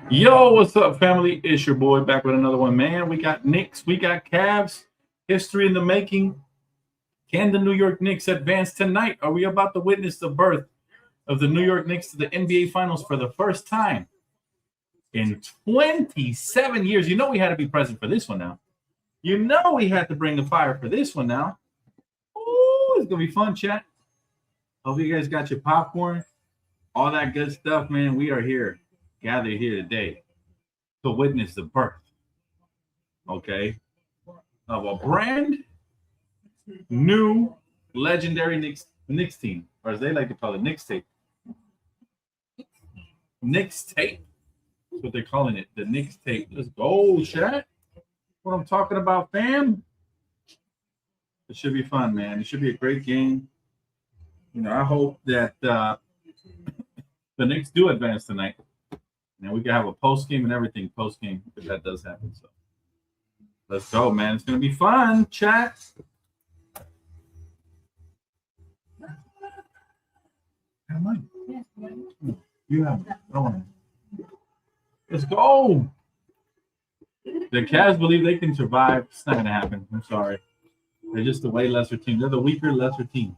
Yo, what's up, family? It's your boy back with another one, man. We got Knicks, we got Cavs. History in the making. Can the New York Knicks advance tonight? Are we about to witness the birth of the New York Knicks to the NBA Finals for the first time in 27 years? You know we had to be present for this one now. You know we had to bring the fire for this one now. Ooh, it's going to be fun, chat. Hope you guys got your popcorn, all that good stuff, man. We are here, gathered here today to witness the birth, okay, of a brand new legendary Knicks team, or as they like to call it, Knicks tape. Knicks tape. That's what they're calling it, the Knicks tape. Let's go, chat. What I'm talking about, fam. It should be fun, man. It should be a great game. You know, I hope that the Knicks do advance tonight. And we can have a post game and everything post game if that does happen. So let's go, man. It's gonna be fun, chat. You have it. Let's go. The Cavs believe they can survive. It's not gonna happen. I'm sorry. They're just a way lesser team. They're the weaker, lesser team.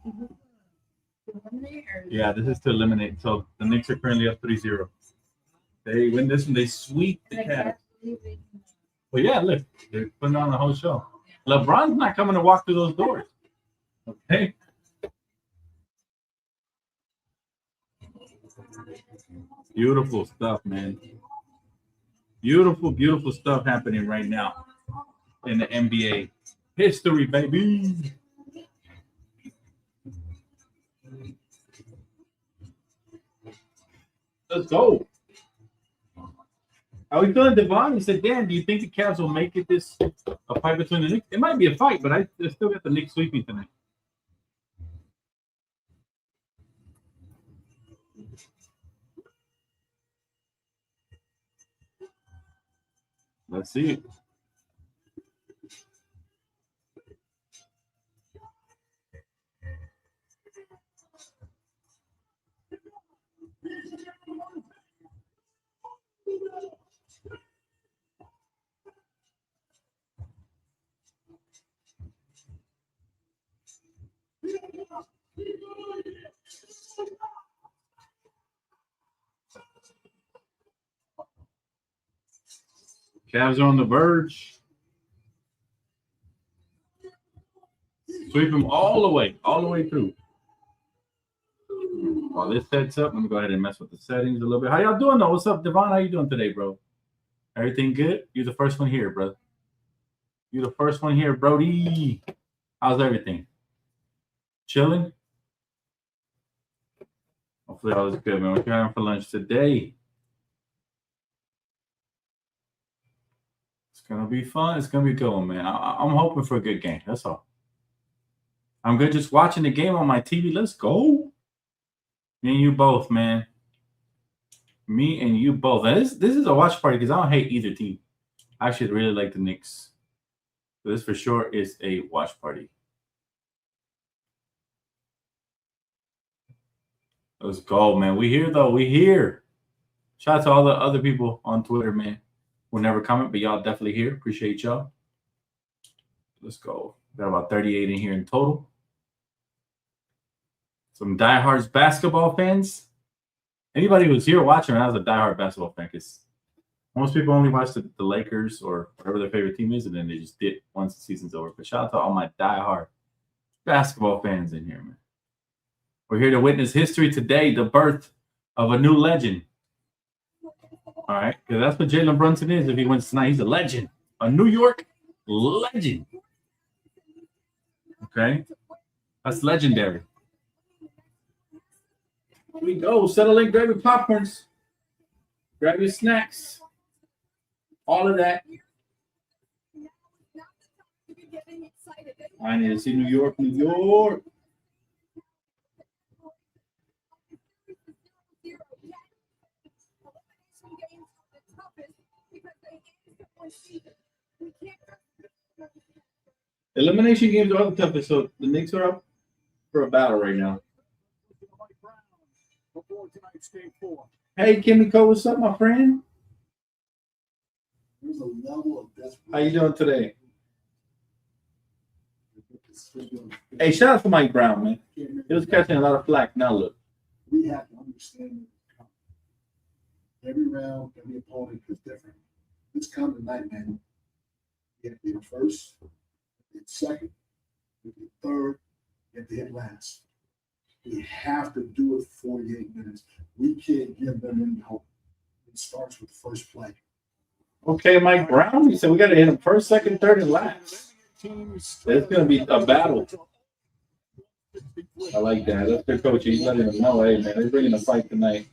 Yeah, this is to eliminate. So the Knicks are currently up 3-0. They win this one, they sweep the Cavs. Well, yeah, look, they're putting on the whole show. LeBron's not coming to walk through those doors. Okay. Beautiful stuff, man. Beautiful, beautiful stuff happening right now in the NBA. History, baby. Let's go. How we feeling, Devon? He said, Dan, do you think the Cavs will make it this a fight between the Knicks? It might be a fight, but I still got the Knicks sweeping tonight. Let's see it. Cavs are on the verge. Sweep them all the way through. While this sets up, let me go ahead and mess with the settings a little bit. How y'all doing, though? What's up, Devon? How you doing today, bro? Everything good? You're the first one here, bro. You're the first one here, Brody. How's everything? Chilling? Hopefully all is good, man. What you having for lunch today? It's going to be fun. It's going to be a good one, man. I'm hoping for a good game. That's all. I'm good just watching the game on my TV. Let's go. Me and you both, man. Me and you both. And this is a watch party because I don't hate either team. I actually really like the Knicks. So this for sure is a watch party. Let's go, man. We here, though. We here. Shout out to all the other people on Twitter, man. We'll never comment, but y'all definitely here. Appreciate y'all. Let's go. Got about 38 in here in total. Some diehards basketball fans. Anybody who's here watching, I was a diehard basketball fan because most people only watch the Lakers or whatever their favorite team is, and then they just dip once the season's over. But shout out to all my diehard basketball fans in here, man. We're here to witness history today, the birth of a new legend. All right, because that's what Jalen Brunson is. If he wins tonight, he's a legend, a New York legend. Okay, that's legendary. Here we go. Settle in, grab your popcorns, grab your snacks, all of that. I need to see New York, New York. Elimination games are the toughest, so the Knicks are up for a battle right now. Hey, Kimiko, what's up, my friend? There's a level of desperation. How you doing today? Hey, shout out to Mike Brown, man. He was catching a lot of flack. Now look. We have to understand that every round, every opponent is different. It's coming tonight, man. You have to hit first, hit second, hit third, you have to hit last. We have to do it 48 minutes. We can't give them any hope. It starts with the first play. Okay, Mike Brown. He said we got to hit him first, second, third, and last. It's going to be a battle. I like that. That's their coach. He's letting them know, hey, man, they're bringing a fight tonight.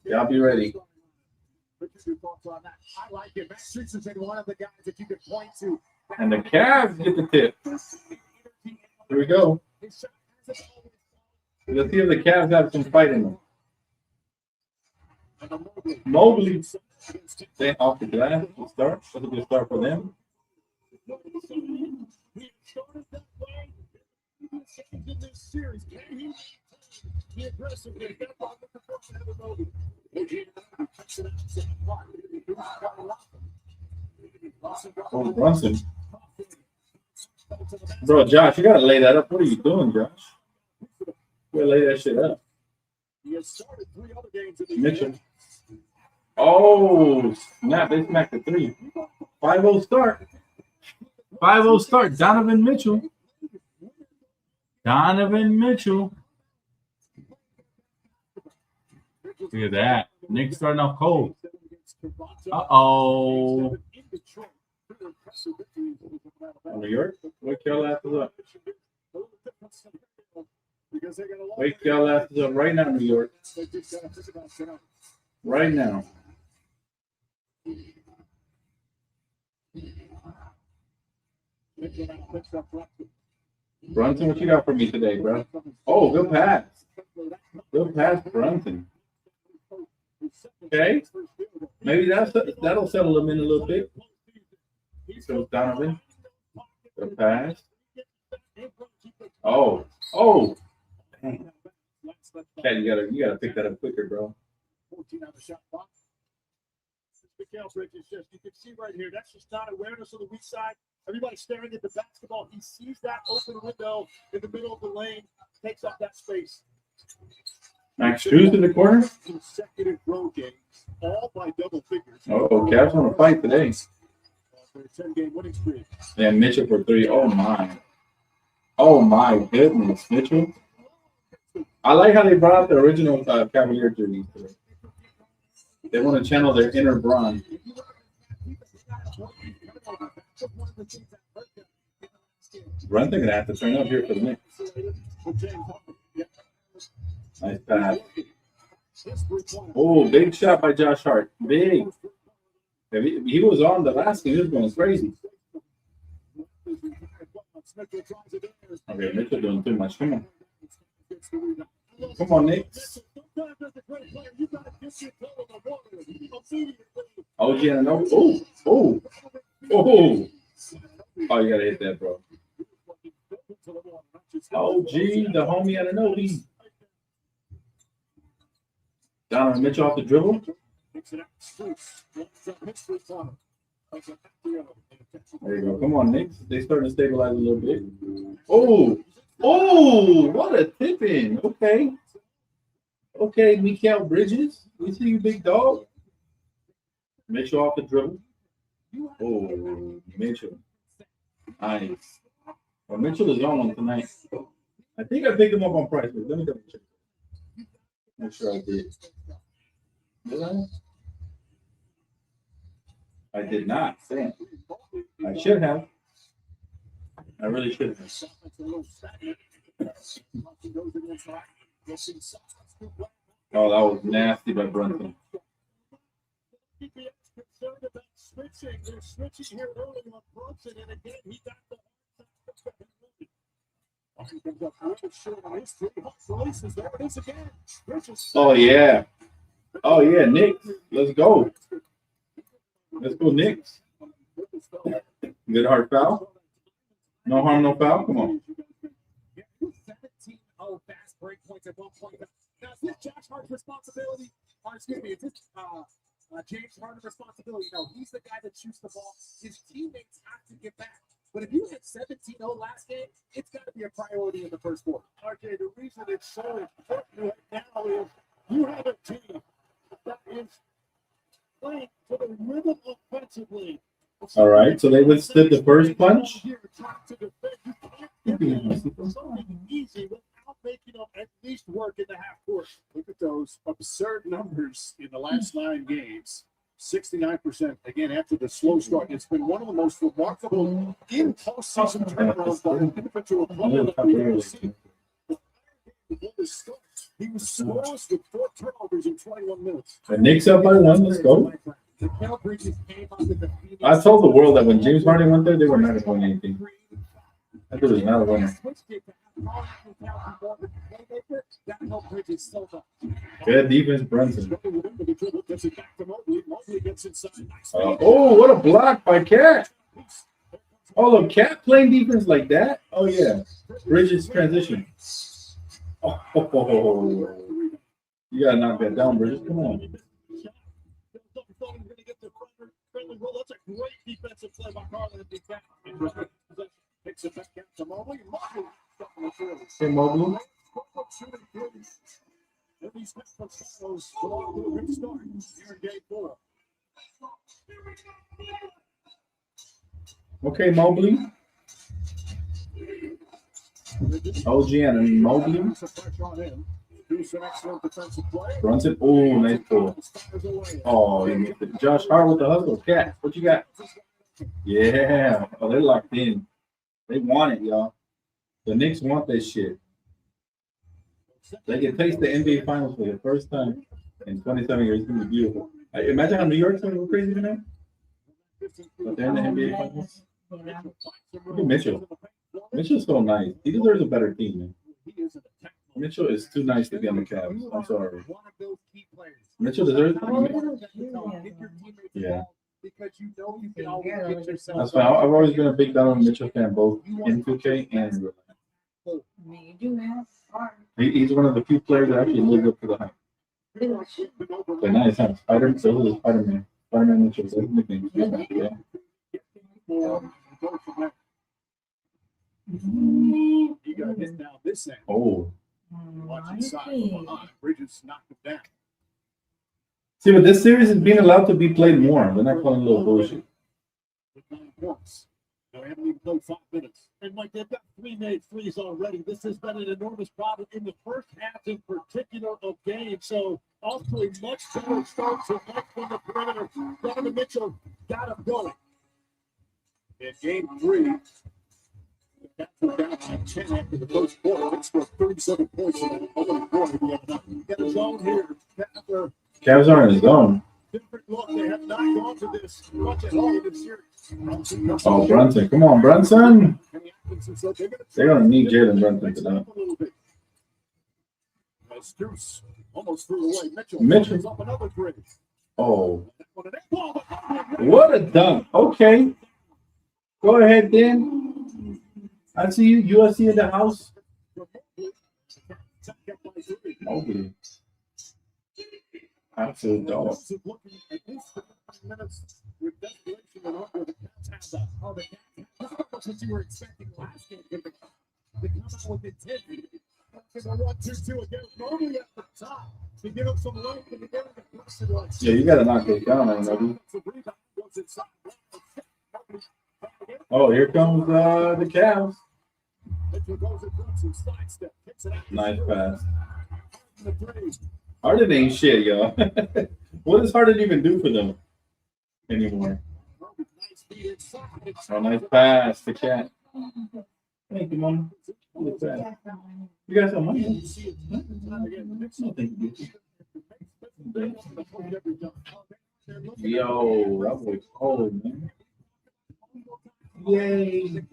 Y'all be ready. And the Cavs get the tip. Here we go. Let's see if the Cavs have some fight in them. Mobley, stay off the glass to start. That's a good start for them. Oh, Brunson. Bro, Josh, you got to lay that up. What are you doing, Josh? You got to lay that shit up. Mitchell. Oh, snap. They smacked the three. 5-0 start. 5-0 start. Donovan Mitchell. Donovan Mitchell. Look at that. Knicks starting off cold. Uh-oh. New York? Wake y'all asses up. Wake y'all asses up right now, New York. Right now. Brunson, what you got for me today, bro? Oh, good pass. Good pass, Brunson. Okay. Maybe that'll settle him in a little bit. So Donovan. Good pass. Oh. Dang. Cat, you gotta pick that up quicker, bro. You can see right here, that's just not awareness of the weak side. Everybody staring at the basketball. He sees that open window in the middle of the lane, takes up that space. Max Strus in the corner. Consecutive road games, all by double figures. Oh, Cavs want to fight today. For a 10-game winning streak. And Mitchell for 3. Oh my goodness, Mitchell. I like how they brought out the original Cavalier jerseys today. They want to channel their inner Bron. Brunson gonna have to turn up here for the Knicks. Nice pass. Oh, big shot by Josh Hart. Big. If he was on the last game, he was going crazy. Okay, Mitchell doing too much. Come on. Come on, Knicks. Oh, yeah, no. Oh. Oh, you gotta hit that, bro. Oh, gee, the homie out of no lead. Donovan Mitchell off the dribble. There you go. Come on, Knicks. They starting to stabilize a little bit. Oh, what a tip in. Okay, Mikal Bridges. We see you, big dog. Mitchell off the dribble. Oh, Mitchell. Nice. Well, Mitchell is on one tonight. I think I picked him up on price. Let me double check. Make sure I did. Did I? I did not. Damn. I should have. I really should have. Oh, that was nasty by Brunson. Oh yeah, Knicks. Let's go. Let's go, Knicks. Good hard foul. No harm, no foul. Come on. Now, is this Josh Hart's responsibility? Or excuse me, is this James Harden's responsibility? No, he's the guy that shoots the ball. His teammates have to get back. But if you had 17-0 last game, it's got to be a priority in the first quarter. Okay, the reason it's so important right now is you have a team that is playing to the rhythm offensively. All right, so they withstood the first punch. Something easy without making them at least work in the half court. Look at those absurd numbers in the last 9 games. 69% again after the slow start. It's been one of the most remarkable in postseason turnarounds by an individual player that we've ever seen. He was scoreless with 4 turnovers in 21 minutes. The Knicks up by 1. Let's go. I told the world that when James Harden went there, they were not going to win anything. I thought it was not a winner. Good defense, Brunson. Oh, what a block by Cat. Oh, look, Cat playing defense like that? Oh, yeah. Bridges transition. Oh, you got to knock that down, Bridges. Come on. That's a great defensive play by Garland. Picks it back out to Mobley. Hey, Mobley. These Memphis belong to a good start here in game 4. Okay, Mobley. OG and Mobley. Brunson. Oh, nice pull. Oh, you missed it. Josh Hart with the hustle. Cat, what you got? Yeah. Oh, they're locked in. They want it, y'all. The Knicks want this shit. They can taste the NBA Finals for the first time in 27 years. It's going to be beautiful. Imagine how New York's going to go crazy for them. But they're in the NBA Finals. Look at Mitchell. Mitchell's so nice. He deserves a better team, man. Mitchell is too nice to be on the Cavs. I'm sorry. Mitchell deserves it. Yeah. Because you know you can always get yourself. That's fine. I've always been a big Donovan Mitchell fan, both in 2K and real life. He's one of the few players that actually lived up to the hype. But nice, huh? Spider-Man. Spider-Man Mitchell. That's the nickname. Yeah. You got to hit down this end. Oh. Watch inside from behind. Bridges knocked him down. See, but this series is being allowed to be played more. They're not calling a little bullshit. They haven't even played 5 minutes. And Mike, they've got 3 made threes already. This has been an enormous problem in the first half in particular of games. So off to a much better start tonight from the perimeter. Donovan Mitchell got him going. In game 3, we're down by 10 after the first quarter. They scored 37 points in the opening quarter the other night. You got a zone here. Cavs are in his zone. Different look. They have not gone to this much at all in this series. Oh, Brunson. Come on, Brunson. They're going to need Jalen Brunson tonight. Bruce almost threw away. Mitchell. Up another 3. Oh. What a dunk. Okay. Go ahead, Dan. I see you. USC in the house. Mobley. Absolute dog. You were expecting last game to come out with intensity. Because I 1-2-2 against Mobley at the top to give him some length and to get him to press it. Yeah, you got to knock it down, Mobley. Oh, here comes the Cavs. Nice pass. Harden ain't shit, y'all. What does Harden even do for them anymore? Oh, nice pass to Cat. Thank you, Mama. You got some money? No, thank you. Yo, that was cold, man. Yay.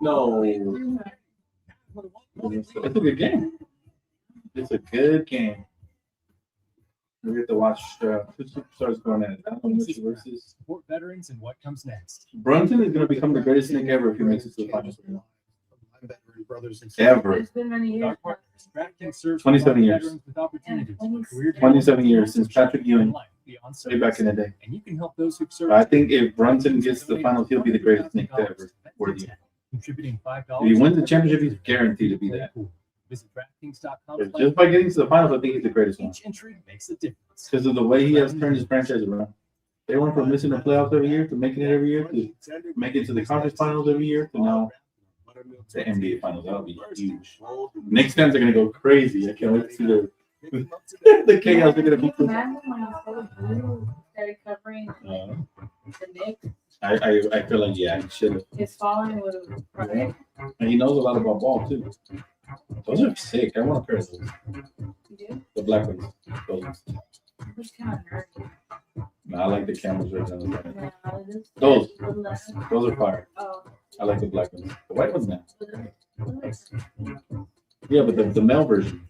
No. It's a good game. It's a good game. We get to watch two superstars going at it. Donovan Mitchell versus support veterans and what comes next. Brunson is going to become the greatest Knick ever if he makes it to the finals. Brothers and Ever. It's been many years. DraftKings serves 27 years. veterans with opportunities for career 27 years since Patrick Ewing, life beyond way back in the service. day. And you can help those who serve. I think if Brunson gets to the finals, he'll be the greatest Knick to ever for the year. Contributing $5. If he wins the championship, he's guaranteed to be that. Visit DraftKings.com. But just by getting to the finals, I think he's the greatest one. Each entry makes a difference. Because of the way he has turned his franchise around. They went from missing the playoffs every year to making it every year to making it to the conference finals every year to now the NBA finals. That'll be huge. Knicks fans are gonna go crazy. I can't wait to see the chaos they're gonna be. Imagine when Blue started covering the Knicks. I feel like he should have. His following was right. And he knows a lot about ball too. Those are sick. I want a pair of those. You do? The black ones. Those. Which kind of nerd? No, I like the cameras right now. No, this Those. is- Those are fire. Oh. I like the black ones. The white ones now. Yeah, but the male version.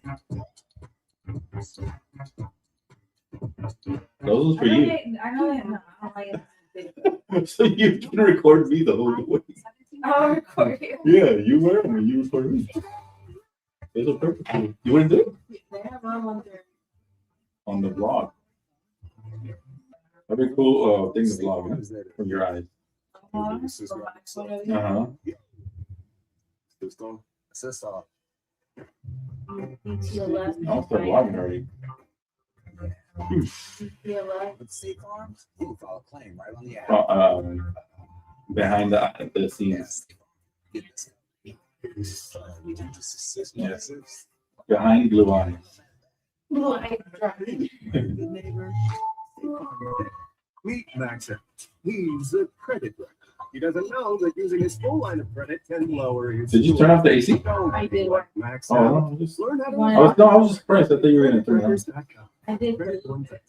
Those ones for you. I know they no, I don't like it. So you can record me the whole way. I'll record you. Yeah, you wear them and you record me. Those are perfect for you. You wouldn't do it? They have one there. On the vlog. That'd be a cool thing to vlog huh? From your eyes. Uh-huh. To the left. I'll start vlogging already. To the left. Behind the scenes. Yes. Behind blue eyes. Light driving. Meet Maxim. He's a credit record. He doesn't know that using his full line of credit can lower his. Did you turn off the AC? I did. Max Oh, out. no, just, Learn how to I was surprised. I thought you were gonna turn it on. I did.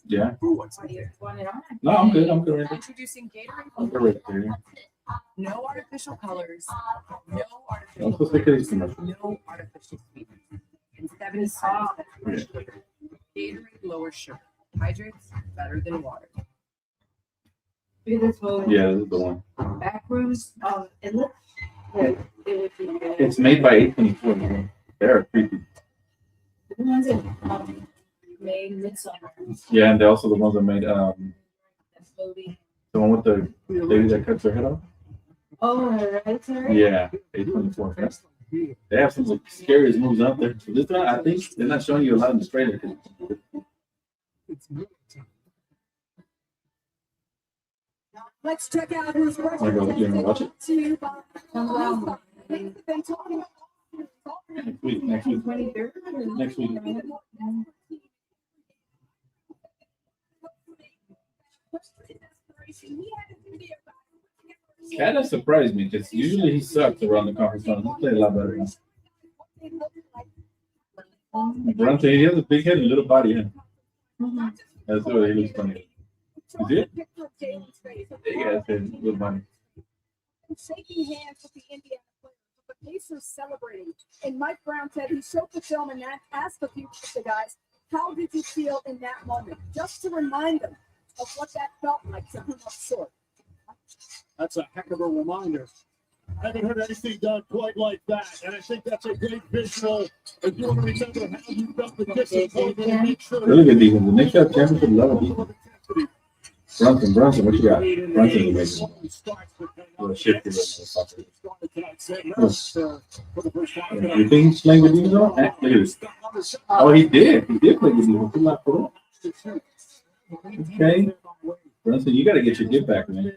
Yeah. Who wants Oh, it? you want it on? No, I'm good. I'm good right there. Introducing Gatorade. I'm good right there. No artificial colors. No I'm artificial supposed to take these commercials. No artificial sweeteners. And 70% Yeah. Gatorade lower sugar. Hydrates better than water. Look at this movie. Yeah, this is the one. Backrooms. It looks good. It would be good. It's made by 824. They're creepy. The ones that made Midsummer. Yeah, and they're also the ones that made That movie. the one with the lady that cuts her head off. Oh, Hereditary? Yeah, 824. They have some of the scariest movies out there. So this one, I think they're not showing you a lot in the trailer. Let's check out who's first. You wanna watch it? Been talking about Next week. Next week. 23rd? Next week. Kind of surprised me because usually he sucks around the conference finals. He played a lot better now. Brunson, he has a big head and little body. Yeah. That's why he looks funny. Is it? Yeah, it's a little body. shaking hands with the Indiana players, with the Pacers celebrating. And Mike Brown said he showed the film and asked a few of the guys, how did you feel in that moment? Just to remind them of what that felt like to come up short. That's a heck of a reminder. I haven't heard anything done quite like that, and I think that's a great visual. If you want to remember how you felt the disappointment and make sure. Really good defense. The Knicks have championship level defense. Brunson, what you got? Brunson's amazing. Little shifty little motherfucker. You think he's playing good defense on? Look at this. Oh, he did. He did play good defense. He not for that. Okay. Brunson, you got to get your get back, man.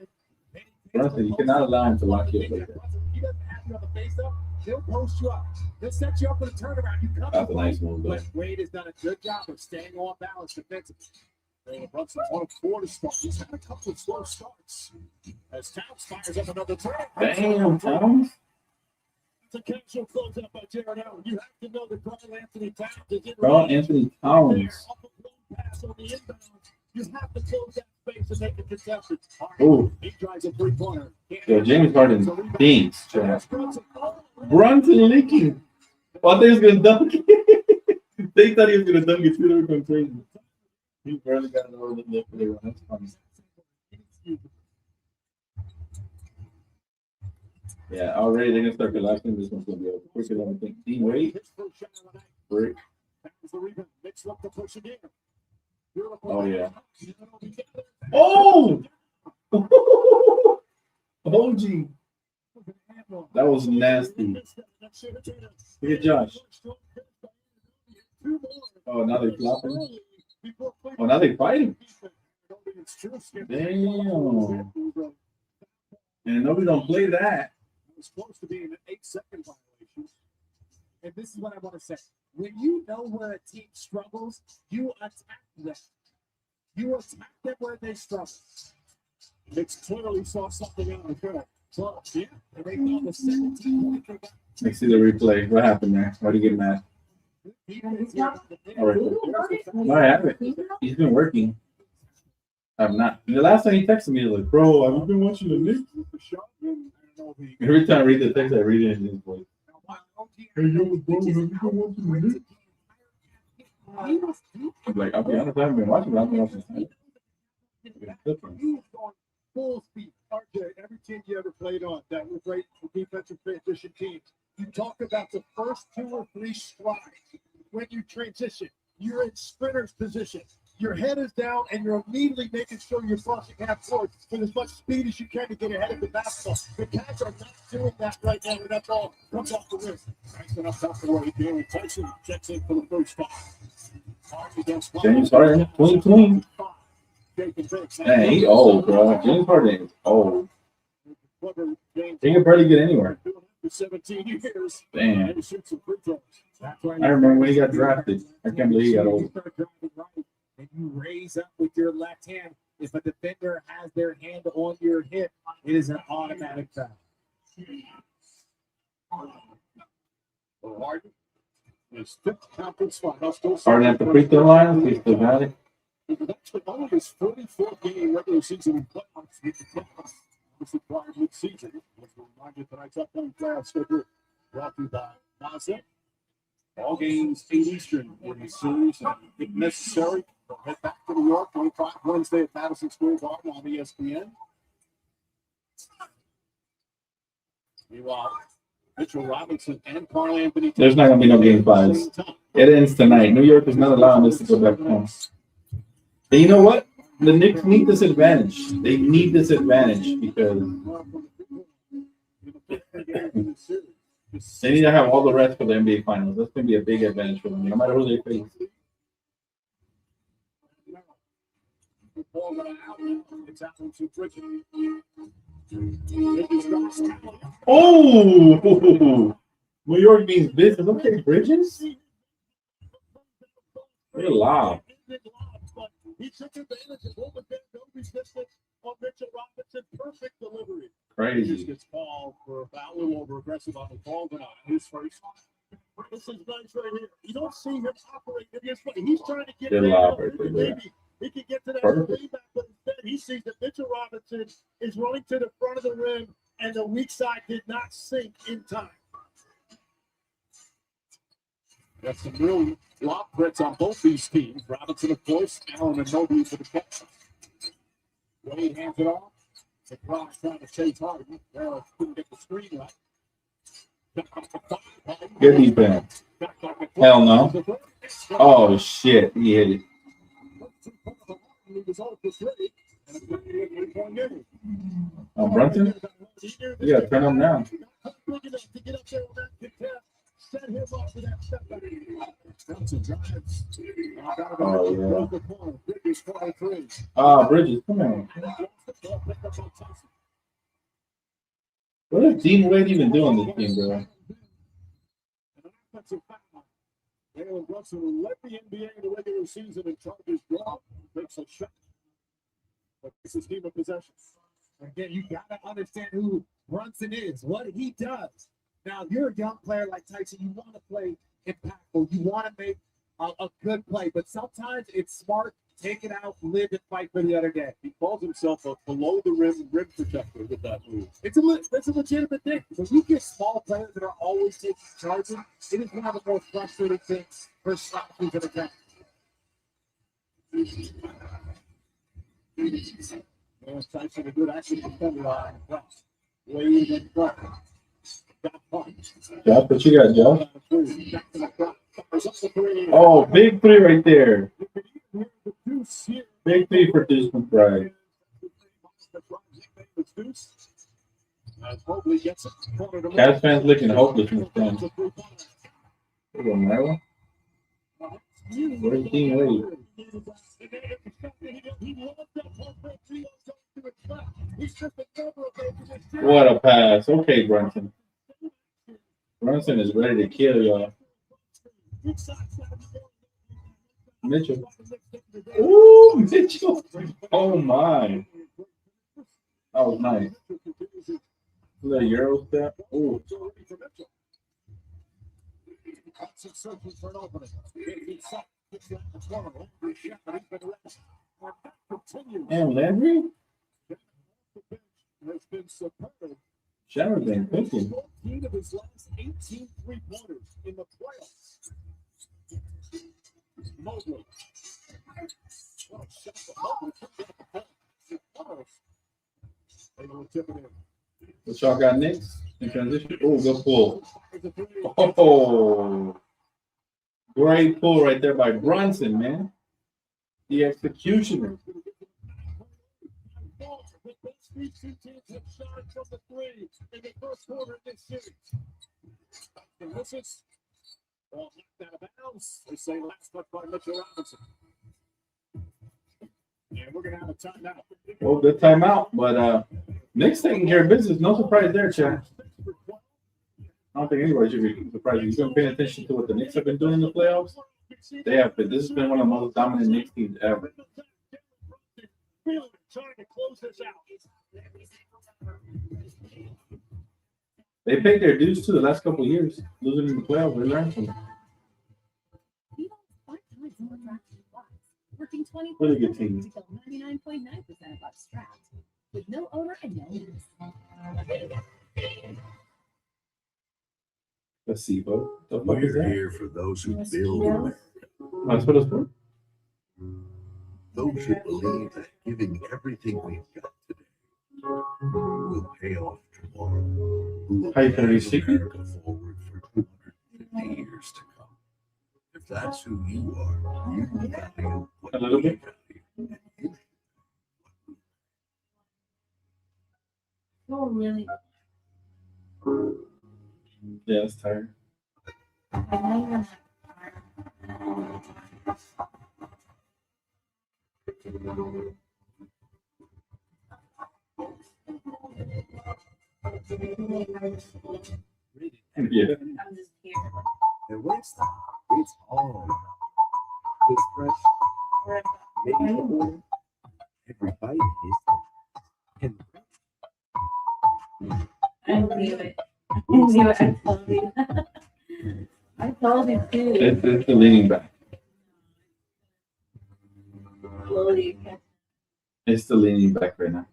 Brunson, you cannot allow him to lock you up like that. He doesn't have you on the face up. He'll post you up. He'll set you up for the turnaround. You come. That's a nice move, though. But Wade has done a good job of staying on balance defensively. Brunson's 1 of 4 to start. He's had a couple of slow starts. As Towns fires up another three. Damn, Towns. It's a casual closeout by Jared Allen. You have to know that Carl Anthony Towns is in. Carl Anthony Towns. Pass on the inbound. You have to close that space and make a contested. Ooh. He drives a three-pointer. Yeah, James Harden thinks. Brunson leaking. Oh, I thought he was gonna dunk it. They thought he was gonna dunk it too. They were going crazy. He barely got it over the lip. That's funny. Yeah, already they're gonna start collapsing. This one's gonna be over quicker than I think. Dean Wade. Brick. That was the rebound. Knicks look to push again. Beautiful. Oh, yeah. Oh! OG. That was nasty. Look at Josh. Oh, now they're flopping. Oh, now they're fighting. Damn. And nobody don't play that. It's close to being an 8-second violation. And this is what I want to say. When you know where a team struggles, you attack them. You attack them where they struggle. Knicks clearly saw something out of the well, yeah, and they found the 17 point. Let's see the replay. What happened there? Why do you get mad? All right. No, I haven't. He's been working. I'm not. The last time he texted me, he was like, bro, I've been watching the Knicks. Every time I read the text, I read it in his voice. Hey, yo, bro, have you been watching the Knicks? I'm like, I'll be honest, I haven't been watching, but I've been watching the Knicks. He's going full speed. RJ, every team you ever played on that was great for defensive transition teams. You talk about the first 2 or 3 strides when you transition. You're in sprinter's position. Your head is down, and you're immediately making sure you're crossing half court with as much speed as you can to get ahead of the basketball. The Cavs are not doing that right now, and that ball comes off the wrist. Tyson up top the way here. Tyson checks in for the first time. James Harden, clean. Man, he old, bro. James Harden is old. He can barely get anywhere. 17 years. Damn. I I remember when he got drafted. I can't believe he got old. And you raise up with your left hand. If a defender has their hand on your hip, it is an automatic foul. Harden is 5th conference final. Harden at the free throw line. He still got it. That's the only his 44th game regular season in playoffs with the Cavs. This is prior mid-season. Let's remind you tonight's upcoming playoff schedule brought to you by NASA. All games 8 Eastern in the series. And if necessary, we'll head back to New York 25 Wednesday at Madison Square Garden on ESPN. Meanwhile, Mitchell Robinson and Carl Anthony. There's not going to be no game 5s. It ends tonight. New York is not allowing this to go back home. And you know what? The Knicks need this advantage. They need this advantage because they need to have all the rest for the NBA Finals. That's going to be a big advantage for them, no matter who they face. Oh! New York means business. Okay, Bridges? They're loud. He took advantage of what was Ben Doby's distance on Mitchell Robinson. Perfect delivery. Crazy. He gets called for a foul, a little over aggressive on the ball, but on his first. This is nice right here. You don't see him operate in his play. He's trying to get They're loud right there, maybe he can get to that playback, but instead he sees that Mitchell Robinson is running to the front of the rim, and the weak side did not sink in time. That's some real block threats on both these teams. Robinson, of course, Allen and Mobley for the catch. Wade hands it off. Surprise trying to chase Harden. Well, couldn't get the screen right. Good defense. Hell no. Oh, shit. He hit it. Oh, Brunson? You got to turn him down. Set him up for that step back. Johnson drives. Oh, yeah. Bridges 23. Bridges, come on. What is Dean Wade even doing this team, bro? Jalen Brunson will let the NBA in the regular season and Chargers draw. Makes a shot. But this is team of possession. Again, you got to understand who Brunson is, what he does. Now, you're a young player like Tyson. You want to play impactful. You want to make a good play. But sometimes it's smart. Take it out, live and fight for the other day. He calls himself a below the rim protector with that move. It's a legitimate thing. When you get small players that are always taking charges, it is one of the most frustrating things for Stockton to attack. There's Tyson, a good action defender on West. Wade and Clark. Josh, what you got, Josh? Fires up the three. Oh, big three right there. The deuce here. Big three for Deuce McBride. Cavs fans looking hopeless in this game. There you go, Myra. Where's Dean Wade? What a pass. Okay, Brunson. Brunson is ready to kill y'all. Mitchell. Ooh, Mitchell. Oh, my. That was nice. The Euro step. Ooh. And Landry? Has been superb. Shower been cooking. 14 of his last 18 3-pointers in the playoffs. Mobley. What a shot for Mobley. They will tip it in. What y'all got next in transition? Oh, good pull. Oh, great pull right there by Brunson, man. The executioner. The best three teams have shot from the three in the first quarter of this series. And this is knocked out of bounds. They say last touch by Mitchell Robinson. And we're gonna have a timeout. Well, good timeout, but Knicks taking care of business. No surprise there, Chad. I don't think anybody should be surprised. You've been paying attention to what the Knicks have been doing in the playoffs. They have been. This has been one of the most dominant Knicks teams ever. Trying to close this out. They paid their dues too the last couple of years. Losing in the playoffs, they learned from it. Working 20 Really good team. to kill 99.9% of abstract with no owner and no use. Let's see, Bo. The fuck is We're that? here for those who build America, That's what it's for. those who believe that giving everything we've got today will pay off tomorrow. Who will How you gonna be drive secret? America forward for 250 years to come. If that's who you are, you value what A little we bit. value, and you Oh, really? Yeah, it's tired. I know you're not. Yeah. I'm just here. And Winston, it's on. It's fresh. Made to order. Every bite is and I knew it. I knew it. I told you. I told you too. It's the leaning back. Slowly. It's the leaning back right now.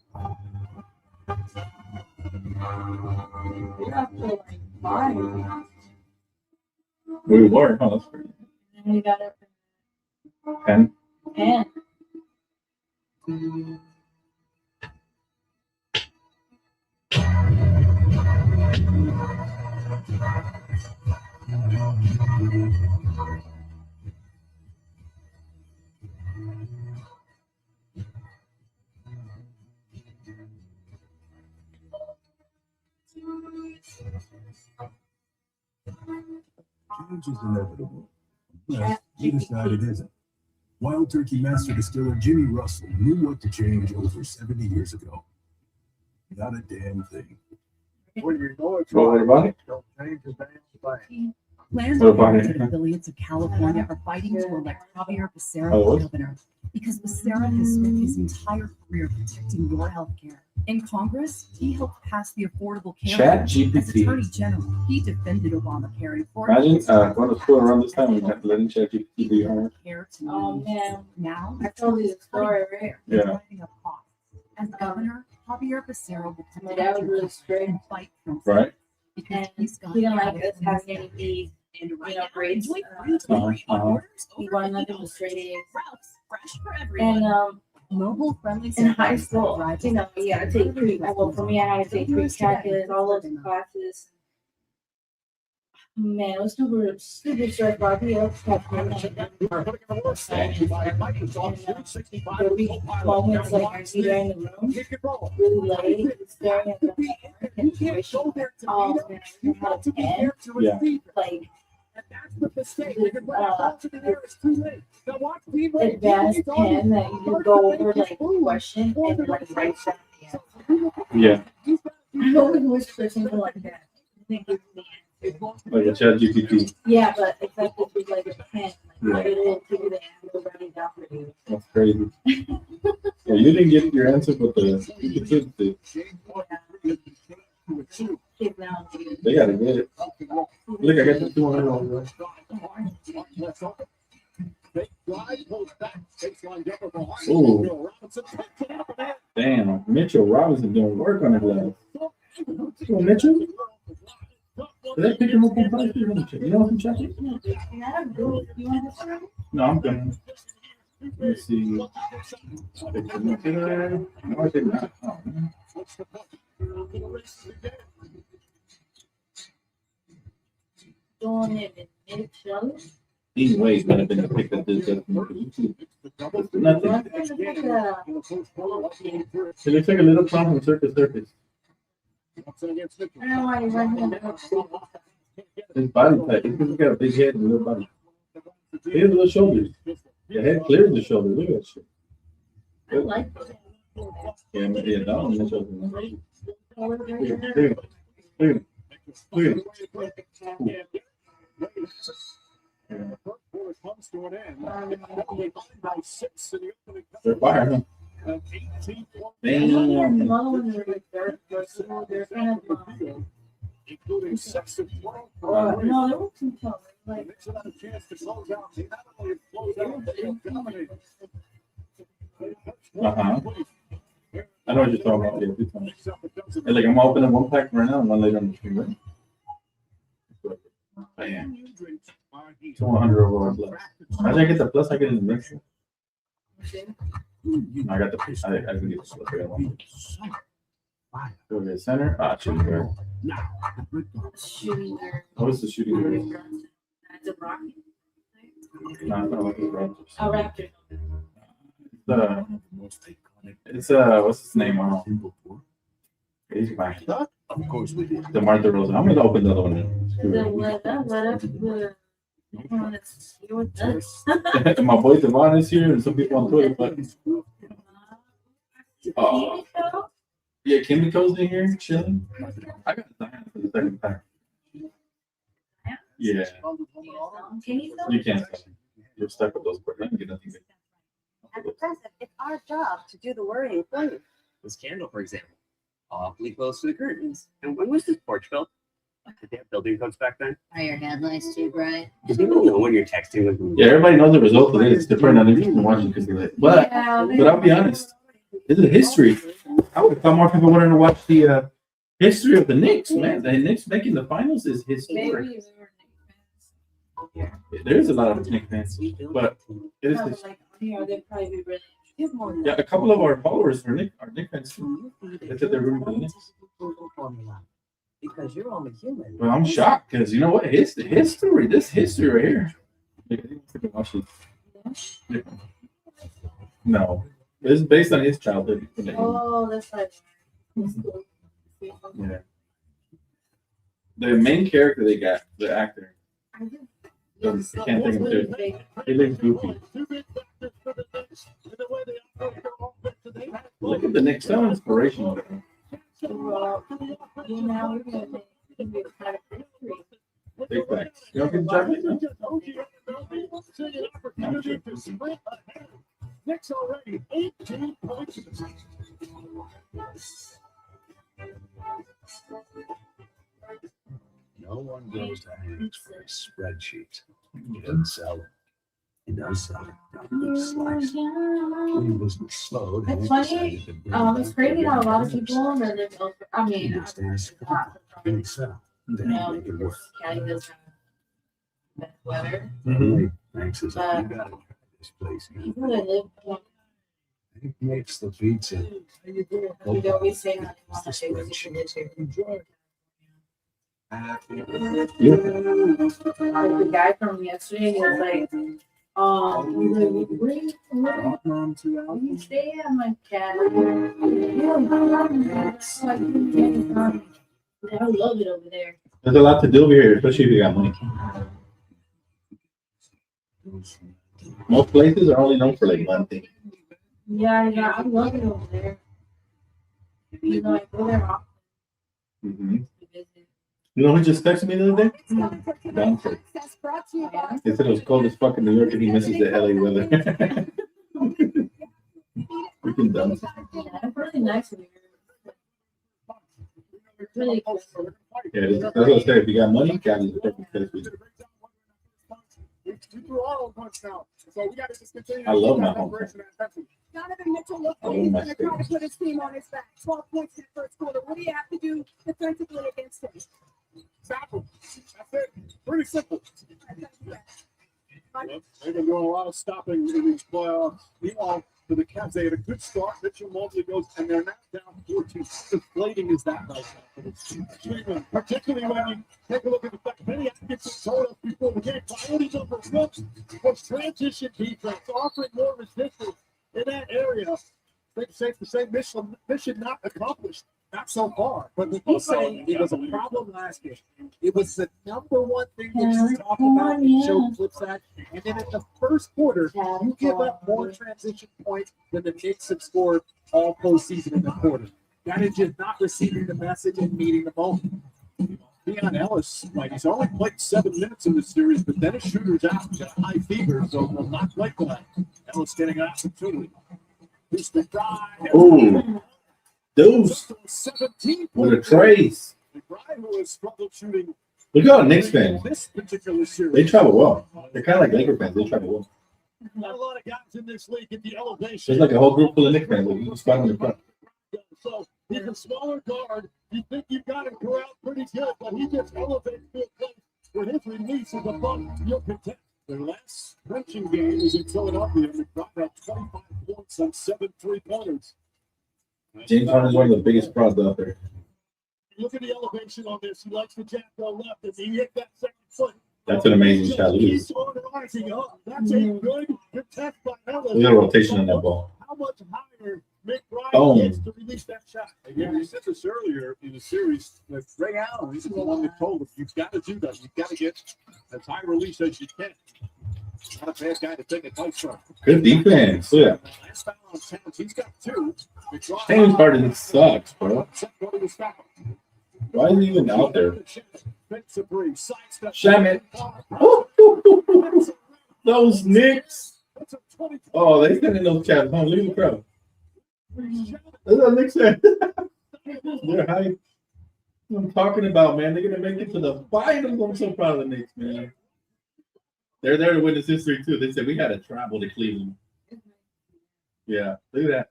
You're up to like 5. We were. Oh, that's pretty. And then we got up 10. to 10. Change is inevitable. But you decide it isn't. Wild Turkey Master Distiller Jimmy Russell knew what to change over 70 years ago. Not a damn thing. When you know it's What about it? don't change the damn thing. Plans What about elected it? affiliates of California are fighting to elect Javier Oh, Becerra what? governor because Becerra has spent his entire career protecting your health care. In Congress, he helped pass the Affordable Care Chat Act. As GPT. Attorney General, he defended Obamacare and fought Imagine against going to school around this time, we have to let him chat GPT do your homework. care to Oh, millions. man. Now, I told you the story, right? Yeah. driving up costs. As governor, Javier Becerra will My protect dad was your really health strict. and fight from Right? because And he's got he didn't like us California's having any fees. And right you know, now, grades, enjoy uh, free delivery on uh-huh. orders He over wanted nothing $50. but straight A's. Ralph's, fresh for everyone. And Mobile friendly in high school, you know, you gotta take pre. Well, for me, I had to take pre-calculus, all those classes. Man, it was super short Barbie. I kept By moments Moments like I see there in the room, really late, staring at the and wishing, oh man, I had a pen. Yeah. Like, And that's the mistake. You can run out to the air, it's too late. Now watch team advanced pen that you could go over like a question and like write down the answer. Yeah. I always wish for something like that. I think it's the answer. Like a chat GPT. Yeah, but it's like this is like a pen. Yeah. Like it'll give you the answer right down for you. That's crazy. Well, you didn't get your answer, but the kids did. Kids now. They gotta get it. Look, I got the 200 on Ooh. Damn, Mitchell Robinson doing work on the glass. Oh, Mitchell? Is that picture up on fire? You know what I'm checking? No, I'm done. Let me see. No, I did not. Oh, man. Doing it in Mitchell. These ways might have been the pick that did that. Nothing. It looks like a little clown from Circus Circus. I don't know why you run him. His body type. He's got a big head and a little body. He has little shoulders. The head clears the shoulder. Look at that shit. I like it. Yeah, but yeah, that one Mitchell. Look at it. Look at it. Look at it. Yeah. They're fire, huh? Damn. Including 6 of 12. No, there were two colors. Like, Knicks have had a chance to close out. They not only have closed out, they have dominated. Uh-huh. I know what you're talking about. Yeah, good time. Hey, like, I'm gonna open up one pack right now and one later on the stream, right? Bam. 200 overall plus. How did I get the plus? I get in the mix. I got the plus. I can get the plus. I got one. Go to the center. Ah, shooting guard. shooting guard. What is the shooting guard? That's a rocket. No, it's not like the Raptors. Oh, Raptor. It's what's his name? He's back. Of course we did. DeMar DeRozan. I'm gonna open the other one. My boy Devon is here, and some people on Twitter. But yeah, Kimiko's in here chilling. I got Zion for the second time. Yeah, you can't. You're stuck with those words. I can get nothing. At the present, it's our job to do the worrying for you. This candle, for example, awfully close to the curtains. And when was this porch built? Did they have building codes back then? Are your headlights too bright? Does people know when you're texting them? Yeah, everybody knows the result of it. It's different. Not interested in watching because of it. But I'll be honest. This is history. I would have thought more people wanted to watch the history of the Knicks, man. The Knicks making the finals is history. There's a lot of Knicks fans, but it is history. Yeah, a couple of our followers are Knicks fans. They said they're rooting for the Knicks. Because you're only human. Well, I'm shocked because you know what? History. This history right here. Watch it. No, it's based on his childhood. Oh, that's right. Yeah. The main character they got, the actor. Can't think of it. He looks goofy. Look at the Knicks. So inspirational. Big facts. You don't get the chocolate? Knicks already 18 points. No one goes to Hanks for a spreadsheet. He doesn't sell it. He does sell it. It's sliced. When he was slowed, It's Hank funny. decided to bring It's back crazy the how a lot of Knicks. people that live over. I mean, He understands and he sell. Then he make it work. County does have bad weather. Hey, Hank says, But you gotta try this place. people that live, He makes the pizza. we always say how they want to say we should live here. Like the guy from yesterday, he was like, he's like, where you stay at? I'm like, Cat. I love it over there. There's a lot to do over here, especially if you got money. Most places are only known for like one thing. Yeah, I love it over there. You know, I go there often. Mm-hmm. You know who just texted me the other day? Dunford. He said it was cold as fuck in New York and he misses the LA weather. Freaking dumb. Yeah, it's really nice over here. Really cool. Yeah, that's what I said. If you got money, Cali's the perfect place for you. We threw our own punch now, so we got to just continue. I love my home. Donovan Mitchell looked I like love he's my going to try to put his team on his back. 12 points in the first quarter. What do you have to do defensively against him? Stop him. That's it. Pretty simple. They've been doing a lot of stopping in these playoffs. Meanwhile, for the Cavs, they had a good start. Mitchell Mobley goes, and they're now down 14. Deflating is that right now for this team. Particularly when you take a look at the fact Penny Atkinson told us before the game, priority number 6 was transition defense, offering more resistance in that area. I think it's safe to say mission not accomplished. Not so far, but he's saying it was a problem last year. It was the number one thing that you talked about and showed clips at. And then in the first quarter, you give up more transition points than the Knicks have scored all postseason in the quarter. That is just not receiving the message and meeting the moment. Deion Ellis, like he's only played 7 minutes in this series, but then his shooter's out, he's got a high fever, so will not play tonight. Ellis getting an opportunity. He's the guy. Ooh. Deuce with a trace. Look at all Knicks fans. They travel well. They're kind of like Laker fans. They travel well. Not a lot of guys in this league get the elevation. There's like a whole group full of Knicks fans. Like, you can spot on the front. So he's a smaller guard. You think you've got him corralled pretty good, but he gets elevated to a place where his release is above your content. Their last punching game is in Philadelphia, and they dropped out 25 points on 7 3-pointers. James Harden's one of the biggest frauds out there. Look at the elevation on this. He likes to jab go left, and he hit that second foot. That's an amazing shot. Look at this. Rising up. That's a good test by Ellis. Look at the rotation on that ball. How much higher Mick Bryan gets to release that shot? Again, we said this earlier in the series with Ray Allen. He's the one that told us you've got to do that. You've got to get as high release as you can. Not a bad guy to take a tight shot. Good defense. Yeah. Last foul on Towns. He's got 2. James Harden sucks, bro. Why is he even out there? Shaman. Those Knicks. Oh, they sending those chats home. Leave the crowd. That's what Knicks said. They're hype. I'm talking about, man. They're going to make it to the finals. I'm so proud of the Knicks, man. They're there to witness history, too. They said we got to travel to Cleveland. Yeah, look at that.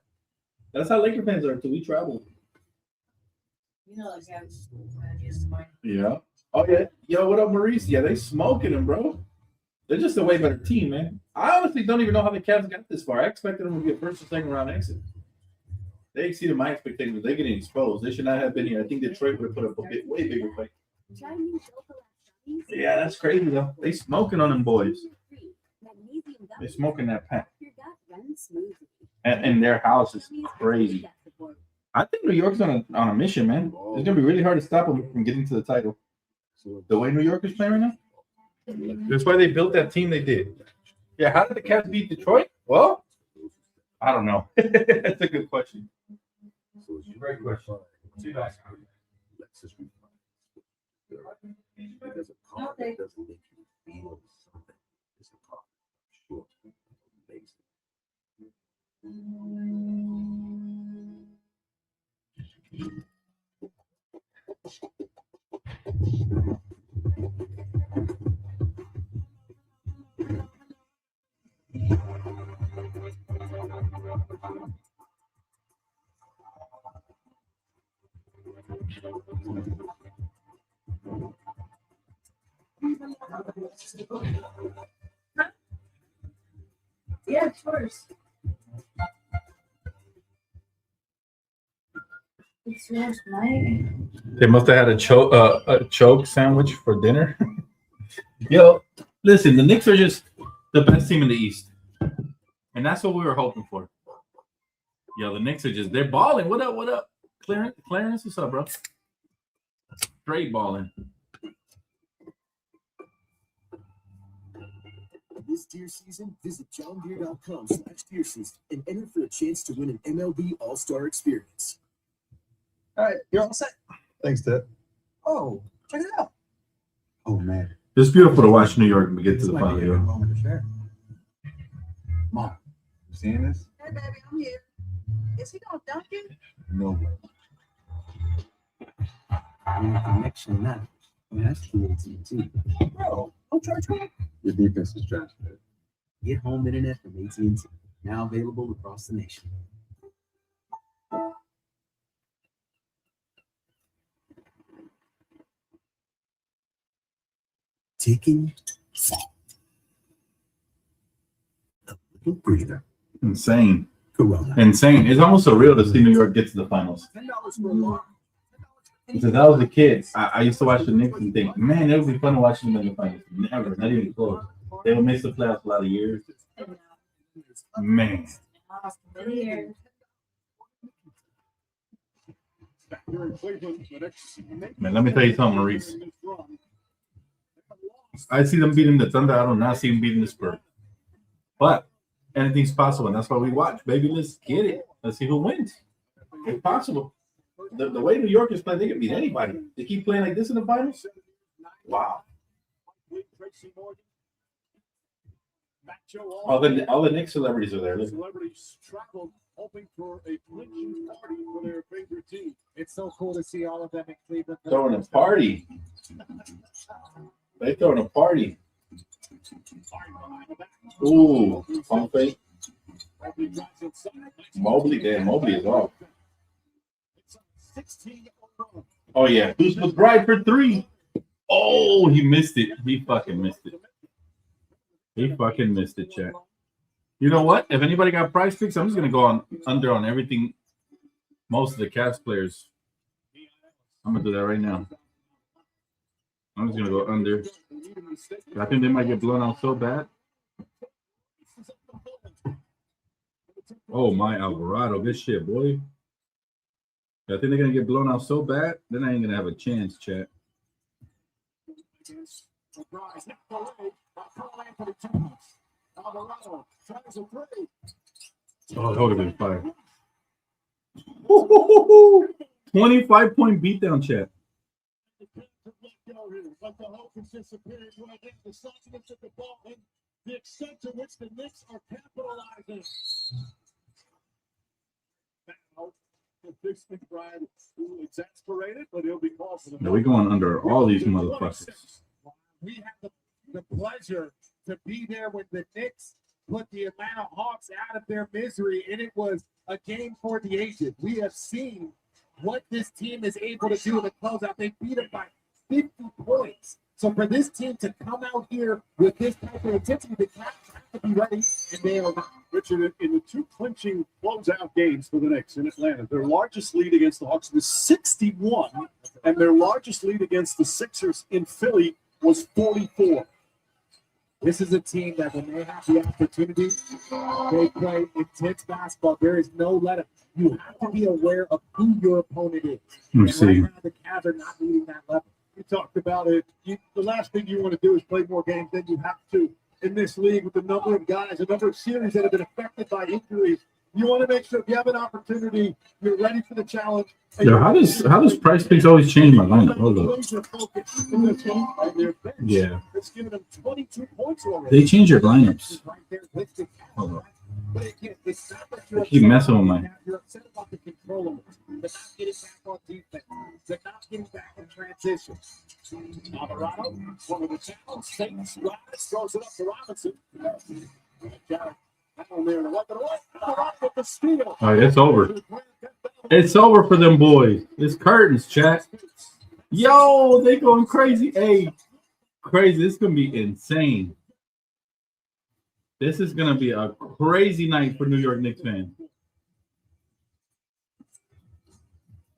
That's how Laker fans are, too. We travel. You know, like, Yeah. Oh, yeah. Yo, what up, Maurice? Yeah, they smoking them, bro. They're just a way better team, man. I honestly don't even know how the Cavs got this far. I expected them to get first or second round exit. They exceeded my expectations. They're getting exposed. They should not have been here. I think Detroit would have put up a way bigger fight. Yeah, that's crazy, though. They smoking on them boys. They smoking that pack. And their house is crazy. I think New York's on a mission, man. It's gonna be really hard to stop them from getting to the title. The way New York is playing right now. That's why they built that team they did. Yeah, how did the Cavs beat Detroit? Well, I don't know. That's a good question. Great question. See you guys. Because a car that doesn't make you feel something is a car. Sure. Amazing. yeah, of course. It smells nice. They must have had a choke sandwich for dinner. Yo, listen, the Knicks are just the best team in the East, and that's what we were hoping for. Yo, the Knicks are they're balling. What up? What up? Clarence, what's up, bro? Straight balling. This deer season, visit johndeere.com/deer season and enter for a chance to win an MLB All-Star experience. All right, you're all set. Thanks, Dad. Oh, check it out. Oh, man. It's beautiful to watch New York get to This the might final. be a Yo. good moment to share. Mom, you seeing this? Hey, baby, I'm here. Is he gonna dunk you? No way. When the connection matters, that's the AT&T. Bro, don't charge me. Your defense is trash, man. Get home internet from AT&T, now available across the nation. Taking a little breather. Insane. Corona. Insane. It's almost surreal to see New York get to the finals. $10 for a lot. Because I was a kid, I used to watch the Knicks and think, man, it would be fun to watch them in the finals. Never, not even close. They would miss the playoffs a lot of years. Man. Man, let me tell you something, Maurice. I see them beating the Thunder. I do not see them beating the Spurs. But anything's possible, and that's why we watch. Baby, let's get it. Let's see who wins. It's possible. The way New York is playing, they can beat anybody. They keep playing like this in the finals. Wow. All the Knicks celebrities are there. Look. Celebrities traveled hoping for a clinching party for their favorite team. It's so cool to see all of them in Cleveland. Throwing a party. They throwing a party. Ooh, pump fake. Mobley, damn, Mobley is off. Oh yeah, Deuce was right for three. Oh, he missed it. He fucking missed it. He fucking missed it, chat. You know what? If anybody got price picks, I'm just gonna go on under on everything. Most of the Cavs players. I'm gonna do that right now. I'm just gonna go under. I think they might get blown out so bad. Oh my Alvarado, good shit, boy. I think they're gonna get blown out so bad, then I ain't gonna have a chance, chat. Oh, that would have been fire. 25-point beatdown, chat. The extent to which the Knicks are capitalizing. Now, the Big Stick Bride is exasperated, but he'll be called for the. Now we're going under all these motherfuckers. We have the pleasure to be there when the Knicks put the Atlanta Hawks out of their misery, and it was a game for the ages. We have seen what this team is able to do in the closeout. They beat it by 50 points. So for this team to come out here with this type of intensity, the Cavs have to be ready, and they are not. Richard, in the two clinching closeout games for the Knicks in Atlanta, their largest lead against the Hawks was 61, and their largest lead against the Sixers in Philly was 44. This is a team that when they have the opportunity, they play intense basketball. There is no let up. You have to be aware of who your opponent is. Let me see. Right now, the Cavs are not meeting that level. We talked about it. The last thing you want to do is play more games than you have to in this league with the number of guys, the number of series that have been affected by injuries. You want to make sure if you have an opportunity, you're ready for the challenge. Yo, how does price picks always change my lineup? Hold up. Yeah. It's given them 22 points already. They change your lineups. Hold up. But again, it's not that I keep messing with mine. You're upset about the controllables. They're not getting back on defense. They're not getting back in transition. Alvarado, one of the challenge. Saints, throws it up to Robinson. With the steal. All right, it's over. It's over for them boys. It's curtains, chat. Yo, they going crazy. Hey, crazy. This is gonna be insane. This is gonna be a crazy night for New York Knicks fans.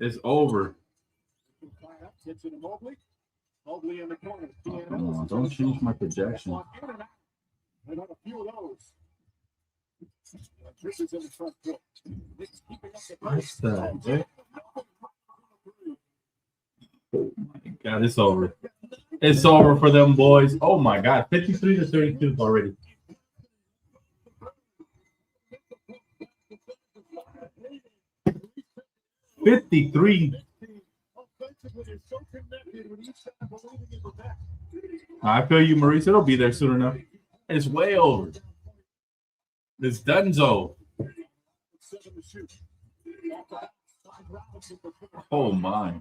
It's over. Gets it to Mobley. Mobley in the corner. Oh, don't change my projection. I got a few of those. This is in the front court. Knicks keeping up the What's pace. that, Jay? Oh my God, it's over. It's over for them boys. Oh my God, 53-32 already. I feel you, Maurice. It'll be there soon enough. It's way over. It's donezo. Oh my.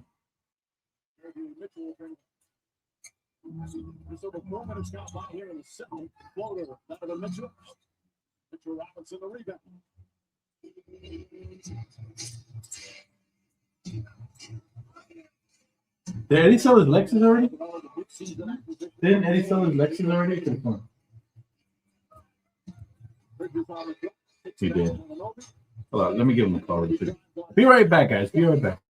So the moment it's got by here in the second floater. Donovan Mitchell. Mitchell Robinson the rebound. Did Eddie sell his Lexus already? Didn't Eddie sell his Lexus already? He did. Hold on, let me give him a call real quick. Be right back, guys. Be right back.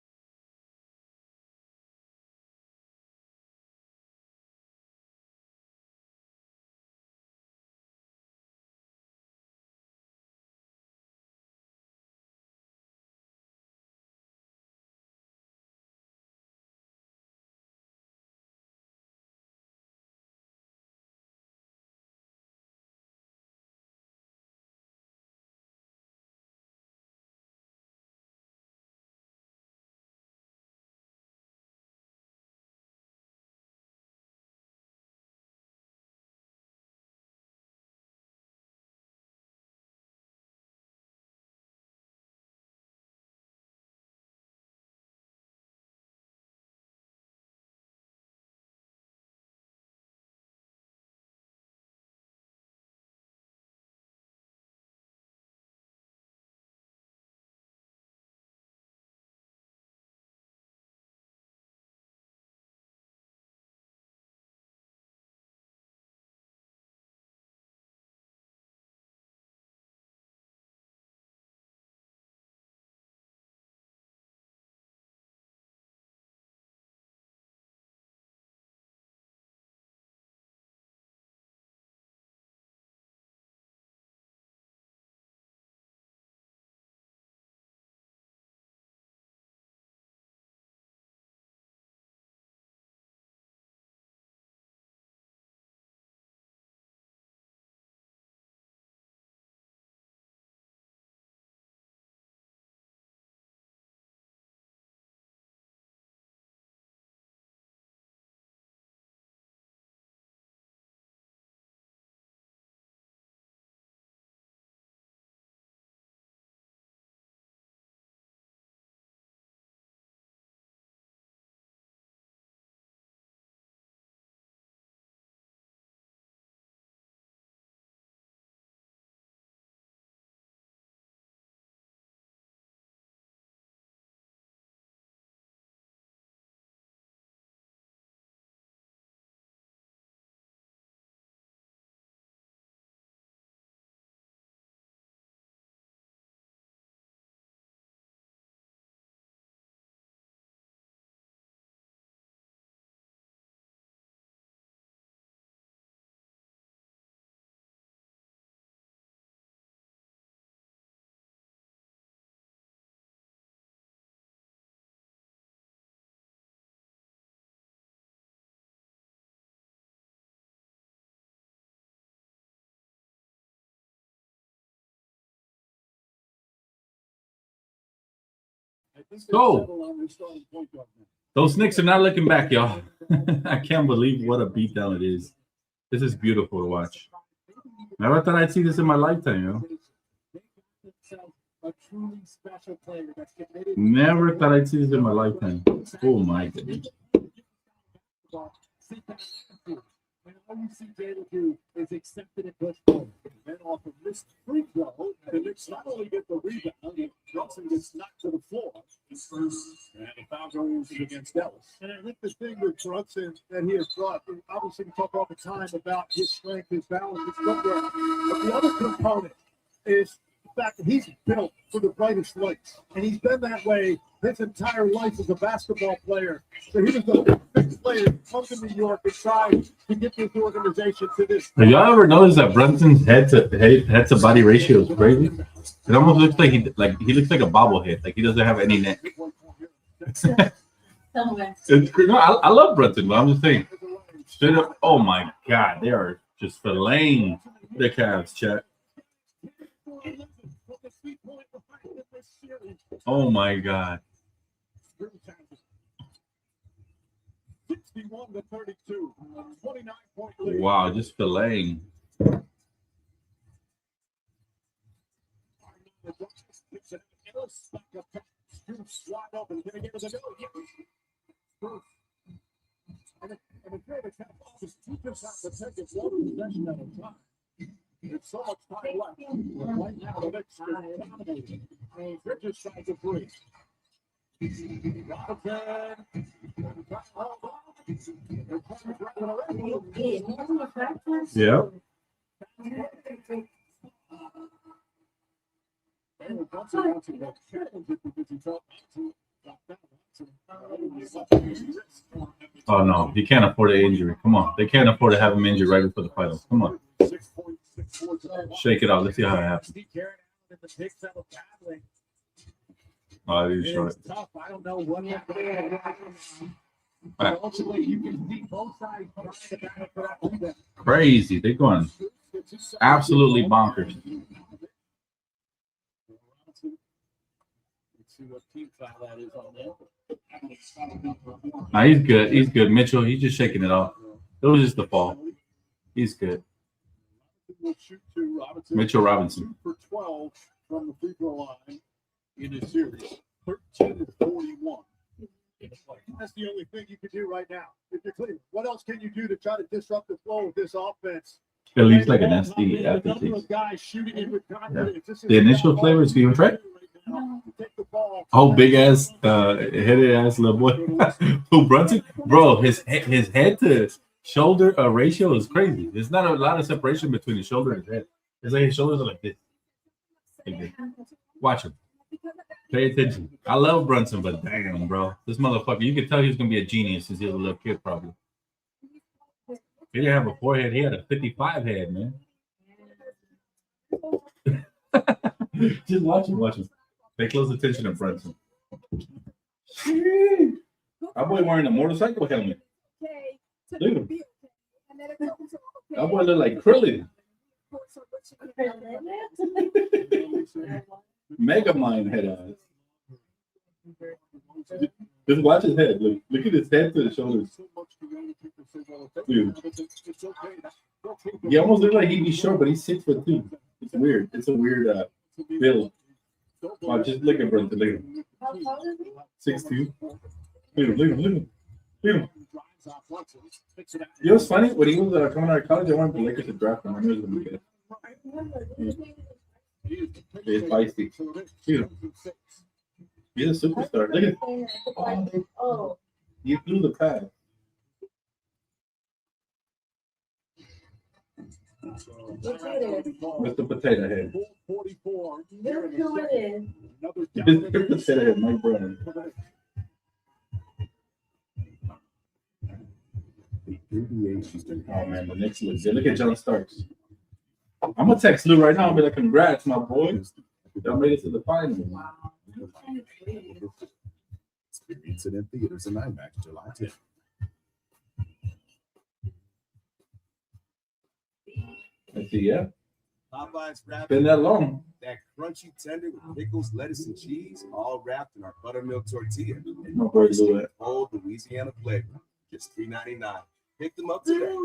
So, those Knicks are not looking back, y'all. I can't believe what a beatdown it is. This is beautiful to watch. Never thought I'd see this in my lifetime, yo. Never thought I'd see this in my lifetime. Oh my goodness. And all you see Jada do is accept it and push forward. And off of this free throw, the Knicks not only get the rebound, Johnson gets knocked to the floor. And the foul goes against Dallas. And I think the thing with Brunson that he has brought, obviously we talk all the time about his strength, his balance, his footwork. But the other component is fact that he's built for the brightest lights, and he's been that way his entire life as a basketball player. So he was the big player who comes to New York and tried to get this organization to this. Have y'all ever noticed that Brunson's head to body ratio is crazy? It almost looks like he looks like a bobblehead. Like he doesn't have any neck. It's no, I love Brunson, but I'm just saying. Straight up, oh my God, they are just filleting the Cavs, chat. Oh my God. 61 to 32, 29-point lead. Wow, just filleting. It's so much time left. Right now, the Knicks is dominating. Bridges tries to break. Yeah. Oh no, he can't afford an injury. Come on, they can't afford to have him injured right before the finals. Come on, shake it out. Let's see how it happens. Oh, he's short. Tough. I don't know what Crazy. They're going absolutely bonkers. Nah, he's good. He's good. Mitchell, he's just shaking it off. It was just the fall. He's good. Mitchell Robinson. For 12 from the free throw line in this series. 13 to 41. That's the only thing you can do right now. If you're Cleveland, what else can you do to try to disrupt the flow of this offense? It leaves like an SD aftertaste. Yeah. The initial flavor is even right. Oh, big ass, headed ass little boy. Who Brunson? Bro, his head to shoulder ratio is crazy. There's not a lot of separation between his shoulder and his head. It's like his shoulders are like this. Watch him. Pay attention. I love Brunson, but damn, bro. This motherfucker, you could tell he was going to be a genius since he was a little kid, probably. He didn't have a forehead. He had a 55 head, man. Just watch him. Pay close attention to Brunson. That boy wearing a motorcycle helmet. Look at him. That boy look like Krillin. Mega Mind head eyes. Just watch his head. Look at his head to the shoulders. Dude. He almost looks like he'd be short, but he's 6'2". It's weird. It's a weird build. Wow, just look at Brunson. Look at him. 6'2". Look at him. You know what's funny? When he was coming out of college, I wanted the Lakers to draft him. I knew he was going to be good. He's feisty. He's a superstar. Look at him. Oh. He threw the pass. Mr. Potato Head. Mr. Potato Head, my brother. Oh man, the Knicks look good. Look at John Starks. I'm gonna text Lou right now and be like, "Congrats, my boy! Y'all made it to the finals." Wow. Experience it in theaters and IMAX July 10th. I see, yeah. Popeye's wrapped. Been that long. That crunchy tender with pickles, lettuce, and cheese, all wrapped in our buttermilk tortilla. My boy do it. Old Louisiana flavor, just $3.99. Pick them up today.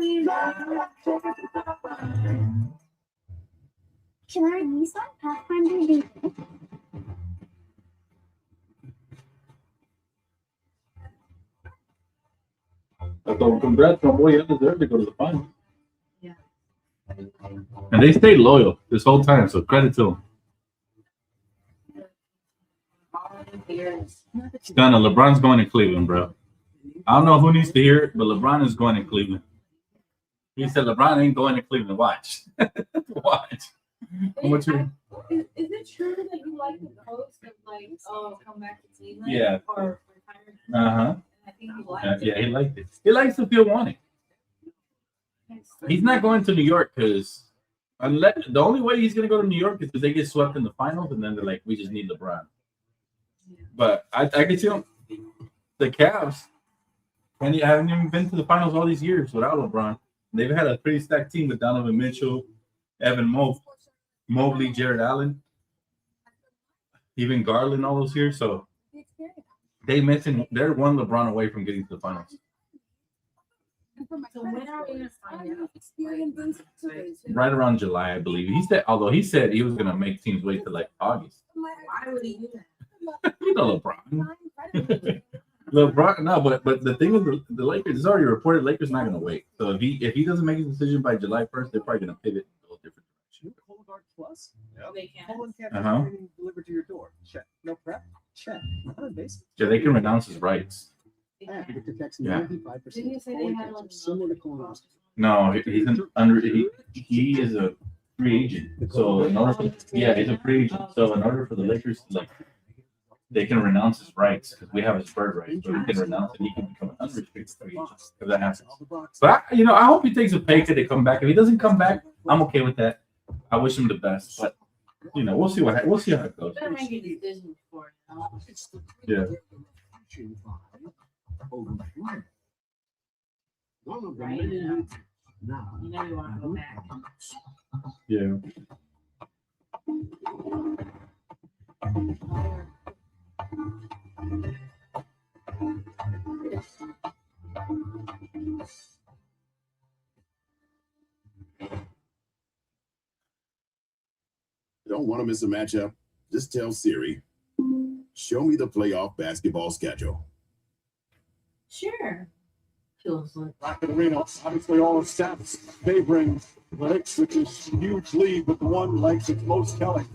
Can I use that Pathfinder? So congrats, my boy. You deserve to go to the finals. Yeah. And they stayed loyal this whole time, so credit to them. Stunner, LeBron's going to Cleveland, bro. I don't know who needs to hear it, but LeBron is going to Cleveland. He said LeBron ain't going to Cleveland. Watch. Watch. Is it it true that you like the post of like, oh, come back to Cleveland? Yeah. Or retirement? Uh-huh. I think he liked it. Yeah, he liked it. He likes to feel wanted. He's not going to New York because unless the only way he's gonna go to New York is if they get swept in the finals and then they're like, we just need LeBron. But I can see him. The Cavs, and I haven't even been to the finals all these years without LeBron. They've had a pretty stacked team with Donovan Mitchell, Evan Mobley, Jared Allen, even Garland all those years. So they're one LeBron away from getting to the finals. So when are we gonna find out? Right around July, I believe. Although he said he was gonna make teams wait till like August. Why would he do that? You know LeBron. LeBron, no, but the thing with the Lakers, it's already reported Lakers not gonna wait. So if he doesn't make a decision by July 1st, they're probably gonna pivot and go a different direction. Cologuard Plus? They can't. Poland can't Uh-huh. have training delivered to your door. Check. No prep? Check. Basic. Yeah, they can renounce his rights. Yeah. Yeah. 95%. Didn't you say they had one? Similar to Columbus. No, he's he is a free agent. So in order he's a free agent. So in order for the Lakers to like, they can renounce his rights because we have his bird rights, but he can renounce it. He can become an unrestricted free agent if that happens. But I hope he takes a pay cut to come back. If he doesn't come back, I'm okay with that. I wish him the best, but we'll see how it goes. Better make a decision before now. Yeah. One of the Right. many Yeah. now. You know you want to go back. Yeah. Don't want to miss a matchup? Just tell Siri, show me the playoff basketball schedule. Sure. Feels like Back in the arena, obviously all the stats favoring the Knicks, which is a huge lead, but the one likes it's most telling.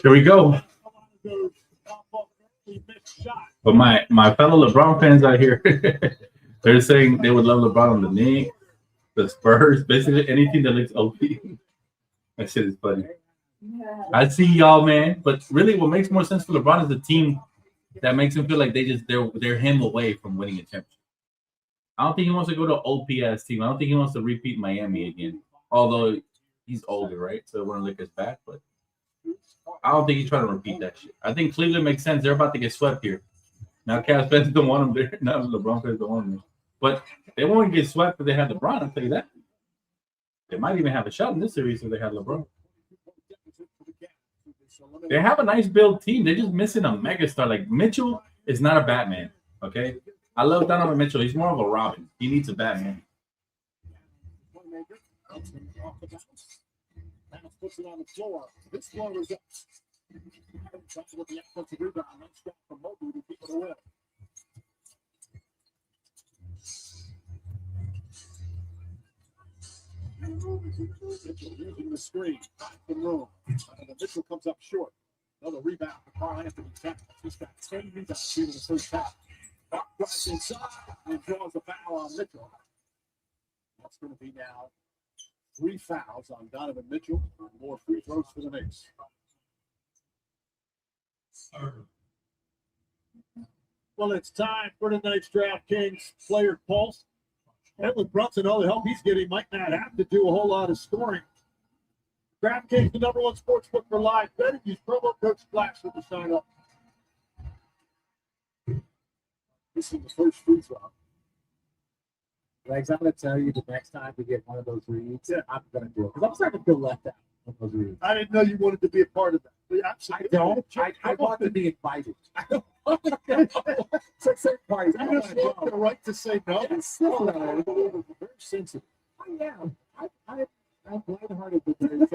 Here we go. But my fellow LeBron fans out here, they're saying they would love LeBron on the Knicks, the Spurs, basically anything that looks OP. That shit is funny. I see y'all, man. But really, what makes more sense for LeBron is the team that makes him feel like they're him away from winning a championship. I don't think he wants to go to OPS team. I don't think he wants to repeat Miami again. Although he's older, right? So it wouldn't look as bad, but I don't think he's trying to repeat that shit. I think Cleveland makes sense. They're about to get swept here. Now Cavs fans don't want them there. Now LeBron fans don't want them there. But they won't get swept if they had LeBron, I'll tell you that. They might even have a shot in this series if they had LeBron. They have a nice build team. They're just missing a megastar. Like Mitchell is not a Batman. Okay, I love Donovan Mitchell. He's more of a Robin. He needs a Batman. Puts it on the floor. This floor is up. With the offensive rebound, next step from Mobley to keep it away. Mitchell using the screen. The room. And Mitchell comes up short. Another rebound for Carl Anthony Towns. He's got 10 rebounds here in the first half. Buck drives inside and draws a foul on Mitchell. That's going to be now 3 fouls on Donovan Mitchell. More free throws for the Knicks. Well, it's time for tonight's DraftKings Player Pulse. And with Brunson, all the help he's getting, might not have to do a whole lot of scoring. DraftKings, the #1 sportsbook for live betting. Use promo code SPLASH to sign up. This is the first free throw. Legs, I'm going to tell you the next time we get one of those reads, I'm going to do it. Because I'm starting to feel left out on those reads. I didn't know you wanted to be a part of that. I don't. I want to be invited. So say parties. You just want the right to say no. Yes. Very sensitive. I am. I'm lighthearted today.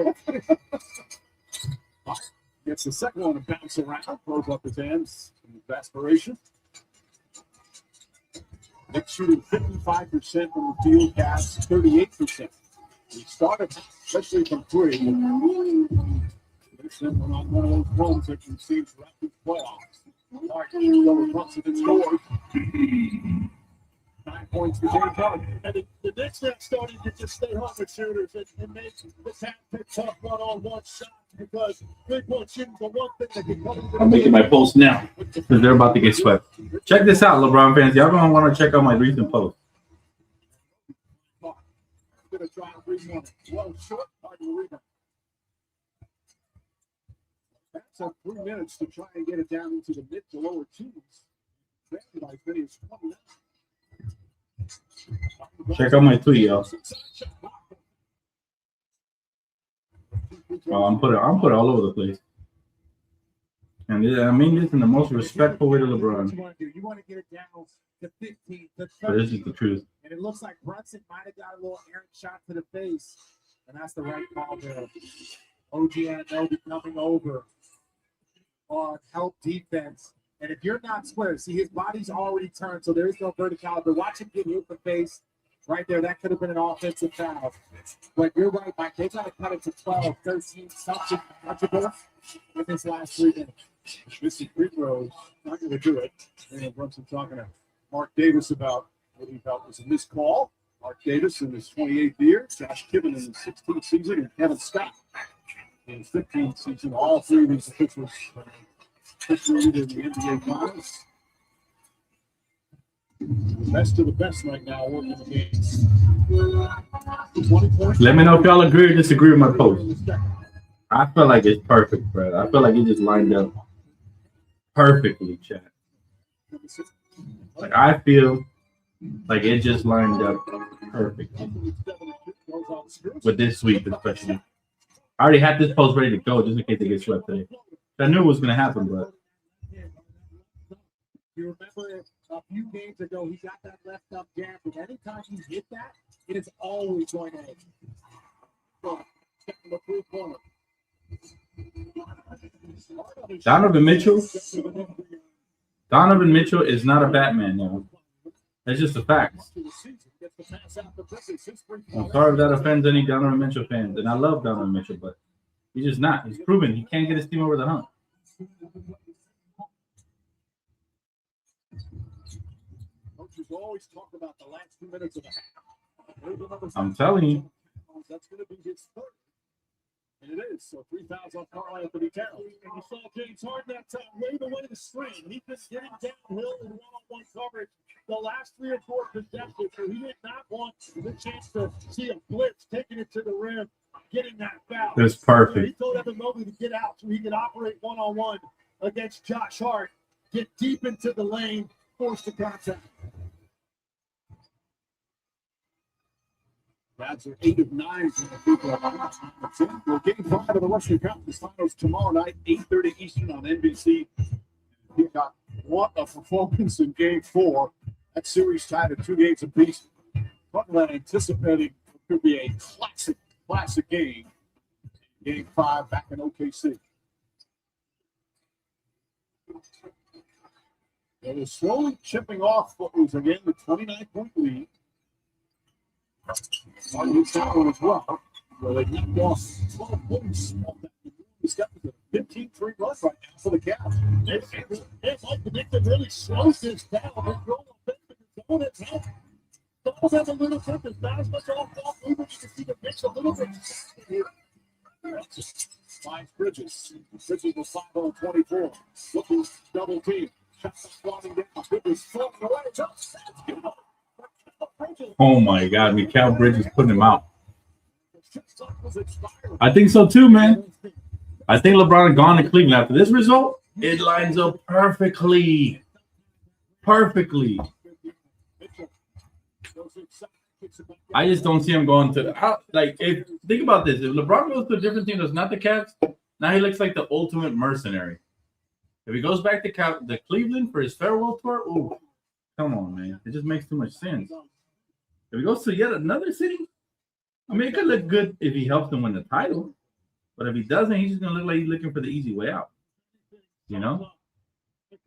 Gets the second one to bounce around, throws up his hands in desperation. Knicks shooting 55% from the field, Cavs 38%. He started, especially from three. Knicks went on one of those runs that we've seen throughout these playoffs. Martin over Brunson and scores. 9 points for James Harden. And the Knicks now starting to just stay home with shooters and make the tap pick tough one-on-one shots because three-point shooting is the one thing that can come. I'm making my post now because they're about to get swept. Check this out, LeBron fans. Y'all gonna want to check out my recent post. Gonna try and rebound. Well, short, hard to rebound. That's up 3 minutes to try and get it down into the mid to lower twos. Like many as 29. Check out my tweet, y'all. Oh, I'm putting all over the place. And I mean this in the most respectful way to LeBron. You want to get it down to 15, to 30. But this is the truth. And it looks like Brunson might have got a little errant shot to the face. And that's the right call there. OG Anunoby coming over on help defense. And if you're not square, see his body's already turned, so there is no verticality. But watch him get hit in the face right there. That could have been an offensive foul. But you're right, Mike. They got to cut it to 12, 13, something touchable in this last 3 minutes. Missing free throws, not going to do it. And Brunson talking to Mark Davis about what he felt was a missed call. Mark Davis in his 28th year, Josh Kibben in his 16th season, and Kevin Scott in his 15th season. All three of these officials in the NBA Finals. The best of the best right now working the games. 20 points. Let me know if y'all agree or disagree with my post. I feel like it's perfect, bro. I feel like it just lined up perfectly, chat. Like I feel like it just lined up perfectly with this sweep, especially. I already had this post ready to go just in case they get swept today. I knew it was going to happen, but. You remember a few games ago, he got that left up jab, and anytime he hit that, it is always going to hit. So, the free corner. Donovan Mitchell is not a Batman now. That's just a fact. I'm sorry if that offends any Donovan Mitchell fans, and I love Donovan Mitchell, but he's just not. He's proven he can't get his team over the hump. Coaches always talk about the last 2 minutes of the half. I'm telling you. That's going to be his third. And it is. So 3 fouls on Karl Anthony Towns. And you saw James Harden that time wave away the screen. He's been getting downhill in one-on-one coverage the last 3 or 4 possessions. So he did not want the chance to see a blitz taking it to the rim, getting that foul. That's perfect. He told Evan Mobley to get out so he could operate one-on-one against Josh Hart, get deep into the lane, force the contact. That's 8 of 9 from the people. Well, Game 5 of the Western Conference Finals tomorrow night, 8:30 Eastern on NBC. He got what a performance in Game 4. That series tied at 2 games apiece. Butler anticipating it could be a classic game. Game 5 back in OKC. It is slowly chipping off what was again the 29-point lead. It's that one as well. Well, they knocked off 12 points. He's got the 15-3 run right now for the Cavs. It's like the Knicks really slows this down. They're going offensive zone. It's help. Doubles has a little purpose. Not as much off movement. You can see the Knicks a little bit here. Finds Bridges. Bridges was 5 on 24. Looking double team. Shots flying down. Bridges floating away. Jumps. Oh my God, Mikal Bridges putting him out. I think so too, man. I think LeBron gone to Cleveland after this result. It lines up perfectly. Perfectly. I just don't see him going to think about this. If LeBron goes to a different team that's not the Cavs, now he looks like the ultimate mercenary. If he goes back to Cleveland for his farewell tour, ooh, come on, man. It just makes too much sense. If he goes to yet another city, I mean, it could look good if he helps them win the title. But if he doesn't, he's just going to look like he's looking for the easy way out. You know? If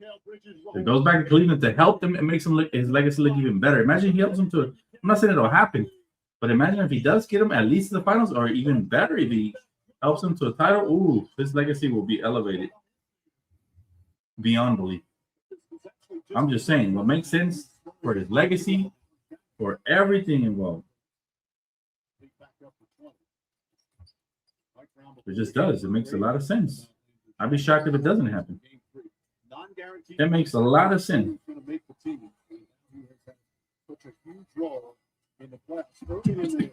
he goes back to Cleveland to help them, it makes his legacy look even better. Imagine he helps him I'm not saying it'll happen, but imagine if he does get him at least to the finals, or even better if he helps him to a title. Ooh, his legacy will be elevated beyond belief. I'm just saying, what makes sense for his legacy for everything involved. It just does. It makes a lot of sense. I'd be shocked if it doesn't happen. That makes a lot of sense.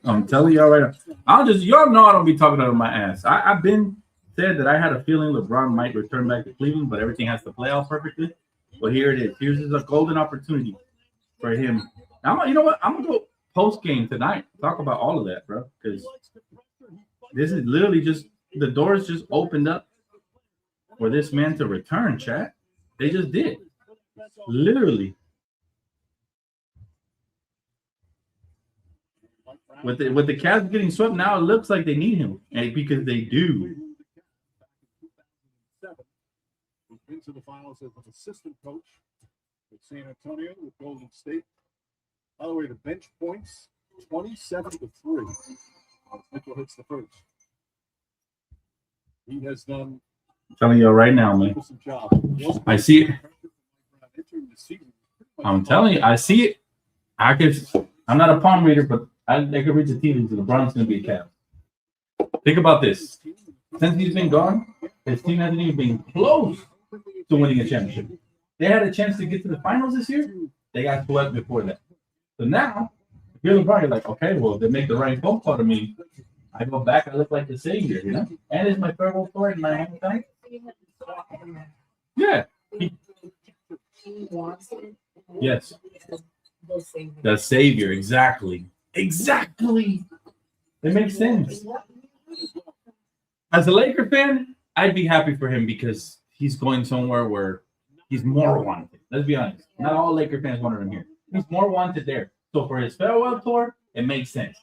I'm telling y'all right now. Y'all know I don't be talking out of my ass. I've been said that I had a feeling LeBron might return back to Cleveland, but everything has to play out perfectly. Well, here it is. Here's a golden opportunity for him. Now, you know what? I'm gonna go post game tonight. Talk about all of that, bro. Because this is literally just the doors just opened up for this man to return, chat. They just did. Literally. With the Cavs getting swept, now it looks like they need him. And because they do. He's been to the finals as an assistant coach with San Antonio, with Golden State. By the way, the bench points 27-3. Mitchell hits the first. He has done. I'm telling you right now, man. I see it. I'm telling you, I see it. I'm not a palm reader, but I can read the team. LeBron's going to be a Cavs. Think about this. Since he's been gone, his team hasn't even been close to winning a championship. They had a chance to get to the finals this year. They got swept before that. So now, if you're LeBron, you're like, okay, well, they make the right phone call to me. I go back, I look like the savior, you know? And it's my third World Tour in my hometown. Yeah. Yes. The savior, exactly. Exactly. It makes sense. As a Laker fan, I'd be happy for him because he's going somewhere where he's more wanted. Let's be honest. Not all Laker fans wanted him here. He's more wanted there. So for his farewell tour, it makes sense.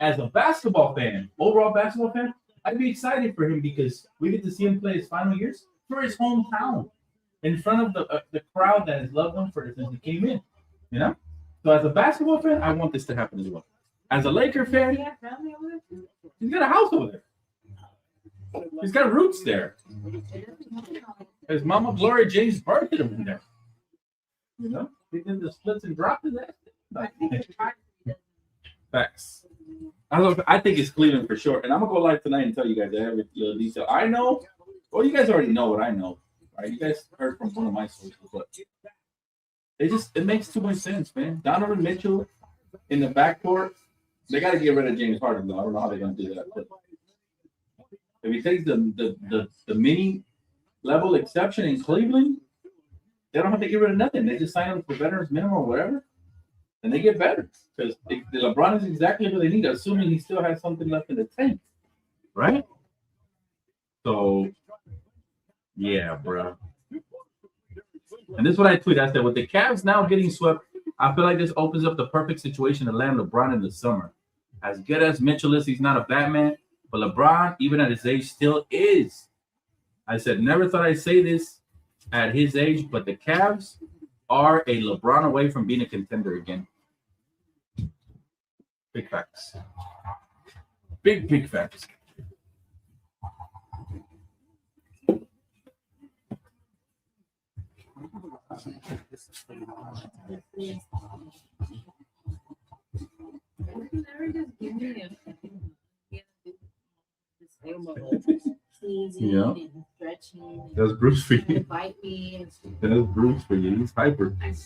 As a basketball fan, overall basketball fan, I'd be excited for him because we get to see him play his final years for his hometown in front of the crowd that has loved him since he came in. You know? So as a basketball fan, I want this to happen as well. As a Laker fan, he's got a house over there. He's got roots there. His mama Gloria James birthed him there. You know? He did the splits and dropped his ass. Facts. I think it's Cleveland for sure. And I'm going to go live tonight and tell you guys every little detail. I know. Well, you guys already know what I know. Right? You guys heard from one of my sources. But it makes too much sense, man. Donovan Mitchell in the backcourt. They got to get rid of James Harden, though. I don't know how they're going to do that. But if he takes the mini level exception in Cleveland, they don't have to get rid of nothing. They just sign him for veterans minimum or whatever, and they get better. Because LeBron is exactly what they need, assuming he still has something left in the tank. Right? So, yeah, bro. And this is what I tweeted. I said, with the Cavs now getting swept, I feel like this opens up the perfect situation to land LeBron in the summer. As good as Mitchell is, he's not a Batman, but LeBron, even at his age, still is. I said, never thought I'd say this at his age, but the Cavs are a LeBron away from being a contender again. Big facts. Big facts. Yeah. That's Bruce for you. That's Bruce for you. He's hyper. Like,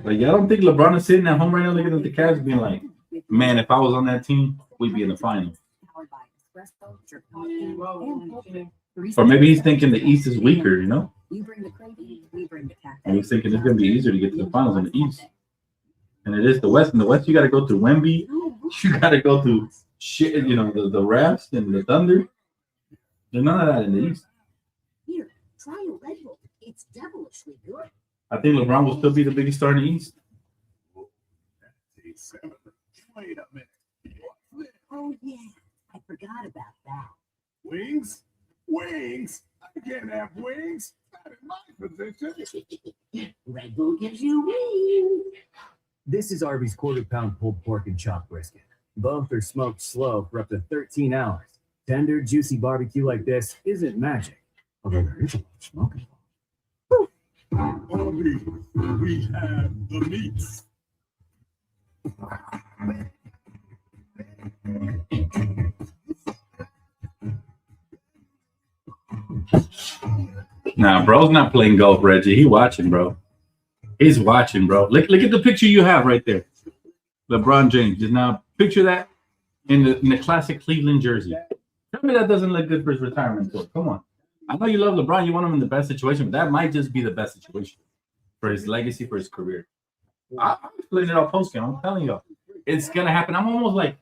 I don't think LeBron is sitting at home right now looking at the Cavs being like, man, if I was on that team, we'd be in the final. Or maybe he's thinking the East is weaker, you know? And he's thinking it's going to be easier to get to the finals in the East. And it is the West. In the West, you got to go through Wemby. You got to go through shit, you know, the Raps and the Thunder. There's none of that in the East. Here, try a Red Bull. It's devilishly good. I think LeBron will still be the biggest star in the East. Wait a minute. Oh, yeah. I forgot about that. Wings? Wings? I can't have wings. Not in my position. Red Bull gives you wings. This is Arby's quarter-pound pulled pork and chopped brisket. Both are smoked slow for up to 13 hours. Tender, juicy barbecue like this isn't magic. Okay, it's a smoking. Only we have the meats. Nah, bro's not playing golf, Reggie. He watching, bro. He's watching, bro. Look at the picture you have right there. LeBron James. Just now picture that in the classic Cleveland jersey. Tell me that doesn't look good for his retirement tour. Come on. I know you love LeBron. You want him in the best situation, but that might just be the best situation for his legacy, for his career. I'm putting it all post game. I'm telling you, it's gonna happen. I'm almost like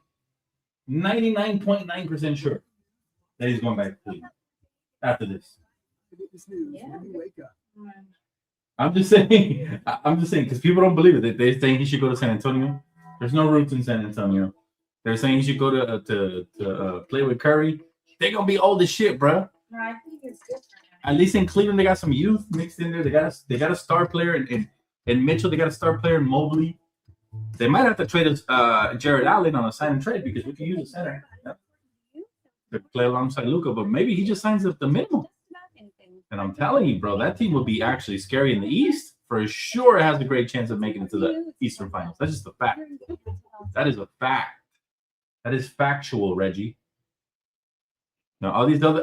99.9% sure that he's going back to Cleveland after this. I'm just saying because people don't believe it. They're saying he should go to San Antonio. There's no roots in San Antonio. They're saying he should go to play with Curry. They're gonna be old as shit, bro. No, I think it's different. At least in Cleveland, they got some youth mixed in there. They got a star player in Mitchell. They got a star player in Mobley. They might have to trade Jared Allen on a sign and trade because we can use a center to play alongside Luka. But maybe he just signs up the minimum. And I'm telling you, bro, that team will be actually scary in the East. For sure, it has a great chance of making it to the Eastern Finals. That's just a fact. That is a fact. That is factual, Reggie. Now, all these other,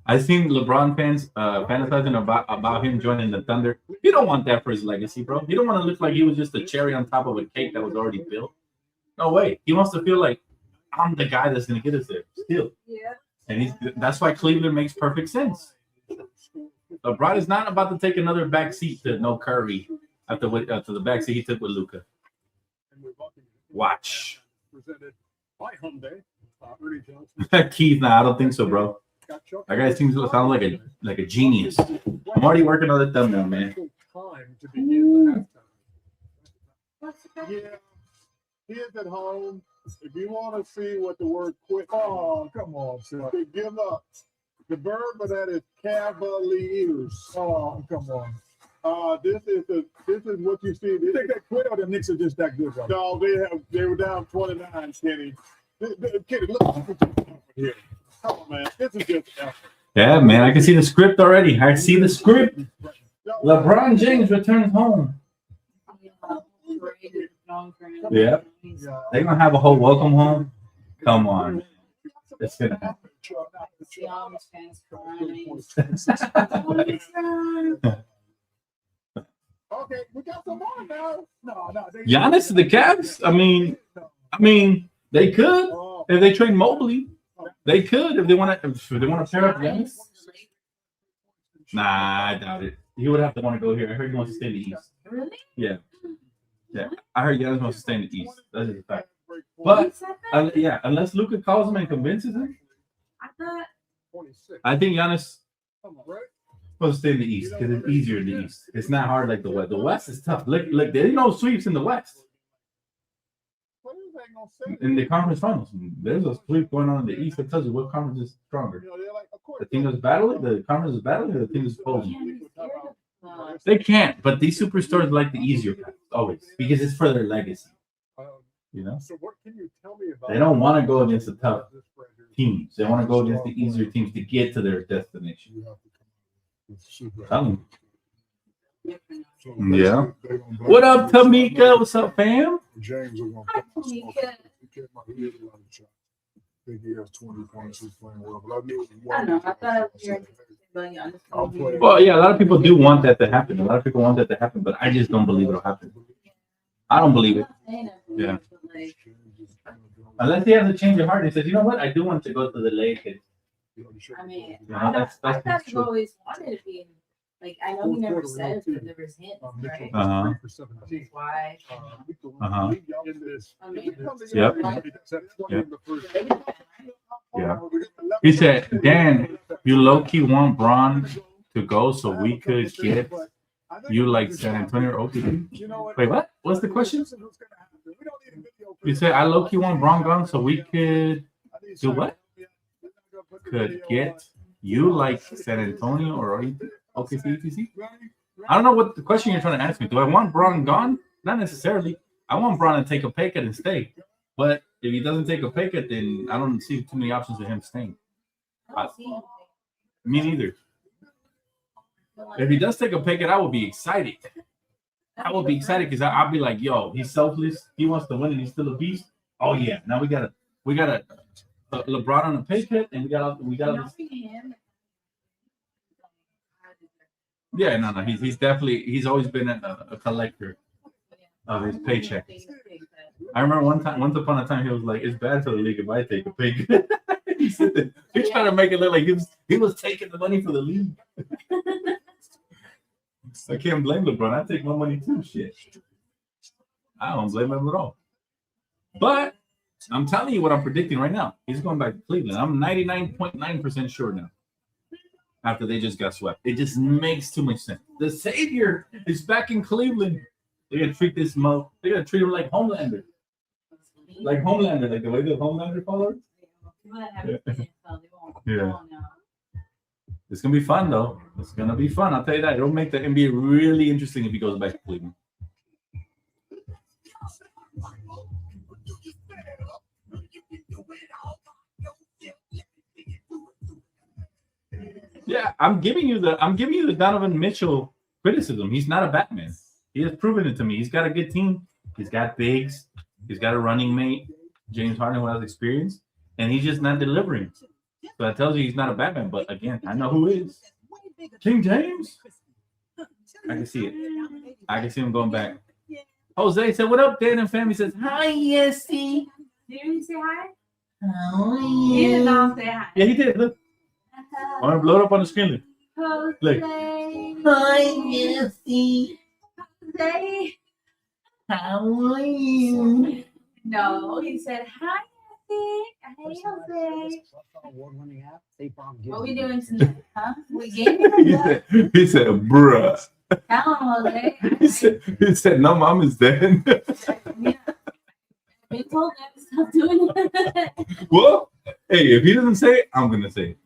I've seen LeBron fans fantasizing about him joining the Thunder. You don't want that for his legacy, bro. You don't want to look like he was just a cherry on top of a cake that was already built. No way. He wants to feel like I'm the guy that's going to get us there still. Yeah. And that's why Cleveland makes perfect sense. LeBron is not about to take another back seat to no Curry after the back seat he took with Luka. Watch. Keith, nah, I don't think so, bro. That guy seems to sound like a genius. I'm already working on the thumbnail, man. Yeah, kids at home, if you want to see what the word quit, oh, come on, sir. Give up. The verb of that is cavaliers. Oh, come on. This is what you see. You think that quit or the Knicks are just that good, right? No, they were down 29, Kenny. Kenny, look here. Come on, man. This is just effort. Yeah, man, I can see the script already. I see the script. LeBron James returns home. Yeah. They're going to have a whole welcome home. Come on. It's going to happen. Okay, we got some more now. No, Giannis to the Cavs? I mean, they could if they trade Mobley. They could if they want to pair up Giannis. Nah, I doubt it. He would have to want to go here. I heard he wants to stay in the East. Really? Yeah. I heard Giannis wants to stay in the East. That's just a fact. But unless Luka calls him and convinces him, I think Giannis supposed to stay in the East because it's easier in the East. It's not hard like the West. The West is tough. Look, there's no sweeps in the West. In the conference finals, there's a sweep going on in the East that tells you what conference is stronger. The team that's battling, the conference is battling, or the team that's opposing. They can't, but these superstars like the easier path always because it's for their legacy. You know, they don't want to go against the tough teams. They want to go against the easier teams to get to their destination. Yeah. What up, Tamika? What's up, fam? James are going to he kept my head a lot of shot. I think he has 20 points. He's playing well, but I knew it was I know. I thought it was well, yeah, a lot of people do want that to happen. A lot of people want that to happen, but I just don't believe it'll happen. I don't believe it. Yeah. Unless he has a change of heart and says, you know what, I do want to go to the Lakers. I mean, that's I thought he always wanted to be. Like, I know he never said it, but there was hints, right? Why? I mean, Yeah. He said, Dan, you low-key want Braun to go so we could get you like San Antonio or OKC? Wait, what? What's the question? You said, I low-key want Braun gone so we could do what? Could get you like San Antonio or OKC, ETC? I don't know what the question you're trying to ask me. Do I want Braun gone? Not necessarily. I want Braun to take a pay cut and stay. But if he doesn't take a pay cut, then I don't see too many options of him staying. Me neither. If he does take a pay cut, I will be excited. I will be excited because I'll be like, yo, he's selfless. He wants to win and he's still a beast. Oh yeah. Now we got a LeBron on a pay cut, and we got. Yeah, no. He's definitely he's always been a collector of his paycheck. I remember once upon a time, he was like, "It's bad for the league if I take a pay cut." He's trying to make it look like he was taking the money for the league. I can't blame LeBron. I take my money too. Shit, I don't blame him at all. But I'm telling you what I'm predicting right now. He's going back to Cleveland. I'm 99.9% sure now. After they just got swept, it just makes too much sense. The savior is back in Cleveland. They're gonna treat this mo. They're gonna treat him like Homelander, like the way the Homelander followers. Yeah. It's gonna be fun though. It's gonna be fun. I'll tell you that. It'll make the NBA really interesting if he goes back to Cleveland. Yeah, I'm giving you the Donovan Mitchell criticism. He's not a Batman. He has proven it to me. He's got a good team. He's got bigs. He's got a running mate, James Harden, who has experience, and he's just not delivering. So that tells you he's not a Batman. But again, I know who is. King James. I can see it. I can see him going back. Jose said, "What up, Dan and family?" Says, "Hi, Yesy." Did you say hi? Oh, He did not say hi. Yeah, he did. Look. I want to blow it up on the screen. Look. Hi, Yesy. Jose. How are you? No, he said hi, Yesy. Hey, Jose. What are we doing tonight? Huh? We gaming? he said, bruh. Tell him, Jose. He said, no, mom is dead. Yeah. We told them to stop doing that. Well, hey, if he doesn't say it, I'm going to say it.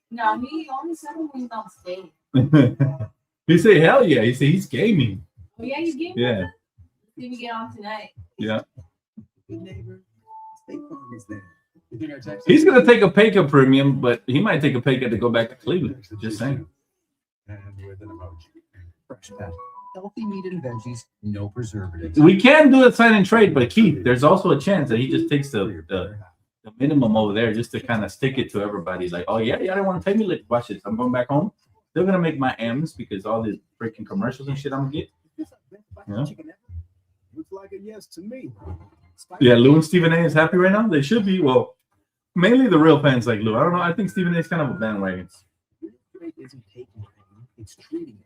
No, he only said it when he's on stage. He said, hell yeah. He said, he's gaming. Oh, yeah, he's gaming? Yeah. See we get on tonight. Yeah. He's going to take a pay cut premium, but he might take a pay cut to go back to Cleveland. Just saying. And with an emoji. Fresh pat. Healthy meat and veggies, no preservatives. We can do a sign and trade, but Keith, there's also a chance that he just takes the minimum over there just to kind of stick it to everybody. Like, oh, yeah, y'all don't want to pay me. Let's watch this. I'm going back home. They're going to make my M's because all these freaking commercials and shit I'm going to get. Yeah. Looks like a yes to me. Yeah, Lou and Stephen A is happy right now. They should be. Well, mainly the real fans like Lou. I don't know. I think Stephen A is kind of a bandwagon. It's treating it.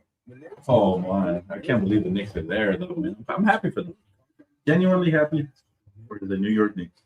Oh my! I can't believe the Knicks are there, though, man. I'm happy for them. Genuinely happy for the New York Knicks.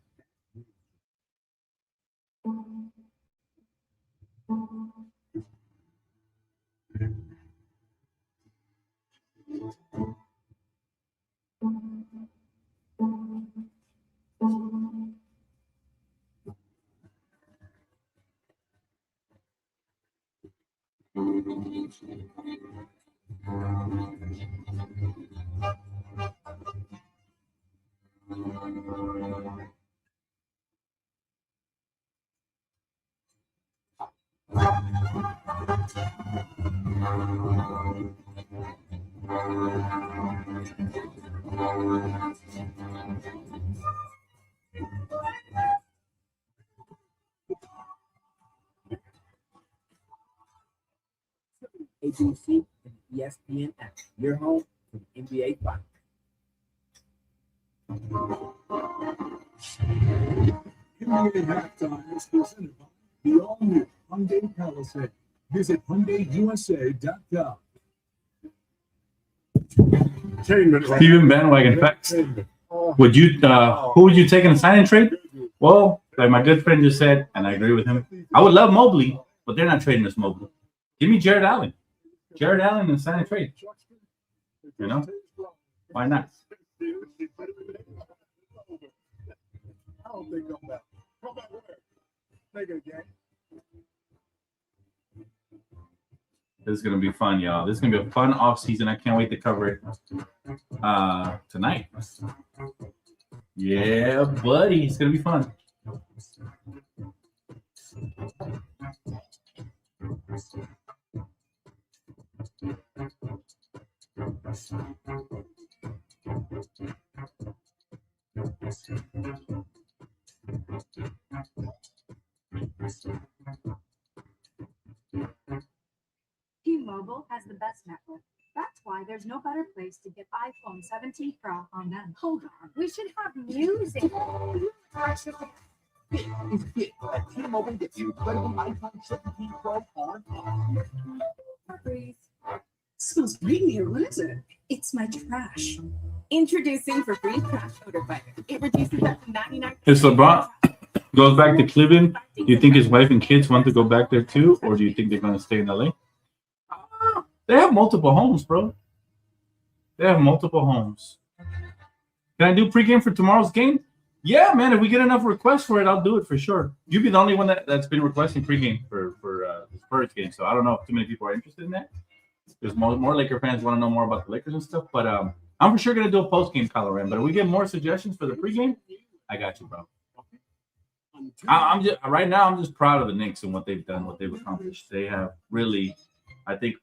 ABC and ESPN app. Your home for the NBA Finals. NBA halftime is presented by the all-new Hyundai Palisade. Visit HyundaiUSA.com. Steven Bandwagon facts. Would you? Who would you take in a sign and trade? Well, like my good friend just said, and I agree with him. I would love Mobley, but they're not trading us Mobley. Give me Jared Allen. Jared Allen and sign and trade. You know, why not? I don't think I'm back. Come back where? Make it a game. This is gonna be fun, y'all. This is gonna be a fun off season. I can't wait to cover it tonight. Yeah, buddy, it's gonna be fun. T-Mobile has the best network. That's why there's no better place to get iPhone 17 Pro on them. Hold on, we should have music. Is big at T-Mobile gets you incredible iPhone 17 Pro on. Smells great in here. What is it? It's my trash. Introducing Febreze Trash Odor Fighter. It reduces up to 99%. If LeBron goes back to Cleveland, do you think his wife and kids want to go back there too, or do you think they're going to stay in LA? They have multiple homes, bro. They have multiple homes. Can I do pregame for tomorrow's game? Yeah, man. If we get enough requests for it, I'll do it for sure. You'd be the only one that's been requesting pregame for the Spurs game, so I don't know if too many people are interested in that. There's more Laker fans want to know more about the Lakers and stuff, but I'm for sure gonna do a post-game Colorado. But if we get more suggestions for the pregame, I got you, bro. I'm just right now. I'm just proud of the Knicks and what they've done, what they've accomplished. They have really, I think,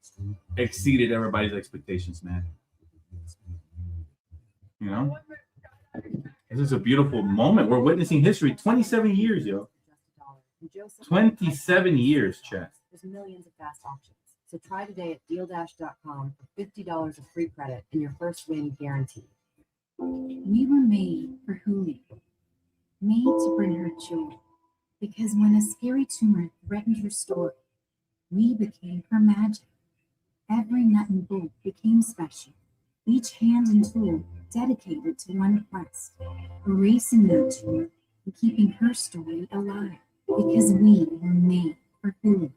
exceeded everybody's expectations, man. You know, this is a beautiful moment. We're witnessing history. 27 years, yo. 27 years, chat. There's millions of fast options. So try today at DealDash.com for $50 of free credit and your first win guaranteed. We were made for Julio, made to bring her joy. Because when a scary tumor threatened her story, we became her magic. Every nut and bolt became special. Each hand and tool dedicated to one quest, erasing that tumor and keeping her story alive. Because we were made for Julio.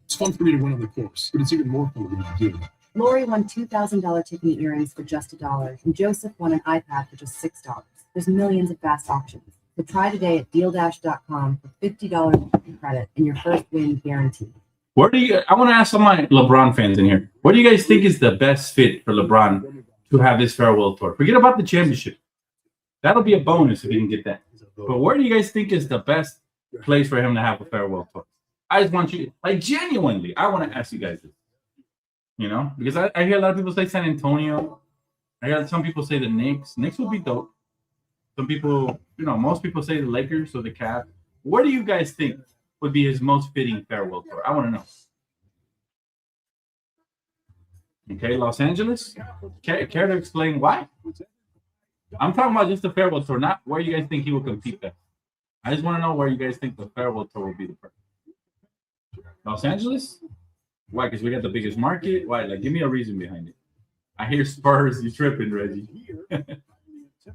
It's fun for me to win on the course, but it's even more fun when you do. Lori won $2,000 Tiffany earrings for just $1, and Joseph won an iPad for just $6. There's millions of fast options. So try today at DealDash.com for $50 in credit and your first win guaranteed. I want to ask some of my LeBron fans in here. What do you guys think is the best fit for LeBron to have this farewell tour? Forget about the championship. That'll be a bonus if he can get that. But where do you guys think is the best place for him to have a farewell tour? I just want you, like, genuinely, I want to ask you guys this. You know, because I hear a lot of people say San Antonio. I hear some people say the Knicks. Knicks would be dope. Some people, most people say the Lakers or the Cavs. Where do you guys think would be his most fitting farewell tour? I want to know. Okay, Los Angeles. Care to explain why? I'm talking about just the farewell tour, not where you guys think he will compete at. I just want to know where you guys think the farewell tour will be the first. Los Angeles? Why? Because we got the biggest market? Why? Like, give me a reason behind it. I hear Spurs. You tripping, Reggie.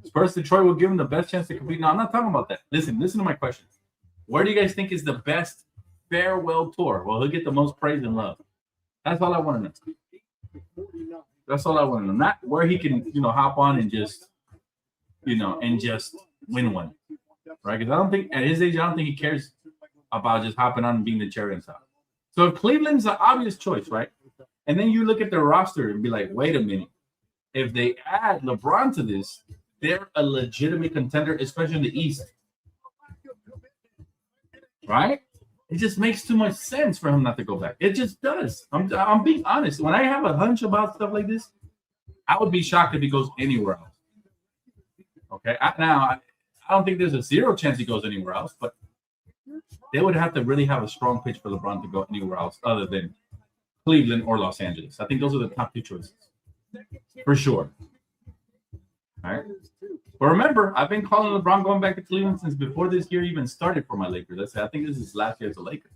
Spurs Detroit will give him the best chance to compete. No, I'm not talking about that. Listen to my question. Where do you guys think is the best farewell tour? Well, he'll get the most praise and love. That's all I want to know. That's all I want to know. Not where he can, hop on and just, and just win one. Right? Because I don't think, at his age, I don't think he cares about just hopping on and being the cherry on top. So if Cleveland's the obvious choice, right? And then you look at their roster and be like, wait a minute. If they add LeBron to this, they're a legitimate contender, especially in the East. Right? It just makes too much sense for him not to go back. It just does. I'm being honest. When I have a hunch about stuff like this, I would be shocked if he goes anywhere else. Okay? I don't think there's a 0 chance he goes anywhere else, but they would have to really have a strong pitch for LeBron to go anywhere else other than Cleveland or Los Angeles. I think those are the top 2 choices. For sure. All right. But remember, I've been calling LeBron going back to Cleveland since before this year even started for my Lakers. I think this is his last year as a Laker.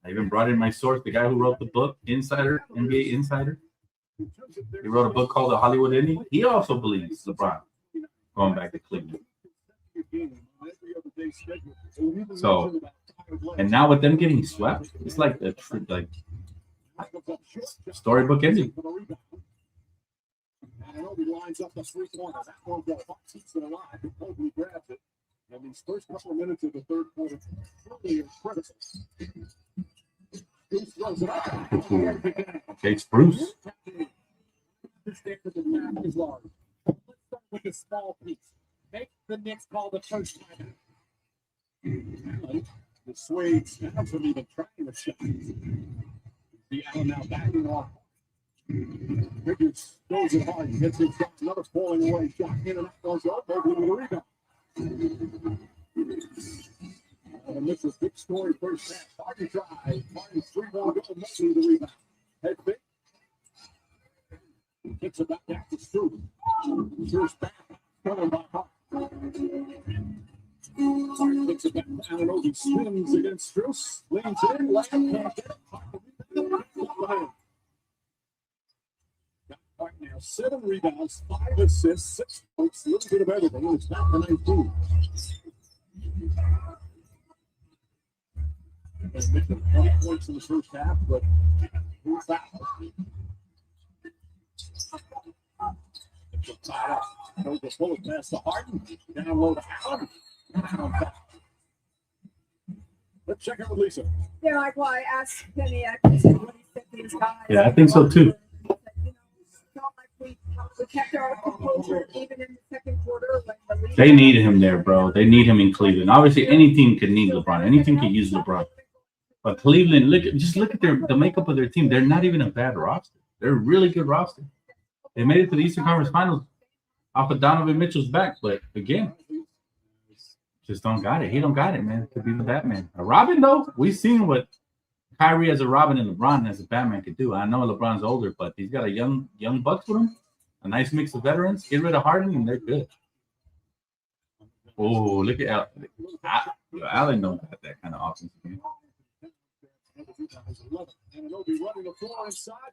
I even brought in my source, the guy who wrote the book, Insider, NBA Insider. He wrote a book called The Hollywood Ending. He also believes LeBron going back to Cleveland. So, and now with them getting swept, it's like the storybook ending. And he lines up the 3 corners. That one goes up, keeps it alive. Totally grabs it. And these first couple of minutes of the third quarter really is critical. Bruce throws it up. Okay, it's Bruce. Understand that the map is large. Let's start with the small piece. Make the Knicks call the first time. The Suede snaps him even trying to shot. The Allen now backing off. Bridges goes it hard. Gets his shot. Another falling away shot. In and out goes up. Mobley with a rebound. And this is big story first half. Harden drive. Harden's 3-1 goal. Mobley with a rebound. Head fake. Gets it back down to Stu. Stu's back. Covered by Harden. Harden takes it back down. Obi spins against Struce. Leans in. Left. Can't get it. Harden. Right now, 7 rebounds, 5 assists, 6 points, a little bit of everything. It's not the 19. They missed 20 points in the first half, but who fouled? Tied up. Goes the bullet pass to Harden. Down low to Allen. Let's check in with Lisa. Yeah, like why I asked Penny, I what he said to these guys. Yeah, I think so too. We kept our composure even in the second quarter. They need him there, bro. They need him in Cleveland. Obviously, any team could need LeBron. Any team could use LeBron. But Cleveland, look at the makeup of their team. They're not even a bad roster. They're a really good roster. They made it to the Eastern Conference Finals off of Donovan Mitchell's back. But again, just don't got it. He don't got it, man. Could be the Batman. A Robin, though, we've seen what Kyrie as a Robin and LeBron as a Batman could do. I know LeBron's older, but he's got a young bucks with him. A nice mix of veterans. Get rid of Harden, and they're good. Oh, look at Allen. Allen don't have that kind of offense.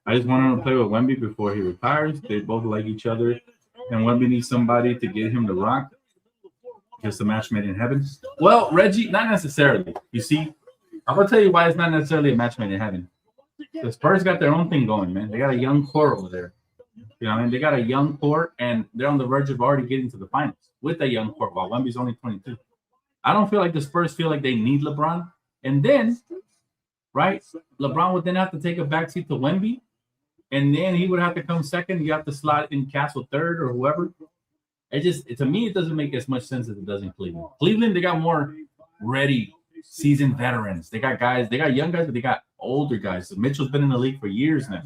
I just want him to play with Wemby before he retires. They both like each other, and Wemby needs somebody to get him to rock. Just a match made in heaven. Well, Reggie, not necessarily. You see, I'm gonna tell you why it's not necessarily a match made in heaven. The Spurs got their own thing going, man. They got a young core over there. You know what I mean? They got a young core, and they're on the verge of already getting to the finals with a young core, while Wemby's only 22. I don't feel like the Spurs feel like they need LeBron. And then, right, LeBron would then have to take a backseat to Wemby, and then he would have to come second. You have to slot in Castle third or whoever. To me, it doesn't make as much sense as it does in Cleveland. Cleveland, they got more ready, seasoned veterans. They got guys, they got young guys, but they got older guys. So Mitchell's been in the league for years now.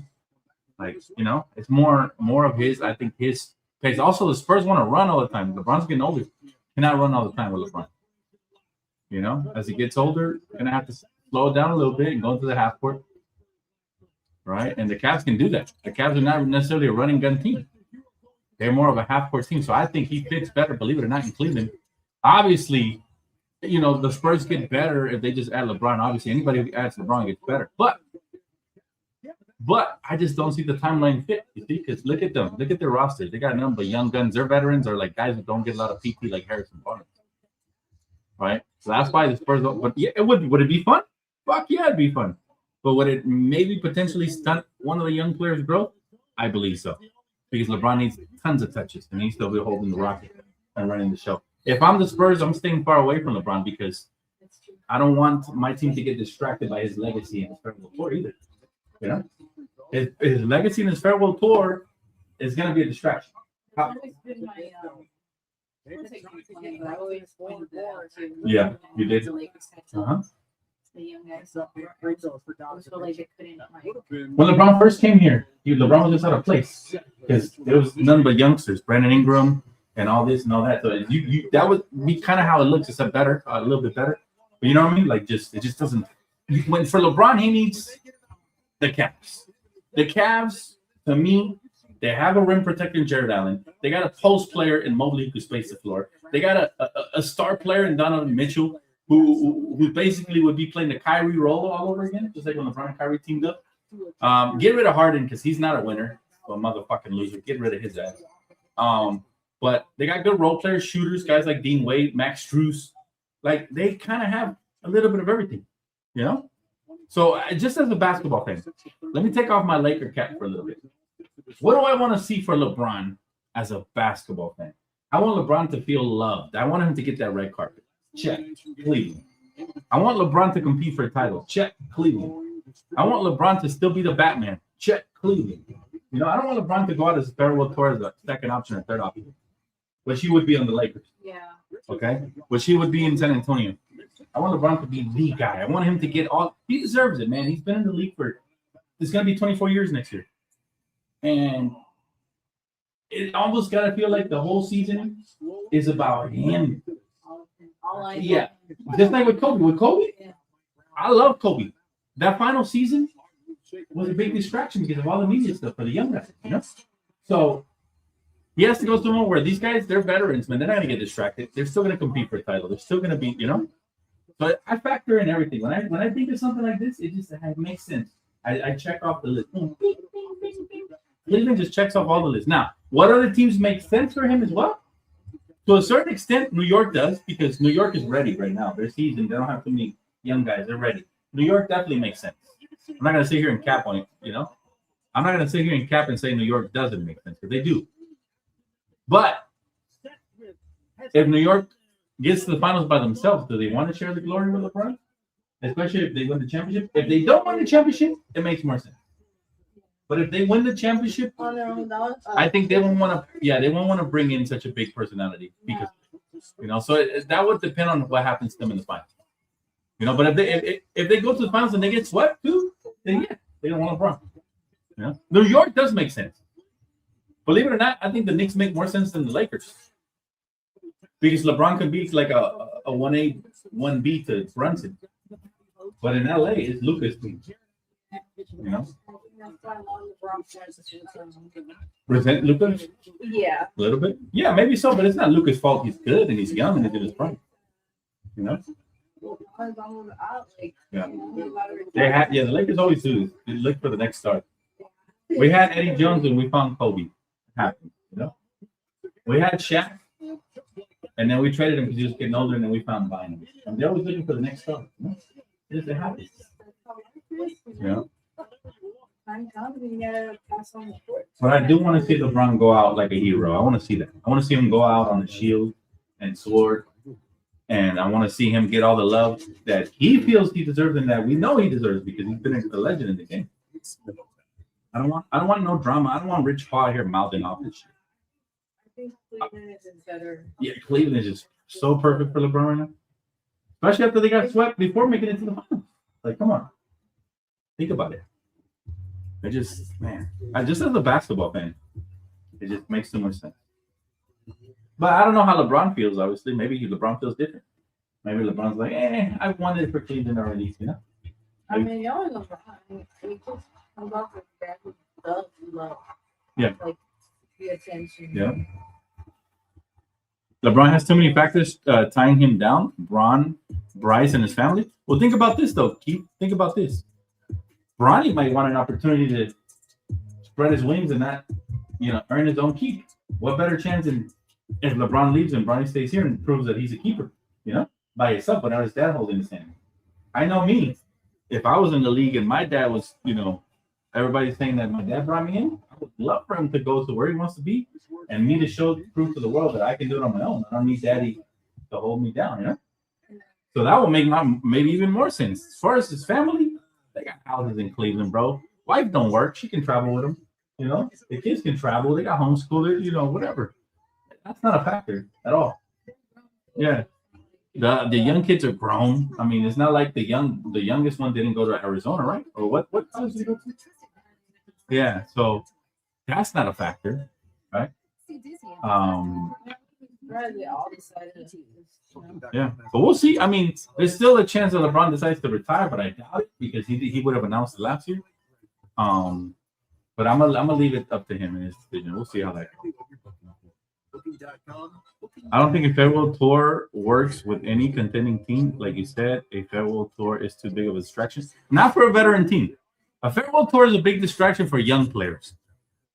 Like, you know, it's more of his, I think, his pace. Also, the Spurs want to run all the time. LeBron's getting older. Cannot run all the time with LeBron. You know, as he gets older, going to have to slow it down a little bit and go into the half court. Right? And the Cavs can do that. The Cavs are not necessarily a running gun team. They're more of a half court team. So I think he fits better, believe it or not, in Cleveland. Obviously, you know, the Spurs get better if they just add LeBron. Obviously, anybody who adds LeBron gets better. But I just don't see the timeline fit, you see, because look at them. Look at their rosters. They got a number of young guns. Their veterans are like guys who don't get a lot of PT like Harrison Barnes. Right? So that's why the Spurs don't. But yeah, would it be fun? Fuck yeah, it'd be fun. But would it maybe potentially stunt one of the young players' growth? I believe so. Because LeBron needs tons of touches, and he's still be holding the rocket and running the show. If I'm the Spurs, I'm staying far away from LeBron because I don't want my team to get distracted by his legacy and his farewell tour either. You know? His legacy and his farewell tour is going to be a distraction. Yeah, you did. Uh-huh. When LeBron first came here, LeBron was just out of place because there was none but youngsters, Brandon Ingram and all this and all that. So that would be kind of how it looks, except better, a little bit better. But you know what I mean? Like, it just doesn't. When for LeBron, he needs the Cavs. The Cavs, to me, they have a rim protector in Jared Allen. They got a post player in Mobley who can space the floor. They got a star player in Donovan Mitchell who basically would be playing the Kyrie role all over again, just like when LeBron and Kyrie teamed up. Get rid of Harden because he's not a winner, a motherfucking loser. Get rid of his ass. But they got good role players, shooters, guys like Dean Wade, Max Strus. Like, they kind of have a little bit of everything, you know? So just as a basketball fan, let me take off my Laker cap for a little bit. What do I want to see for LeBron as a basketball fan? I want LeBron to feel loved. I want him to get that red carpet. Check. Cleveland. I want LeBron to compete for a title. Check. Cleveland. I want LeBron to still be the Batman. Check. Cleveland. You know, I don't want LeBron to go out as a farewell tour as a second option or third option. But she would be on the Lakers. Yeah. Okay? But she would be in San Antonio. I want LeBron to be the guy. I want him to get all. He deserves it, man. He's been in the league for it's gonna be 24 years next year, and it almost gotta feel like the whole season is about him. Yeah, just like with Kobe. With Kobe, I love Kobe. That final season was a big distraction because of all the media stuff for the young guys, you know. So he has to go somewhere where these guys, they're veterans, man. They're not gonna get distracted. They're still gonna compete for a title. They're still gonna be, you know. But I factor in everything. When I think of something like this, it makes sense. I check off the list. Cleveland just checks off all the lists. Now, what other teams make sense for him as well? To a certain extent, New York does, because New York is ready right now. Their season, they don't have too many young guys. They're ready. New York definitely makes sense. I'm not going to sit here and cap on it, you know? I'm not going to sit here and cap and say New York doesn't make sense, because they do. But if New York gets to the finals by themselves, do they want to share the glory with LeBron? Especially if they win the championship. If they don't win the championship, it makes more sense. But if they win the championship, I think they won't want to. Yeah, they won't want to bring in such a big personality because, you know. So that would depend on what happens to them in the finals, you know. But if they go to the finals and they get swept too, then yeah, they don't want LeBron. You know, New York does make sense. Believe it or not, I think the Knicks make more sense than the Lakers because LeBron could be like a 1A, 1B to Brunson, but in LA it's Luka's team. You know. Resent Luka? Yeah. A little bit? Yeah, maybe so, but it's not Luka's fault. He's good and he's young and he's in his prime. You know? Yeah. The Lakers always do this. They look for the next star. We had Eddie Jones and we found Kobe. It happened, you know? We had Shaq and then we traded him because he was getting older and then we found Bynum. And they're always looking for the next star. You know? It happens. You know? But I do want to see LeBron go out like a hero. I want to see that. I want to see him go out on a shield and sword. And I want to see him get all the love that he feels he deserves and that we know he deserves because he's been a legend in the game. I don't want no drama. I don't want Rich Paul here mouthing off this shit. I think Cleveland is better. Yeah, Cleveland is just so perfect for LeBron right now. Especially after they got swept before making it to the finals. Like, come on. Think about it. It just, man, just as a basketball fan, it just makes too much sense. But I don't know how LeBron feels, obviously. Maybe LeBron feels different. Maybe LeBron's like, I wanted it for Cleveland already, you know? I mean, the only LeBron, he just comes off with that who does love. Yeah. Like, the attention. Yeah. LeBron has too many factors tying him down. Bron, Bryce, and his family. Well, think about this, though, Keith. Think about this. Bronny might want an opportunity to spread his wings and not, you know, earn his own keep. What better chance than if LeBron leaves and Bronny stays here and proves that he's a keeper, you know, by himself, without his dad holding his hand. I know me. If I was in the league and my dad was, you know, everybody's saying that my dad brought me in, I would love for him to go to where he wants to be and me to prove to the world that I can do it on my own. I don't need daddy to hold me down, you know? So that will make maybe even more sense. As far as his family, they got houses in Cleveland, bro. Wife don't work. She can travel with them. You know, the kids can travel. They got homeschoolers, you know, whatever. That's not a factor at all. Yeah. The young kids are grown. I mean, it's not like the youngest one didn't go to Arizona, right? Or what college did he go to? Yeah, so that's not a factor, right? Yeah, but we'll see. I mean, there's still a chance that LeBron decides to retire, but I doubt it because he would have announced it last year. But I'm gonna leave it up to him in his decision. We'll see how that goes. I don't think a farewell tour works with any contending team. Like you said, a farewell tour is too big of a distraction. Not for a veteran team. A farewell tour is a big distraction for young players,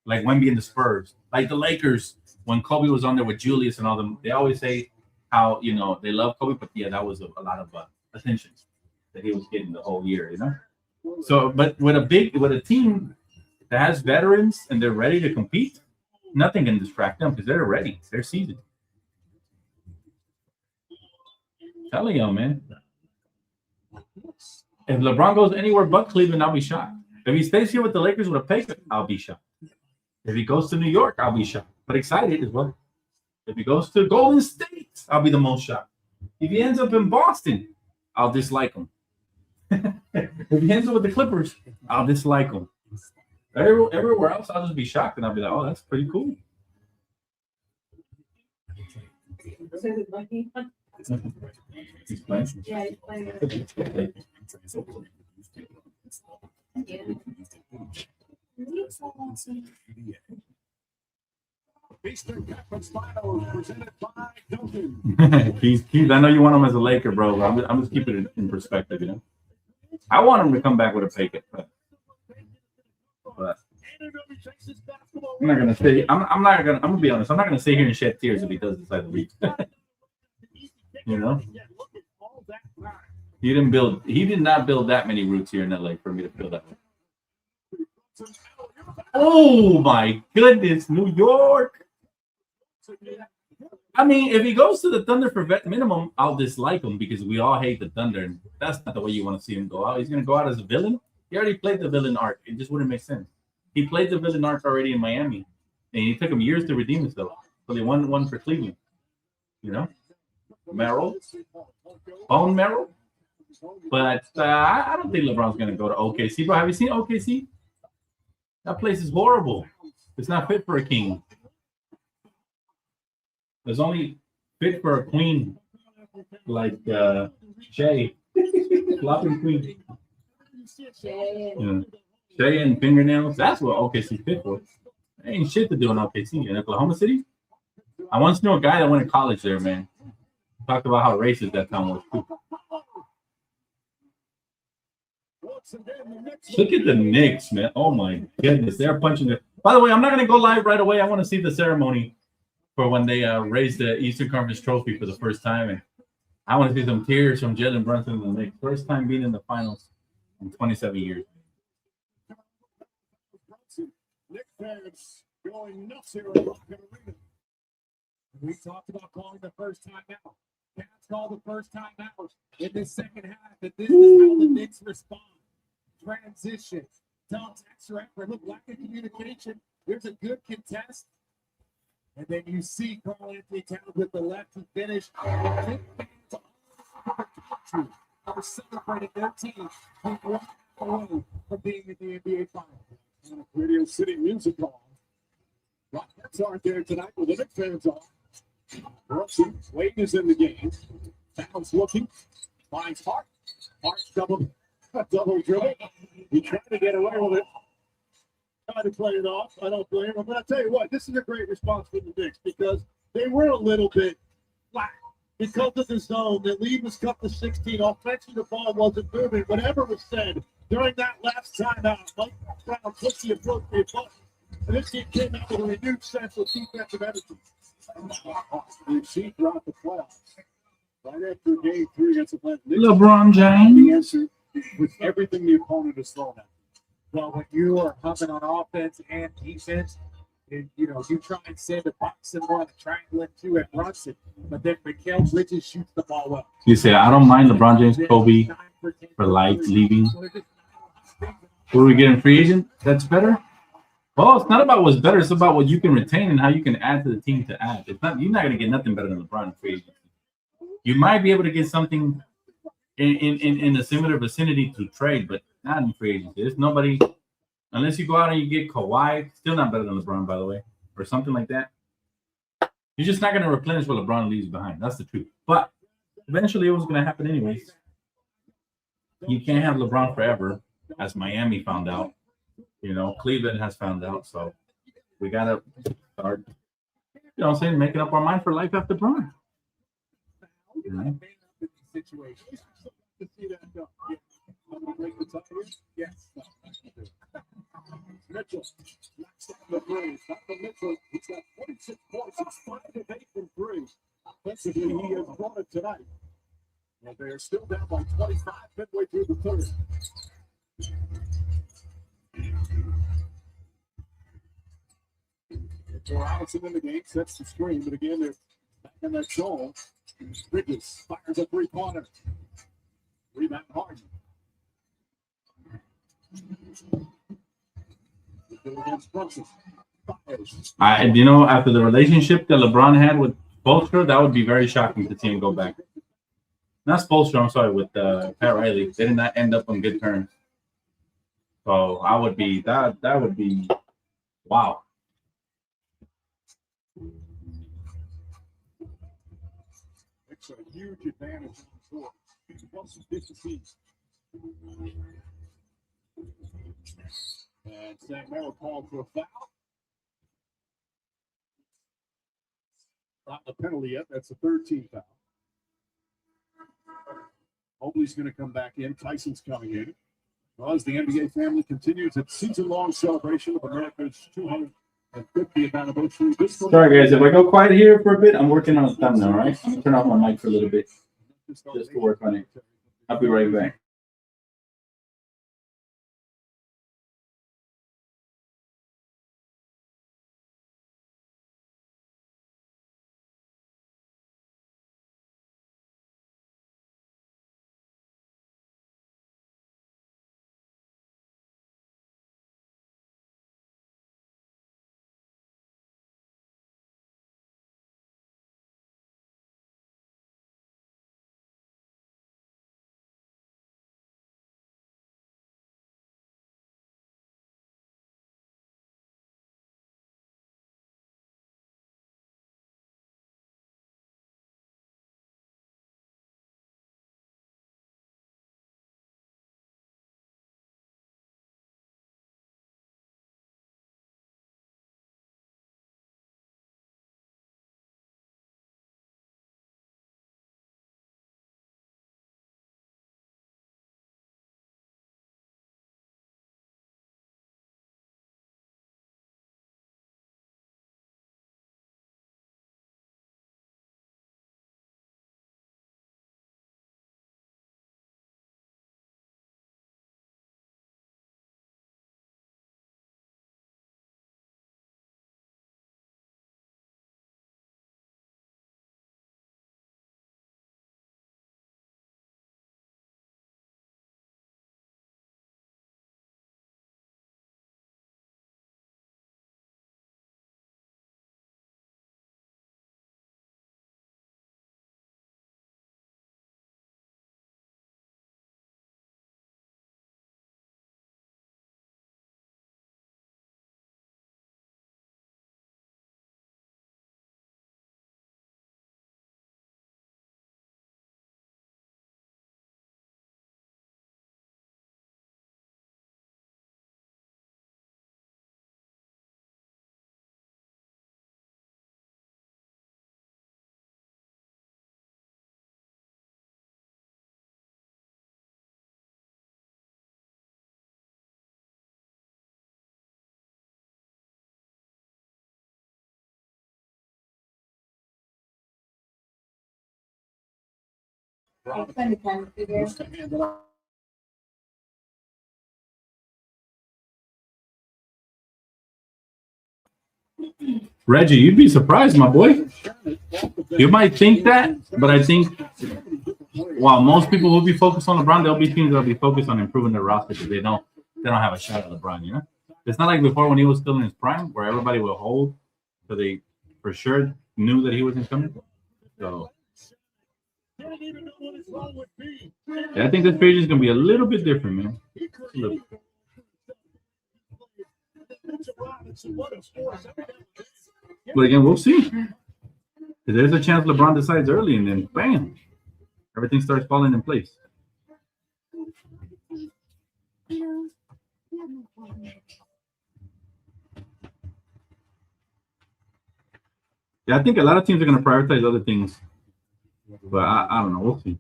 like Wemby and the Spurs, like the Lakers. When Kobe was on there with Julius and all them, they always say how, you know, they love Kobe, but yeah, that was a lot of attention that he was getting the whole year, you know. So, but with a team that has veterans and they're ready to compete, nothing can distract them because they're ready. It's their season. Telling y'all, man. If LeBron goes anywhere but Cleveland, I'll be shocked. If he stays here with the Lakers with a pay cut, I'll be shocked. If he goes to New York, I'll be shocked, but excited as well. If he goes to Golden State, I'll be the most shocked. If he ends up in Boston, I'll dislike him. If he ends up with the Clippers, I'll dislike him. Everywhere else, I'll just be shocked and I'll be like, oh, that's pretty cool. He's playing. Yeah, he's playing. Eastern Conference Finals presented by Duncan. Keith, I know you want him as a Laker, bro. But I'm just keeping it in perspective, you know. I want him to come back with a pay cut, but I'm not gonna say. I'm gonna be honest. I'm not gonna sit here and shed tears if he does decide to leave. You know. He did not build that many roots here in LA for me to feel that way. Oh my goodness, New York. I mean, if he goes to the Thunder for vet minimum, I'll dislike him because we all hate the Thunder, and that's not the way you want to see him go out. He's going to go out as a villain. He already played the villain arc. It just wouldn't make sense. He played the villain arc already in Miami, and it took him years to redeem himself. So they won one for Cleveland. You know, Merrill, bone Merrill. But I don't think LeBron's going to go to OKC. Bro, have you seen OKC? That place is horrible. It's not fit for a king. It's only fit for a queen like Shay. Flopping queen. Yeah. Shay and fingernails. That's what OKC fit for. There ain't shit to do in OKC. In Oklahoma City? I once knew a guy that went to college there, man. Talked about how racist that town was, too. Look at the Knicks, man. Oh, my goodness. They're punching it. By the way, I'm not going to go live right away. I want to see the ceremony for when they raised the Eastern Conference trophy for the first time. And I want to see some tears from Jalen Brunson and the Knicks. First time being in the finals in 27 years. Knicks fans going nuts here in Rocket Arena. We talked about calling the first time out. Cats call the first time out in this second half. And this is how the Knicks respond. Transition. Don't extra effort. Look, lack of communication. There's a good contest. And then you see Carl Anthony Towns with the lefty finish. Are celebrating their team who won away from being in the NBA Finals. On a Radio City Music Hall. Rockets aren't there tonight, but the Knicks fans are. Brooksy, Wade is in the game. Towns looking. Finds Hart. Hart's double dribble. He tried to get away with it. Tried to play it off. I don't blame him. But I'll tell you what, this is a great response from the Knicks because they were a little bit flat because of the zone. The lead was cut to 16. Offensively, the ball wasn't moving. Whatever was said during that last timeout, Mike Brown pushed the appropriate button. And this team came out with a renewed sense of defensive energy. You see throughout the playoffs. Right after game 3 against the LeBron James. The answer with everything the opponent has thrown at. Well, when you are humming on offense and defense, and, you try and send a box and run, a triangle into at Brunson, but then Mikal Bridges shoots the ball up. You say, I don't mind LeBron James, Kobe for life leaving. Who are we getting free agent? That's better? Well, it's not about what's better. It's about what you can retain and how you can add to the team to add. It's not. You're not going to get nothing better than LeBron in free agency. You might be able to get something in a similar vicinity to trade, but not in free agency. There's nobody, unless you go out and you get Kawhi, still not better than LeBron, by the way, or something like that. You're just not going to replenish what LeBron leaves behind. That's the truth. But eventually it was going to happen anyways. You can't have LeBron forever, as Miami found out. Cleveland has found out. So we got to start, making up our mind for life after LeBron. Right? Yes. Mitchell, Mitchell, he's got 26 points. He's 5 of 8 from 3. Offensively, he has brought it tonight. And they are still down by 25 midway through the third. Allison in the game sets the screen, but again, they're back in that zone. Bridges fires a 3-pointer. Rebound Harden. After the relationship that LeBron had with Spoelstra, that would be very shocking to see him go back. Not Spoelstra, I'm sorry, with Pat Riley. They did not end up on good terms. So I would be that would be wow. It's a huge advantage on the court. Plus 15. And St. Mary called for a foul. Not a penalty yet. That's the 13th foul. Mobley's going to come back in. Tyson's coming in. Well, as the NBA family continues its season-long celebration of America's 250th anniversary. Sorry guys, if I go quiet here for a bit, I'm working on a thumbnail, all right? I'm gonna turn off my mic for a little bit just to work on it. I'll be right back. Reggie, you'd be surprised, my boy. You might think that, but I think while most people will be focused on LeBron, there'll be teams that'll be focused on improving their roster because they don't have a shot at LeBron, you know? It's not like before when he was still in his prime where everybody will hold, so they for sure knew that he wasn't coming. So yeah, I think this page is gonna be a little bit different, man. A little. But again, we'll see. There's a chance LeBron decides early, and then bam, everything starts falling in place. Yeah, I think a lot of teams are going to prioritize other things, but I don't know. We'll see.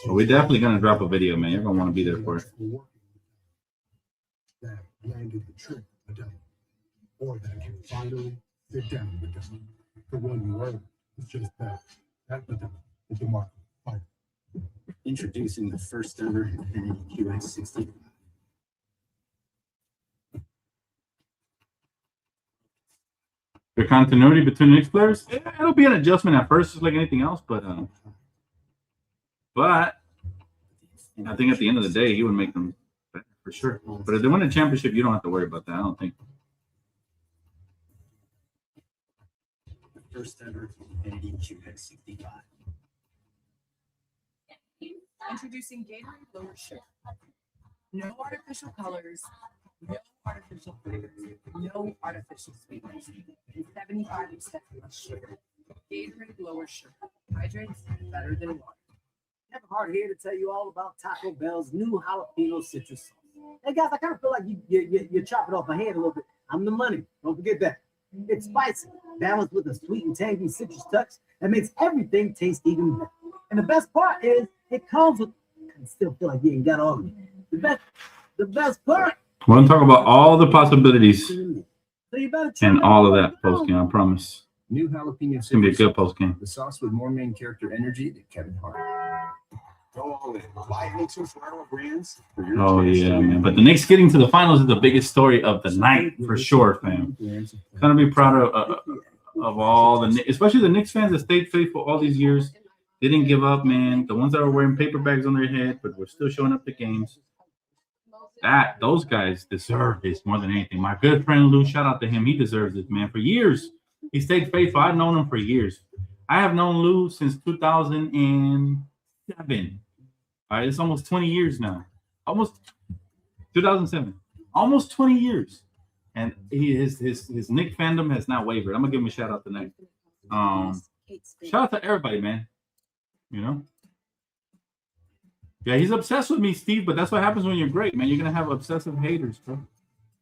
Well, we're definitely going to drop a video, man. You're going to want to be there for it. That landed the trick, the devil. Or that can finally sit down with them. The one word is just that. That the devil is the mark. Fire. Introducing the first ever QX60. The continuity between Knicks players, it'll be an adjustment at first, just like anything else. But I think at the end of the day, he would make them better for sure. But if they win a championship, you don't have to worry about that. I don't think. The first ever Infinity QX65. Introducing Gatorade Lower Sugar. No artificial colors, no artificial flavors, no artificial sweeteners, and 75% less sugar. Gatorade Lower Sugar. Hydrates better than water. Kevin Hart here to tell you all about Taco Bell's new jalapeno citrus sauce. Hey guys, I kind of feel like you're chopping off my head a little bit. I'm the money. Don't forget that. It's spicy, balanced with a sweet and tangy citrus touch that makes everything taste even better. And the best part is it comes with. I still feel like you ain't got all of it. The best part. We're gonna talk about all the possibilities So you better and all of that post game. I promise. New jalapeno It's gonna be a good post game. The sauce with more main character energy than Kevin Hart. Go all in. Buy any two flower brands for your Oh chance to yeah, win. man. But the Knicks getting to the finals is the biggest story of the night for sure, fam. Gonna be proud of all the, especially the Knicks fans that stayed faithful all these years. They didn't give up, man. The ones that were wearing paper bags on their head, but were still showing up to games. Those guys deserve this more than anything. My good friend Lou, shout out to him. He deserves it, man. For years, he stayed faithful. I've known him for years. I have known Lou since 2007. All right, it's almost 20 years now. Almost 2007. Almost 20 years. And his Knick fandom has not wavered. I'm gonna give him a shout out tonight. Shout out to everybody, man. You know? Yeah, he's obsessed with me, Steve, but that's what happens when you're great, man. You're gonna have obsessive haters, bro.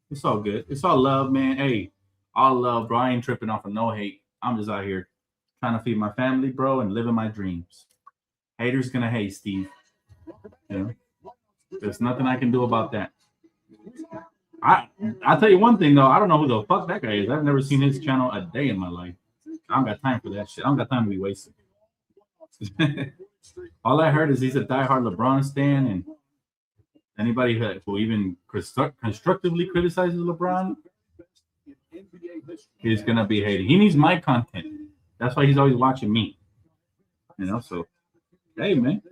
It's all good. It's all love, man. Hey, all love, bro. I ain't tripping off of no hate. I'm just out here trying to feed my family, bro, and living my dreams. Haters gonna hate, Steve. You know? There's nothing I can do about that. I'll tell you one thing though, I don't know who the fuck that guy is. I've never seen his channel a day in my life. I don't got time for that shit. I don't got time to be wasted. All I heard is he's a diehard LeBron stan, and anybody who even constructively criticizes LeBron is gonna be hating. He needs my content. That's why he's always watching me. You know, so hey, man.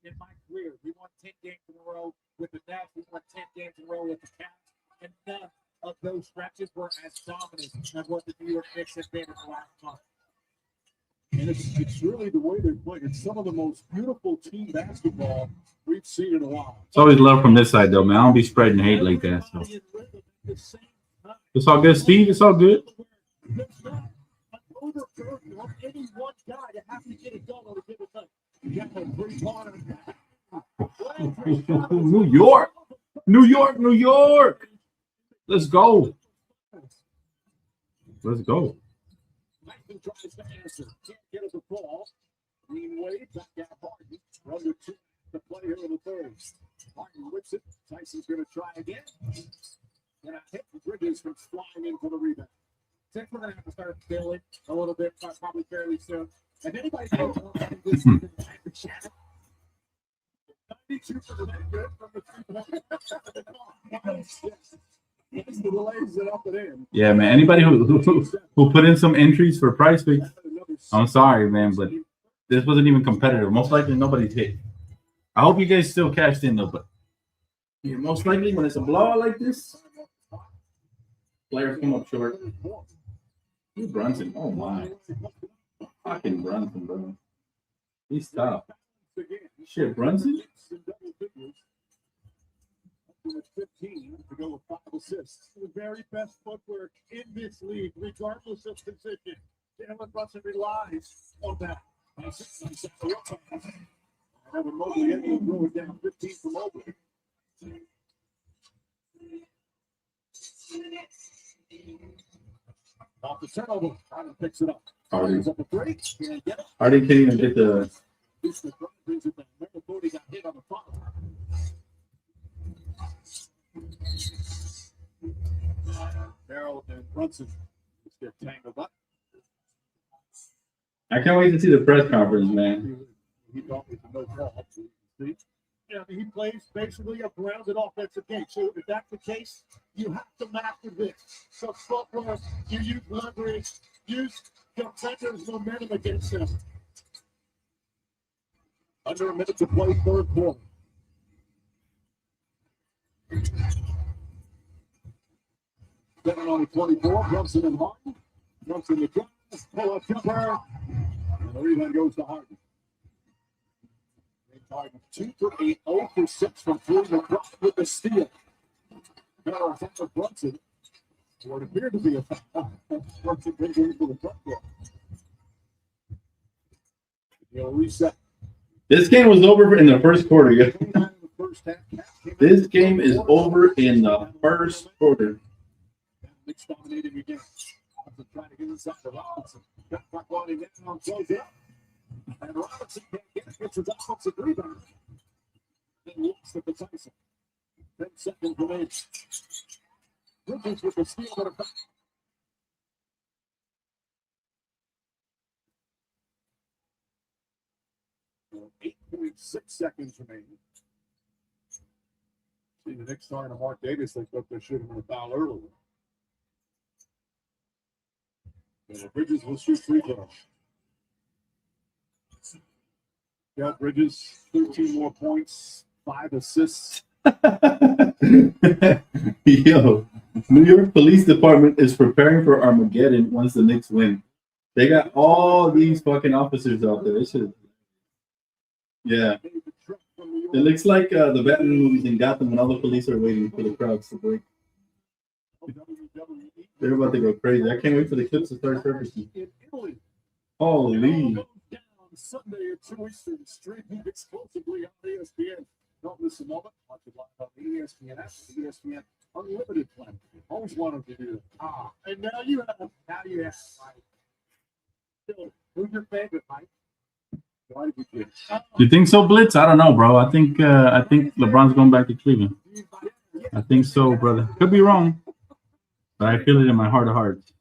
In my career, we won 10 games in a row with the Nets. We won 10 games in a row with the Cavs, and none of those stretches were as dominant as what the New York Knicks have been in the last month. And it's really the way they play. It's some of the most beautiful team basketball we've seen in a while. It's always love from this side though, man. I don't be spreading hate like that. So it's all good, Steve. It's all good. Overburden on any one guy to have to get it done on a given night. You got to bring New York, New York, New York. Let's go. Let's go. Michael tries to answer. Can't get us a ball. Green Wade back out Harden. Under two to play here in the third. Harden whips it. Tyson's going to try again. And a hit from Bridges from flying in for the rebound. We're going to have to start building a little bit, probably fairly soon. And anybody knows this season, 92% good from the 3-point. Yeah, man. Anybody who put in some entries for Price Picks, I'm sorry, man, but this wasn't even competitive. Most likely, nobody's hit. I hope you guys still cashed in though, but yeah, most likely when it's a blowout like this, players come up short. Who's Brunson? Oh my, fucking Brunson, bro. He's tough. Shit, Brunson. 15 to go with 5 assists. The very best footwork in this league, regardless of position. Jalen Brunson relies on that. Evan Mobley able to throw it down 15 for Mobley. Off the turnover, Harden picks it up. Harden's up a break. Harden can't even get the. Brings it down. Remember, Cody got hit on the foul. Merrill and Brunson just get tangled up. I can't wait to see the press conference, man. He thought it was no call. See? Yeah, he plays basically a grounded offensive game. So if that's the case, you have to master this. So footwork, you use leverage, use defenders' momentum against him. Under a minute to play third quarter. Second on the 24, Brunson and Harden. Brunson the drive, pull-up jumper, and the rebound goes to Harden. Harden 2 for 8, 0 for 6 from 3. LeBron with the steal. Now it's for Brunson. What appeared to be a foul. Brunson brings it into the front court. He'll reset. This game was over in the first quarter. Yeah. This game is over in the first quarter. Knicks dominating again. Trying to get inside to Robinson. Got back on him down, close it. And Robinson can't get it. Gets his offensive rebound. Then looks at the Tyson. 10 seconds remaining. Bridges with the steal and a foul. 8.6 seconds remaining. See the Knicks starting to Mark Davis. They thought there should have been a foul earlier. And Bridges will shoot free throws. Yeah, Bridges, 13 more points, 5 assists. Yo, New York Police Department is preparing for Armageddon once the Knicks win. They got all these fucking officers out there. This is, yeah. It looks like the Batman movies in Gotham when all the police are waiting for the crowds to break. They're about to go crazy. I can't wait for the clips to start surfacing. Holy. Sunday at 2 Eastern, streaming exclusively on ESPN. Don't miss a moment. Watch it live on the ESPN app, the ESPN Unlimited plan. Always wanted to do that. And now you have. Now you have. Mike. Who's your favorite, Mike? Why did you get? You think so, Blitz? I don't know, bro. I think LeBron's going back to Cleveland. I think so, brother. Could be wrong, but I feel it in my heart of hearts.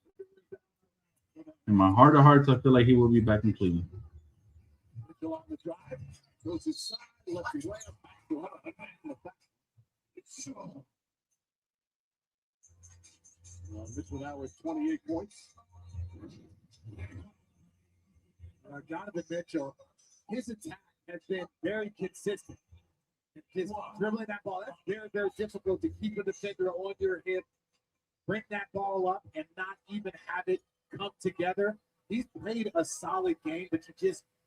In my heart of hearts, I feel like he will be back in Cleveland. Mitchell on the drive. Goes inside. Left his way up. Mitchell now with 28 points. Donovan Mitchell, his attack has been very consistent. His dribbling that ball, that's very, very difficult to keep a defender on your hip, bring that ball up, and not even have it come together. He's played a solid game, but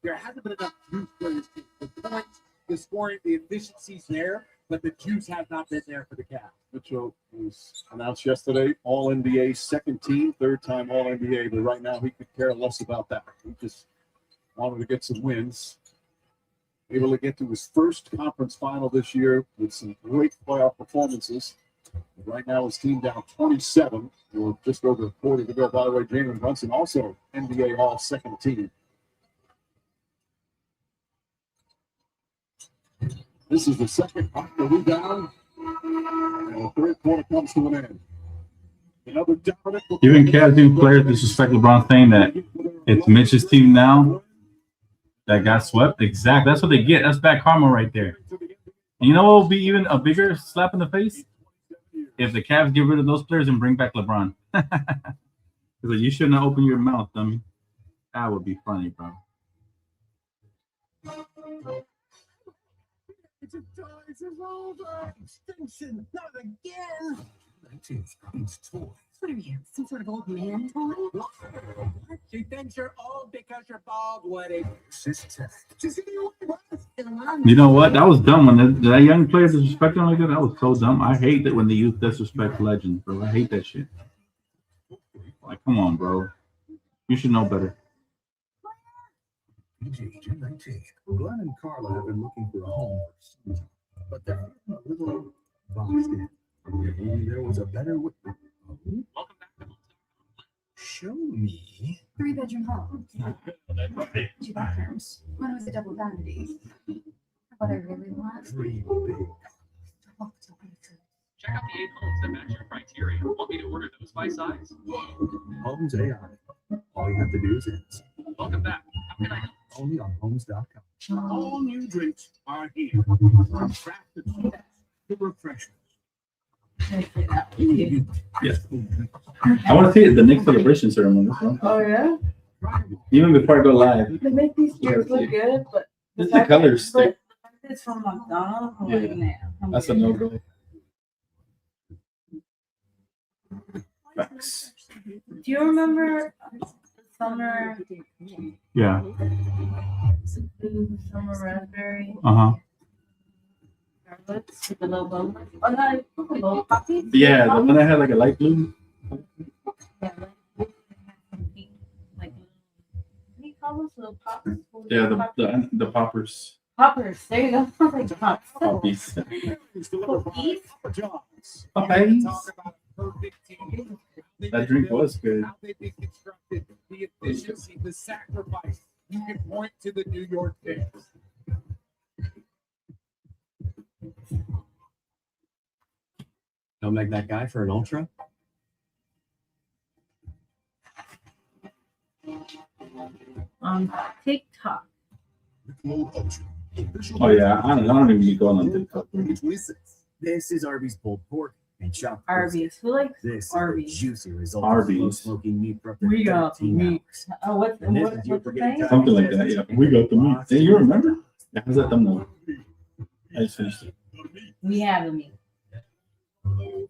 there hasn't been enough juice for his team. The points, the scoring, the efficiency's there, but the juice has not been there for the Cavs. Mitchell was announced yesterday, All-NBA second team, third time All-NBA, but right now he could care less about that. He just wanted to get some wins. Able to get to his first conference final this year with some great playoff performances. Right now his team down 27. We're just over a quarter to go. By the way, Jalen Brunson also NBA All-second team. This is the second quarter rebound. And the third quarter comes to an end. Another dominant. Even Cavs team players disrespect LeBron, saying that it's Mitch's team now that got swept. Exactly. That's what they get. That's bad karma right there. And you know what will be even a bigger slap in the face? If the Cavs get rid of those players and bring back LeBron. Because you shouldn't have opened your mouth, dummy. That would be funny, bro. It's over. Extinction. Not again. 19th Prince toy. What are you, some sort of old man toy? She thinks you're old because you're bald, Woody. Sister. You know what? That was dumb when that young player disrespected him like that. That was so dumb. I hate that when the youth disrespect legends, bro. I hate that shit. Like, come on, bro. You should know better. PG, June 19th. Glenn and Carla have been looking for a home for some time, but they're a little boxed in. If only there was a better way. Welcome back. Show me. 3-bedroom home. 2 bathrooms. One was a double vanity. What I really want. Dream big. Check out the 8 homes that match your criteria. Want me to order those by size? Homes AI. All you have to do is answer. Welcome back. How can I help? Only on homes.com. All new drinks are here. Crafted to refreshment. Yes. I want to see the Knicks celebration ceremony. Oh yeah. Even before I go live. They make these shirts look good, but It's the colors. But it's from McDonald's. I'm like, Yeah. nah, That's a no-go. Facts. Do you remember summer? Yeah. Summer raspberry. Uh-huh. With the little bubbles. Oh, no, little poppies. Yeah, the one that had like a light blue. Yeah, like, what do you call those little pops? Yeah, the poppers. Poppers. There you go. Like pops. Poppies. Cookies. Poppies. Talk about a perfect team. That drink was good. How they've been constructed, the efficiency, the sacrifice. You can point to the New York Knicks. Don't make that guy for an ultra. TikTok. Oh yeah, I don't even be going on TikTok. This is Arby's pulled pork and chopped. Arby's. Who likes This Arby's? is a juicy result Arby's. of smoking meat for up to We got 13 meat. hours. Oh, what's And this what, is your what's the forgetting thing? Something like that, yeah. We got the meat. Hey, you remember? Yeah, how's that thumbnail? I just finished it. We have the meat.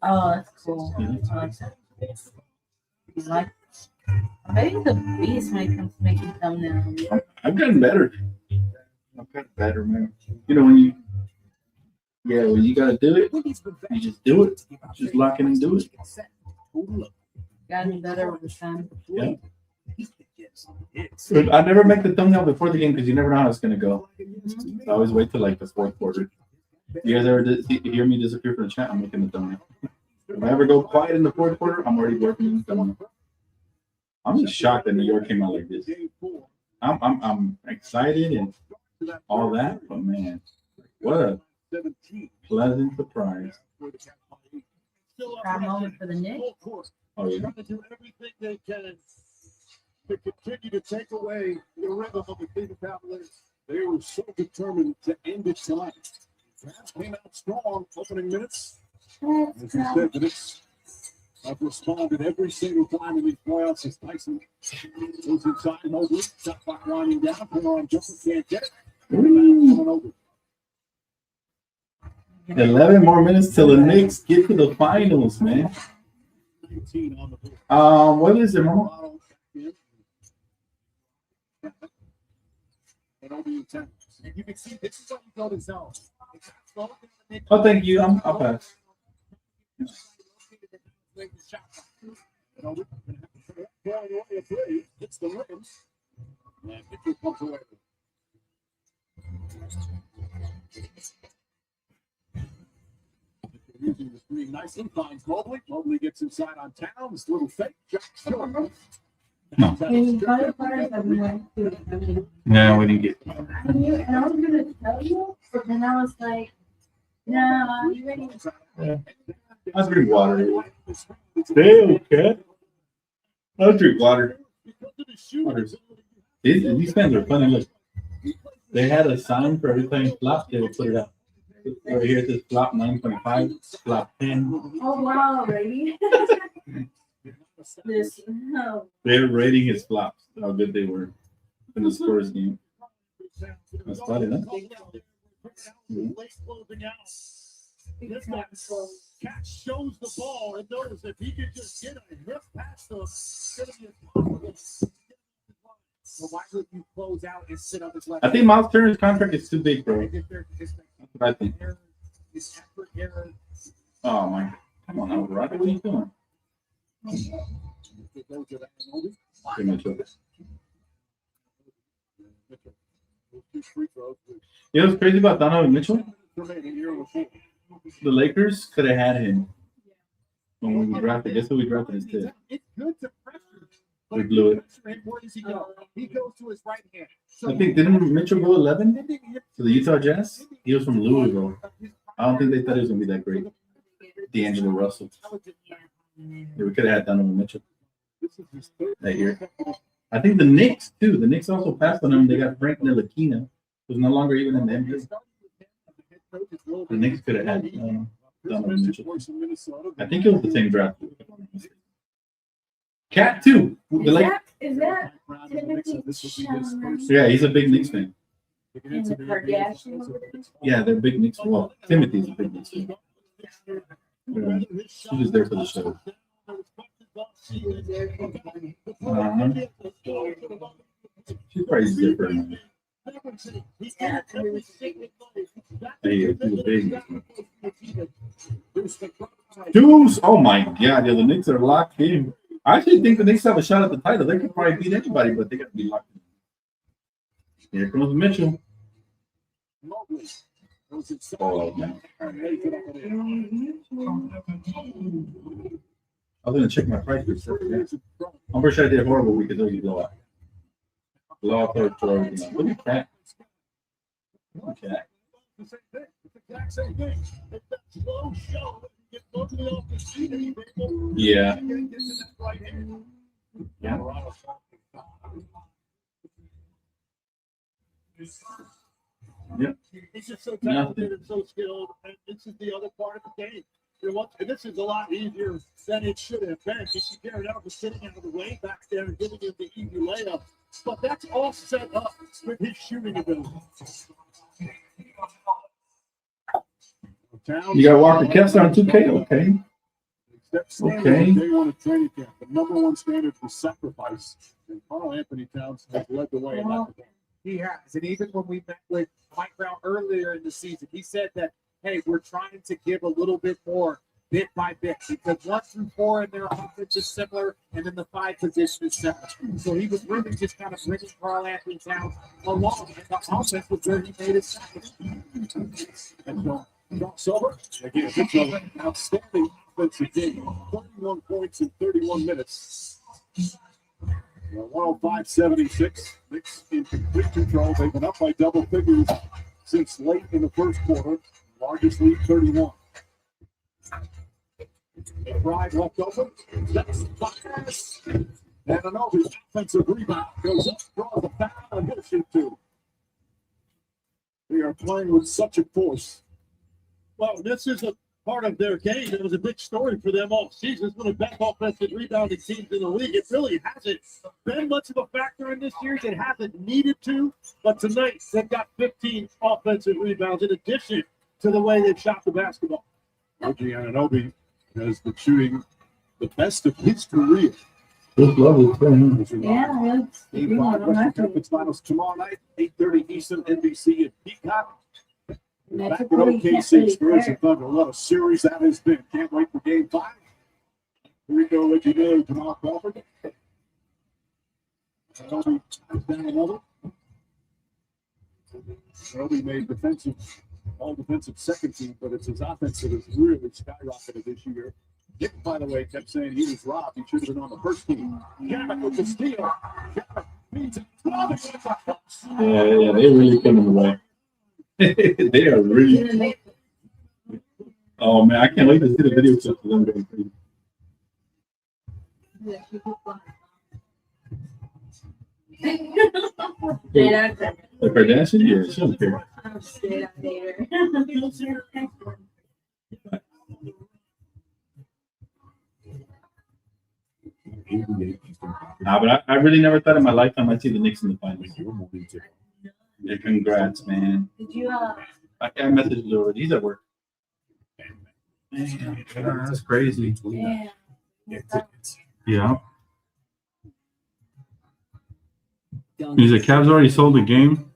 Oh, that's cool. Yeah. I like that. You like? I bet he's a beast when it comes to making thumbnails. I've gotten better. I've gotten better, man. You know, when you gotta do it, you just do it. Just lock in and do it. Gotten better with the time. Yeah. But I never make the thumbnail before the game because you never know how it's gonna go. So I always wait till like the fourth quarter. You guys ever hear me disappear from the chat? I'm making the thumbnail. If I ever go quiet in the fourth quarter, I'm already working on the thumbnail. I'm just shocked that New York came out like this. I'm excited and all that, but man, what a pleasant surprise. Proud moment for the Knicks. Oh yeah. Trying to do everything they can to continue to take away the rhythm of the Cleveland Cavaliers. They were so determined to end it tonight. Rams came out strong opening minutes. As you said, the Knicks have responded every single time in these playoffs as Tyson goes inside Mobley. Shot clock winding down. Put on jumper, can't get it. Coming over. 11 more minutes till the Knicks get to the finals, man. 19 on the board. What is it, Mama? And over your 10. And you can see this is how you go to zone. Oh, thank you. I'll pass. It's the Rams. And Mitchell comes away. Using the screen nicely, finds Mobley. Mobley gets inside on Towns. Little fake. Jack's short. No. No, we didn't get. And I was gonna tell you, but then I was like, no, you ready? Yeah. I'll drink water. Hey, okay. I'll drink water. These fans are funny. Look, they had a sign for every time flop, they would put it up. Right here it says flop 9.5, flop 10. Oh wow, really? This no. Their rating is flops. How good they were in the Spurs game. That's funny, huh? Cat shows the ball and knows if he could just get a hip past them, it's going to be impossible. So why would you close out and sit on his left? I think Miles Turner's contract is too big, bro. That's what I think. Oh my! Come on, now, Rocky, what are you doing? Pretty much over. You know what's crazy about Donovan Mitchell? The Lakers could have had him when we drafted. Guess who we drafted instead? It's good to pressure. We blew it. Where does he go? He goes to his right hand. I think didn't Mitchell go 11 to the Utah Jazz? He was from Louisville. I don't think they thought he was gonna be that great. D'Angelo Russell. Yeah, we could have had Donovan Mitchell that year. I think the Knicks too. The Knicks also passed on him. They got Frank Ntilikina, who's no longer even in the NBA. The Knicks could have had Donovan Mitchell. I think it was the same draft. Cat too. Is that Timothy Chalamet? Yeah, he's a big Knicks fan. In the Kardashians? Yeah, they're big Knicks. Well, Timothy's a big Knicks fan. Yeah. He was there for the show. She's probably different. Hey, big. Deuce! Oh my God! Yeah, the Knicks are locked in. I actually think the Knicks have a shot at the title. They could probably beat anybody, but they got to be locked in. Here comes Mitchell. Oh man! I was gonna check my price for a second. I'm pretty sure I did horrible. We could do blow out. Blow out third throw. Look at that. Look at that. Yeah. Yeah. Yep. He's just so talented and so skilled, and this is the other part of the game. You know what? And this is a lot easier than it should have been. You see Garrett Allen sitting out of the way back there and giving him the easy layup. But that's all set up with his shooting ability. You got Walker Kessler on 2K? Okay. Okay. Day one of training camp. The number one standard for sacrifice. And Carl Anthony Towns has led the way in that. He has. And even when we met with Mike Brown earlier in the season, he said that, hey, we're trying to give a little bit more bit by bit because 1 through 4 in their offense is similar, and then the 5 position is similar. So he was really just kind of bringing Carl Anthony Towns along, and the offense was where he made his sacrifice. And John Silver, again, it's an outstanding offensive game. 31 points in 31 minutes. 105-76. Knicks in complete control. They've been up by double figures since late in the first quarter. Largest lead, 31. The drive left open. That's pass. And Anunoby's offensive rebound goes up, draws the foul, and he'll shoot two. They are playing with such a force. Well, this is a part of their game. It was a big story for them all season. It's one of the best offensive rebounding teams in the league. It really hasn't been much of a factor in this series. It hasn't needed to. But tonight, they've got 15 offensive rebounds in addition to the way they've shot the basketball. OG Anunoby has been shooting the best of his career. Good level, Yeah, Western Conference Finals tomorrow night, 8:30 Eastern, NBC at Peacock. Back at OKC, Spurs and Thunder. What a series that has been. Can't wait for game 5. Here we go, legendary Jamal Crawford. Anunoby is down another. Anunoby made all defensive second team, but it's his offense that has really skyrocketed this year. Nick, by the way, kept saying he was robbed. He should have been on the first team. Garrett with the steal. Yeah, they really coming away. They are really. Oh man, I can't wait to see the video clips of them going crazy. The Kardashian? Yeah, she don't care. I'm straight up later. Nah, but I really never thought in my lifetime I'd see the Knicks in the finals. Yeah, congrats, man. Did you I messaged him already. He's at work. Man, that's crazy. Yeah. He's like, Cavs already sold the game,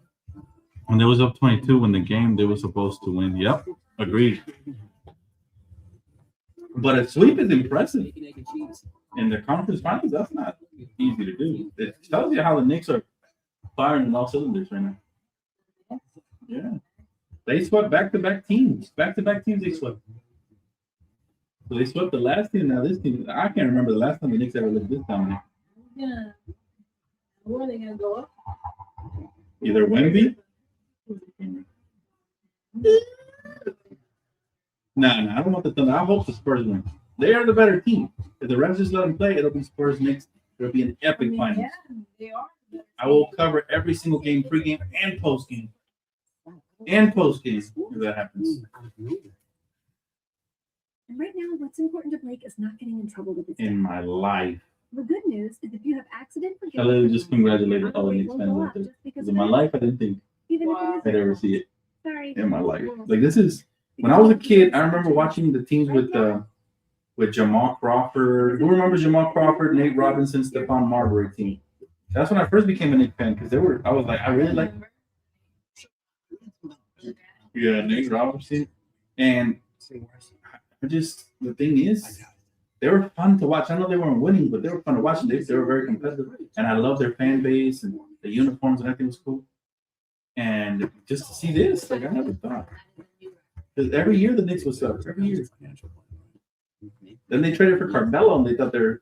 and they was up 22 when the game they were supposed to win. Yep, agreed. But a sweep is impressive. In the conference finals, that's not easy to do. It tells you how the Knicks are firing on all cylinders right now. Yeah. They swept back-to-back teams. Back-to-back teams they swept. So they swept the last team, now this team. I can't remember the last time the Knicks ever looked this dominant. Yeah. Where are they gonna go up? Either Wemby. No, I don't want the Thunder. I hope the Spurs win. They are the better team. If the refs just let them play, it'll be Spurs Knicks. It'll be an epic finals. Yeah, they are. I will cover every single game, pregame and postgame. And postgame, if that happens. And right now, what's important to Blake is not getting in trouble with his In my life. The good news is if you have accident I literally just congratulated all the Knicks fans out there. Because in my life, I didn't think I'd ever see it. Sorry. In my life. Like, this is, when I was a kid, I remember watching the teams with with Jamal Crawford. Who remembers Jamal Crawford, Nate Robinson, Stephon Marbury team? That's when I first became a Knicks fan because they were. I was like, I really like. Yeah, Nate Robinson, and just the thing is, they were fun to watch. I know they weren't winning, but they were fun to watch. And they were very competitive, and I love their fan base and the uniforms and everything was cool. And just to see this, like I never thought. Because every year the Knicks was up. Every year. Then they traded for Carmelo, and they thought they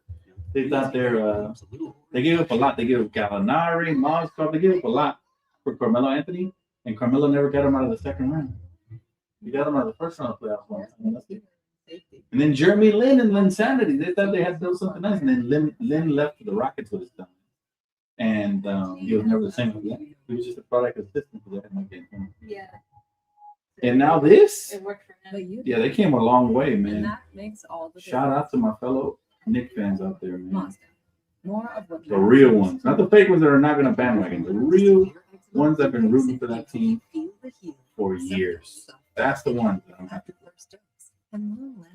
gave up a lot. They gave up Gallinari, Mozgov. They gave up a lot for Carmelo Anthony, and Carmelo never got him out of the second round. He got him out of the first round of playoffs once. And then Jeremy Lin and Linsanity. They thought they had built something nice, and then Lin left for the Rockets with his time. And he was never the same again. He was just a product of system for that game. Yeah. And now this, It worked for him. yeah, they came a long way, And man. that makes all the Shout out to my fellow Knicks fans out there, man. More of what The real ones, not the fake ones that are not going to bandwagon. The real ones that have been rooting for that team for years. That's the ones that I'm happy for.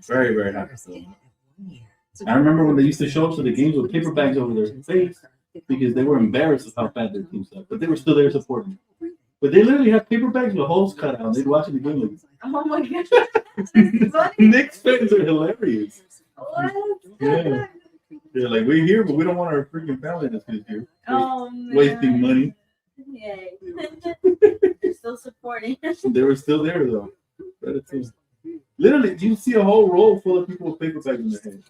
Very, very happy for them. I remember when they used to show up to the games with paper bags over their face because they were embarrassed of how bad their team sucked, but they were still there supporting. But they literally have paper bags with holes cut out. They'd watch the game. Like, Oh my gosh. Knicks fans are hilarious. What? Yeah. They're like, we're here, but we don't want our freaking family to sit here. Oh, man. Wasting money. Yay. They're still supporting. They were still there, though. Literally, you see a whole row full of people with paper bags in their head.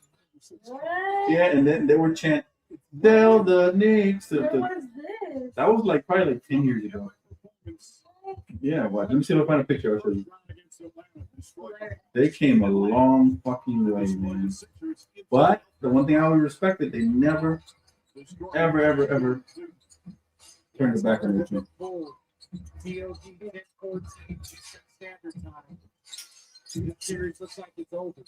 What? Yeah, and then they were chanting, "Tell the Knicks." What was this? That was like probably like 10 years ago. Yeah, watch. Let me see if I find a picture. I'll show you. They came a long fucking way, man. But the one thing I always respected, they never, ever, ever, ever turned their back on their team. The series looks like it's over.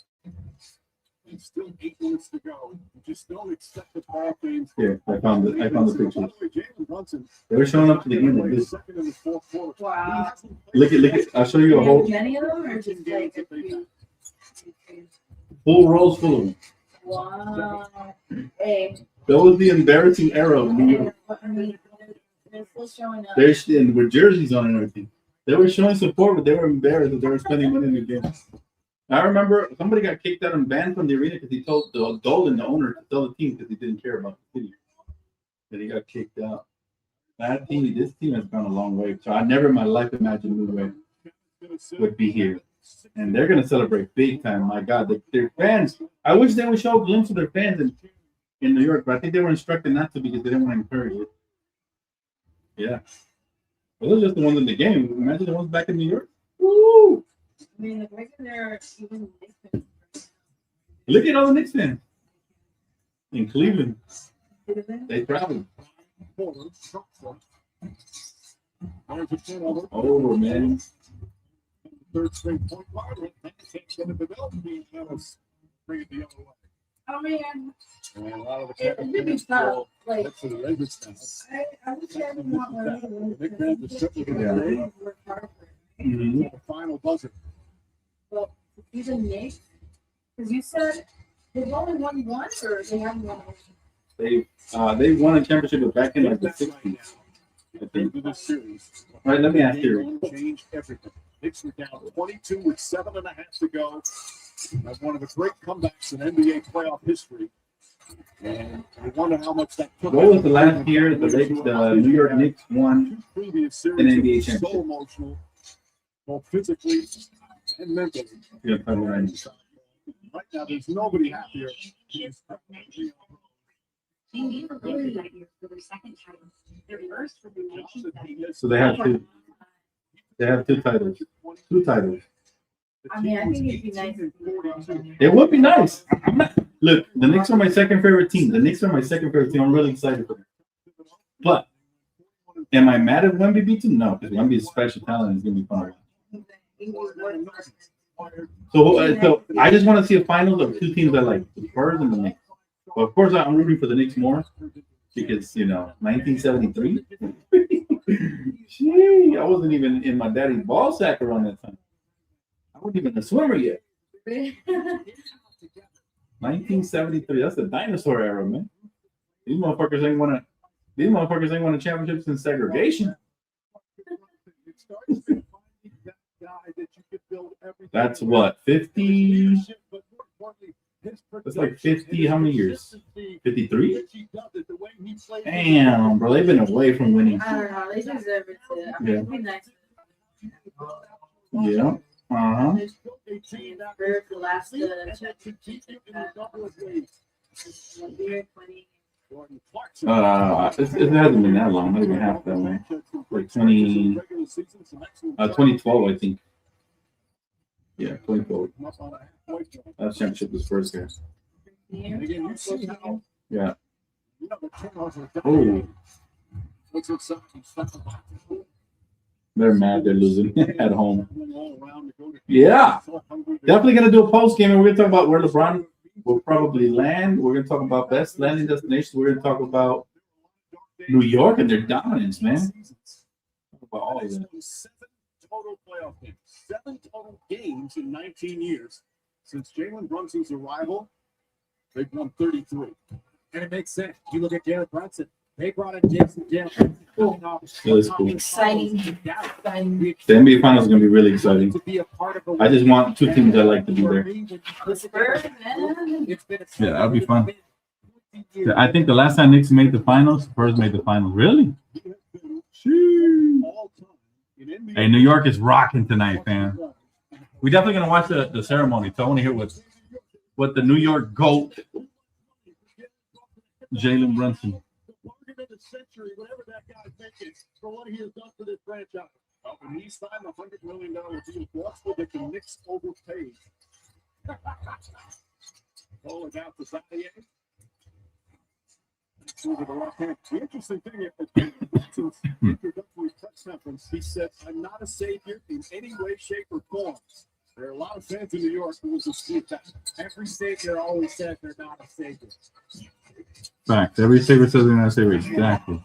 It's still 8 minutes to go. You just don't accept the ball games. Yeah, I found the pictures. Jalen Brunson. They were showing up to the game like this. Second in the fourth quarter. Wow. Look at. I'll show you a whole Many of them or just like a few? full rows full of them. Wow. Hey. That was the embarrassing era of New York. They're still showing up. They're and with jerseys on and everything. They were showing support, but they were embarrassed that they were spending money in the game. I remember somebody got kicked out and banned from the arena because he told Dolan, the owner, to tell the team because he didn't care about the city. And he got kicked out. This team has gone a long way. So I never in my life imagined New York would be here. And they're going to celebrate big time. My God, their fans. I wish they would show a glimpse of their fans in New York, but I think they were instructed not to because they didn't want to encourage it. Yeah. Well, those are just the ones in the game. Imagine the ones back in New York. Woo! I mean, the reason they're even Look at all the Knicks fans in Cleveland. They traveled. Oh, man. Third straight point guard. Takes going to develop the bring it the other way. Oh man. And a lot of the It would be tough. Like, that's the Ravens now. I wish I had not learned Nick Van was simply going to the final buzzer. Well, even Nick, because you said they've only won once, or they haven't won. They won a championship back in like the 60s. I think. All right, let me ask you. Change everything. Knicks were down 22 with 7.5 to go. That's one of the great comebacks in NBA playoff history. And I wonder how much that took. What was the last year the New York Knicks won an NBA championship? So emotional, both physically and mentally. Yeah, right. Right now, there's nobody happier. They were early that year for their second title. Their first for their 19th title. So they have two. They have two titles. Two titles. I mean, I think it'd be nice. It would be nice. Look, the Knicks are my second favorite team. I'm really excited for them. But am I mad at Wemby beats them? No, because Wemby is special talent. It's gonna be fun. So I just want to see a finals of two teams I like, the Spurs and the Knicks. Well, of course, I'm rooting for the Knicks more because 1973. Gee, I wasn't even in my daddy's ball sack around that time. I wasn't even a swimmer yet. 1973. That's the dinosaur era, man. These motherfuckers ain't won a championship since segregation. That's what, 50? That's like 50. How many years? 53? Damn, bro. They've been away from winning. I don't know. They deserve it too. I mean, it'd be nice. Yeah. Uh-huh. For the last championship. It hasn't been that long. Not even half that long. Like 2012, I think. Yeah, 2012. That championship was first year. Yeah. Oh. They're mad they're losing at home. Yeah. Definitely going to do a post game, and we're going to talk about where LeBron will probably land. We're going to talk about best landing destinations. We're going to talk about New York and their dominance, man. Talk about all of that. 7 total playoff games. 7 total games in 19 years. Since Jalen Brunson's arrival, they've won 33. And it makes sense. You look at Jalen Brunson. They brought in Jason Jalen. That's cool. Exciting. The NBA Finals is going to be really exciting. I just want two teams that like to be there. Yeah, that'll be fun. Yeah, I think the last time Knicks made the finals, Spurs made the finals. Really? Hey, New York is rocking tonight, fam. We're definitely going to watch the ceremony. So I want to hear what the New York GOAT, Jalen Brunson. Century, whatever that guy's making, for what he has done for this franchise. And he's signed a $100 million deal. That's what the Knicks overpaid. Rolling out to Zaire. Over the left hand. The interesting thing is, since the introductory press conference, he said, "I'm not a savior in any way, shape, or form." There are a lot of fans in New York who will dispute that. Every savior always says they're not a savior. Facts. Every savior says they're not a savior. Exactly.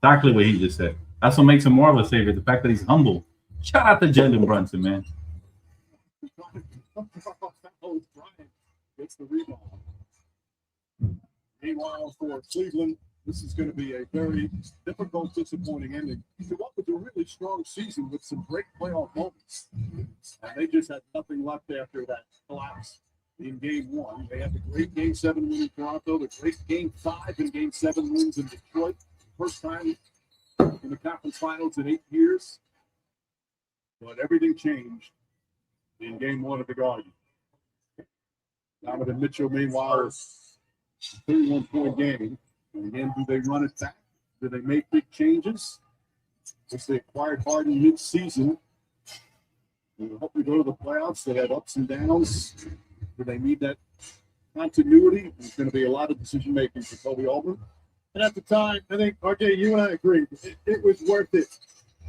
Exactly what he just said. That's what makes him more of a savior. The fact that he's humble. Shout out to Jalen Brunson, man. It's the rebound. Meanwhile, for Cleveland, this is going to be a very difficult, disappointing ending to what was a really strong season with some great playoff moments. And they just had nothing left after that collapse in Game 1. They had the great Game 7 win in Toronto, the great Game 5 and Game 7 wins in Detroit. First time in the conference finals in 8 years. But everything changed in Game 1 of the Garden. Donovan Mitchell, meanwhile, is a 31-point game. And again, do they run it back? Do they make big changes? Since they acquired Harden mid-season, we hope we go to the playoffs. They had ups and downs. Do they need that continuity? There's going to be a lot of decision-making for Kobe Altman. And at the time, I think, RJ, you and I agreed, it was worth it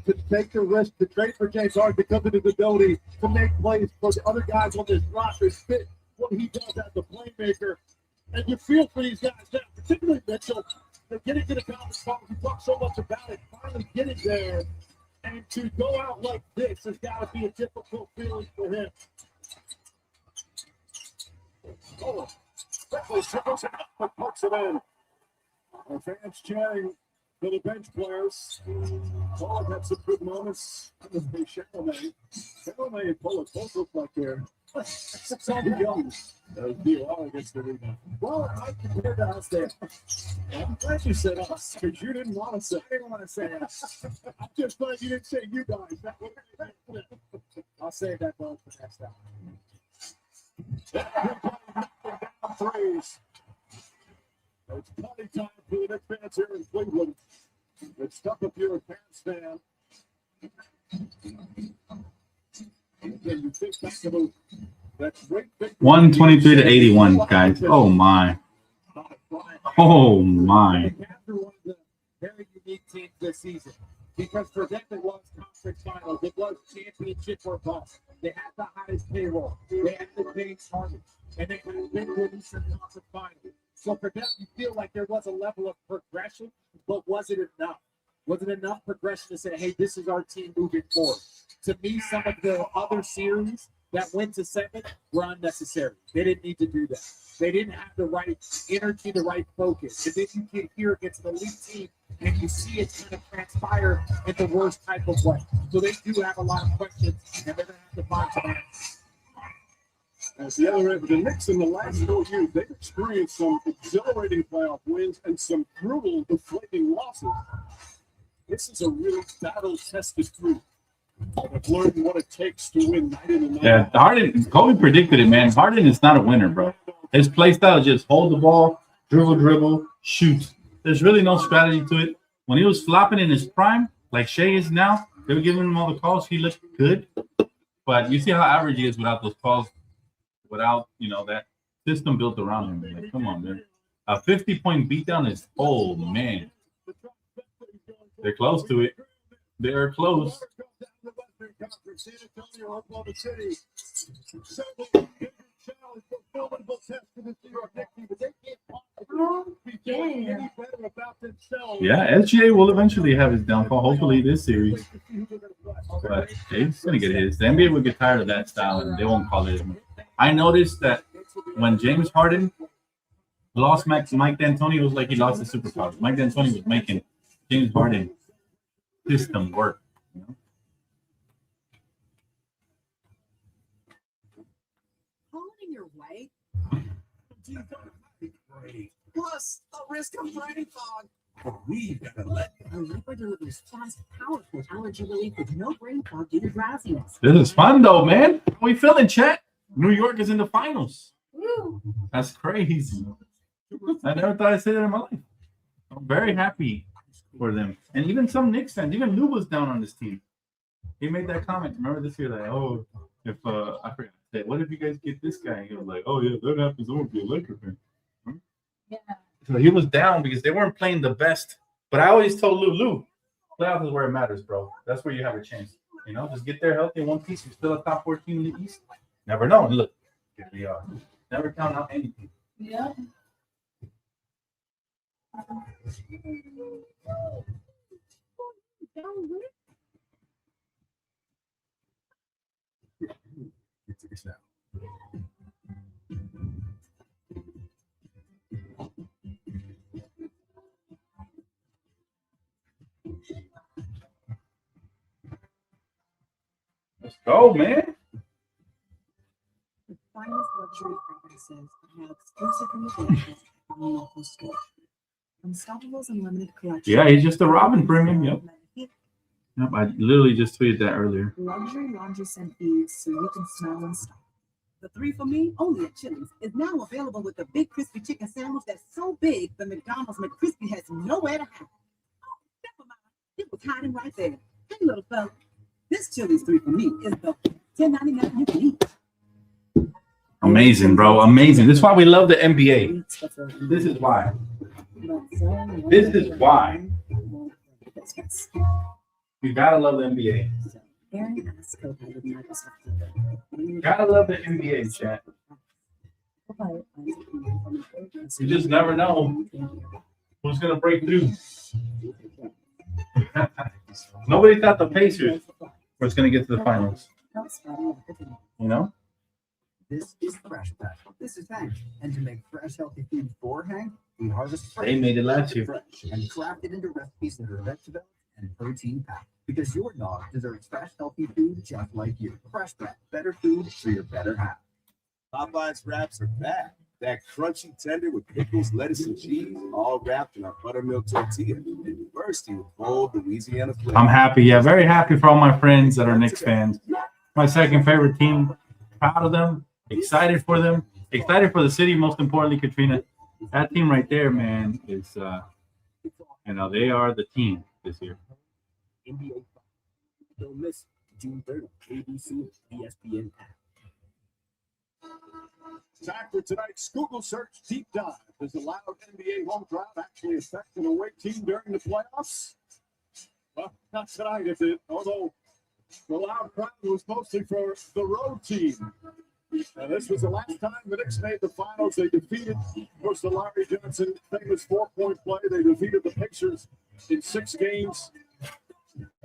to take the risk to trade for James Harden because of his ability to make plays for the other guys on this roster fit what he does as a playmaker. And you feel for these guys now, particularly Mitchell. They're getting to the conference finals. We talk so much about it. Finally getting there. And to go out like this has got to be a difficult feeling for him. Oh, quickly circles it up, pokes it in. Our fans chanting for the bench players. Pollock had some good moments. Chalamet and Pollock both look like they're so young. DOR against the rebound. Well, I compared to us there. I'm glad you said us, because you didn't want to say. I didn't want to say us. I'm just glad you didn't say you guys. I'll save that vote for next time. Threes. It's party time for the Knicks fans here in Cleveland. It's tough if you're a Pants fan. Again, you think back about that great 123 to 81, guys. Oh my. Oh my. One of the very unique teams this season. Because for them, it was conference finals. It was championship or bust. They had the highest payroll. They had the James Harden. And they could have been to the Eastern Conference Finals. So for them, you feel like there was a level of progression, but was it enough? Was it enough progression to say, hey, this is our team moving forward? To me, some of the other series that went to 7 were unnecessary. They didn't need to do that. They didn't have the right energy, the right focus. And then you get here against an elite team and you see it kind of transpire in the worst type of way. So they do have a lot of questions, and they're going to have to find some answers. As the other end, the Knicks in the last 4 years, they've experienced some exhilarating playoff wins and some brutal, deflating losses. This is a real battle-tested group. They've learned what it takes to win night in and night out. Yeah, Harden, Kobe predicted it, man. Harden is not a winner, bro. His play style is just hold the ball, dribble, shoot. There's really no strategy to it. When he was flopping in his prime, like Shea is now, they were giving him all the calls. He looked good. But you see how average he is without those calls, without, that system built around him. Like, come on, man. A 50-point beatdown is, oh, man. They're close to it. They're close. Yeah, SGA will eventually have his downfall. Hopefully this series. But he's going to get his. The NBA will get tired of that style and they won't call it. I noticed that when James Harden lost Mike D'Antoni, it was like he lost his superpower. Mike D'Antoni was making James Harden system work. Holding your weight. Plus, the risk of brain fog. We've got to let Liquid delivers fast, powerful allergy relief with no brain fog due to drowsiness. This is fun though, man. How we feeling, chat? New York is in the finals. Woo. That's crazy. I never thought I'd say that in my life. I'm very happy for them. And even some Knicks fans, even Lou was down on this team. He made that comment. Remember this year, like, oh, if I forgot, said, what if you guys get this guy? He was like, oh yeah, that happens. I won't be a Laker fan. Yeah. So he was down because they weren't playing the best. But I always told Lou, playoffs is where it matters, bro. That's where you have a chance. Just get there healthy in one piece. You're still a top 4 team in the East. Never know. And look, here we are. Never count out anything. Yeah. Let's go, man. The finest luxury fragrances are now exclusively available at your local store. Unstoppable's unlimited collection. Yeah, he's just a Robin premium. Yep. Yep. I literally just tweeted that earlier. Luxury laundry scent beads so you can smell and style. The 3 for Me, only at Chili's, is now available with the big crispy chicken sandwich that's so big the McDonald's McCrispy has nowhere to hide. Oh, never mind. It was hiding right there. Hey, little fella. This Chili's 3 for Me is the $10.99 you can eat. Amazing, bro. Amazing. This is why we love the NBA. This is why. This is why. You gotta love the NBA. Gotta love the NBA, chat. You just never know who's gonna break through. Nobody thought the Pacers was gonna get to the finals. This is Fresh Pack. This is Hank. And to make fresh, healthy food for Hank, we harvest fresh. They made it last year. Fresh and craft it into recipes that are vegetable and protein packed. Because your dog deserves fresh, healthy food just like you. Fresh Pack. Better food for your better half. Popeye's wraps are back. That crunchy tender with pickles, lettuce, and cheese, all wrapped in a buttermilk tortilla and bursting with bold Louisiana flavor. I'm happy. Yeah, very happy for all my friends that are Knicks fans. My second favorite team. Proud of them. Excited for them. Excited for the city. Most importantly, Katrina. That team right there, man, is they are the team this year. NBA. Don't miss June 3rd. ABC, ESPN app. Time for tonight's Google search deep dive. Does the loud NBA home crowd actually affect an away team during the playoffs? Well, not tonight, is it? Although the loud crowd was mostly for the road team. This was the last time the Knicks made the finals. They defeated, of course, the Larry Johnson famous 4-point play. They defeated the Pacers in 6 games.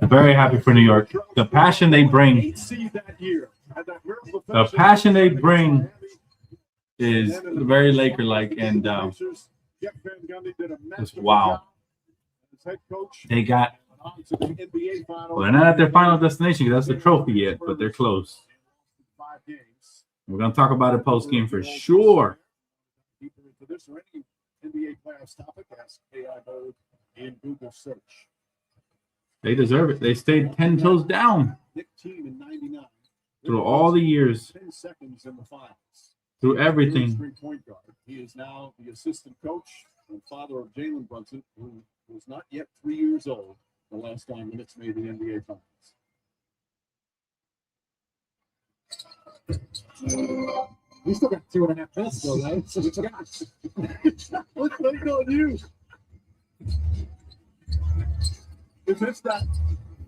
I'm very happy for New York. The passion they bring. 8 seed that year. The passion they bring is very Laker-like, and just wow. They got. Well, they're not at their final destination because that's the trophy yet, but they're close. We're gonna talk about it post game for sure. They deserve it. They stayed 10 toes down through all the years, through everything. He is now the assistant coach and father of Jalen Brunson, who was not yet 3 years old the last time the Knicks made the NBA Finals. We still got 2.5 minutes though, right? So it's got. What's waiting on you? Is this that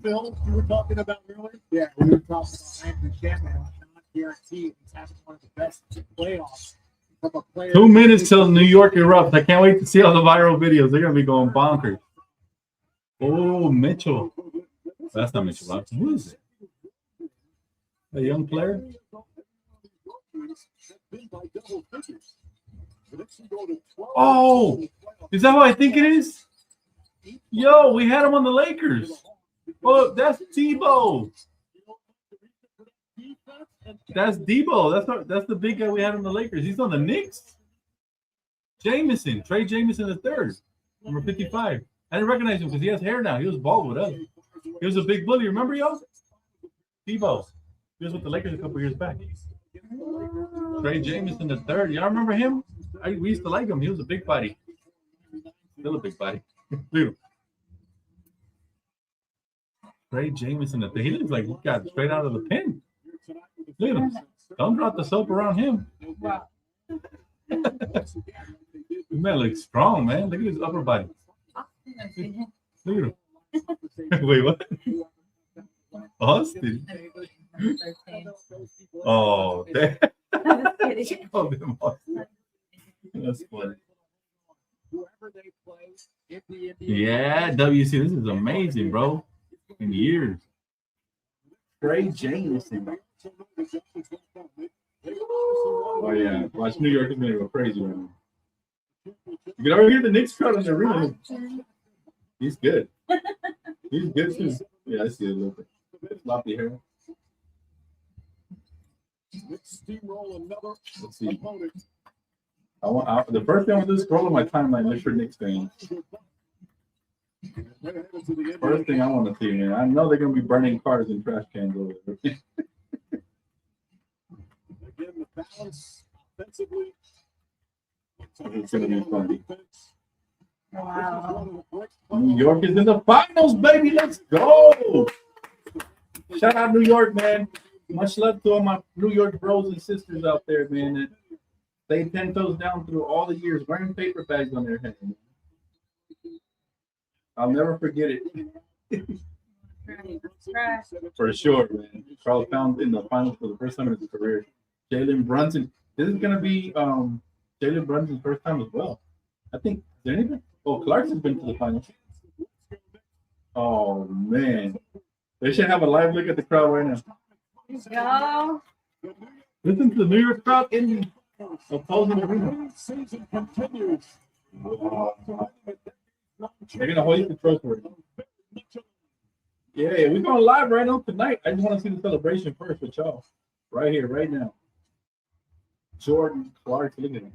film you were talking about earlier? Yeah, we were talking about Andrew Chapman. Not guaranteed. He's having one of the best playoffs from a player. 2 minutes till New York erupts. I can't wait to see all the viral videos. They're gonna be going bonkers. Oh, Mitchell. That's not Mitchell Robinson. Who is it? A young player? Oh, is that who I think it is? Yo, we had him on the Lakers. Oh, that's Debo. That's Debo. That's the big guy we had on the Lakers. He's on the Knicks. Jamison, Trey Jamison III, number 55. I didn't recognize him because he has hair now. He was bald with us. He was a big bully. Remember, y'all? Debo. He was with the Lakers a couple years back. Trey Jamison III. Y'all remember him? We used to like him. He was a big body. Still a big body. Look at him. Trey Jamison III. He looks like he got straight out of the pen. Look at him. Don't drop the soap around him. Wow. Man looks strong, man. Look at his upper body. Look at him. Wait, what? Austin. Oh, damn. That's funny. Yeah, WC, this is amazing, bro. In years. Trey Jamison. Oh, yeah. Watch New York is going to go crazy right now. You can already hear the Knicks crowd in the room. He's good. He's good, too. Yeah, I see a little bit. Floppy hair. Let's see. The first thing I want to do is scroll on my timeline, look for Knicks fans. First thing I want to see, man. I know they're going to be burning cars and trash cans over there. Again, the balance offensively. It's going to be funny. Wow. New York is in the finals, baby. Let's go. Shout out New York, man. Much love to all my New York bros and sisters out there, man. That stayed 10 toes down through all the years, wearing paper bags on their head. I'll never forget it. For sure, man. Carl found in the finals for the first time in his career. Jalen Brunson. This is gonna be Jalen Brunson's first time as well. I think. Is there anything? Oh, Clarkson's been to the finals. Oh man, they should have a live look at the crowd right now. Go. Listen to the New York crowd in the opposing arena. They're gonna hoist the trophy. Yeah, we're going live right now tonight. I just want to see the celebration first with y'all. Right here, right now. Jordan Clark, look at him.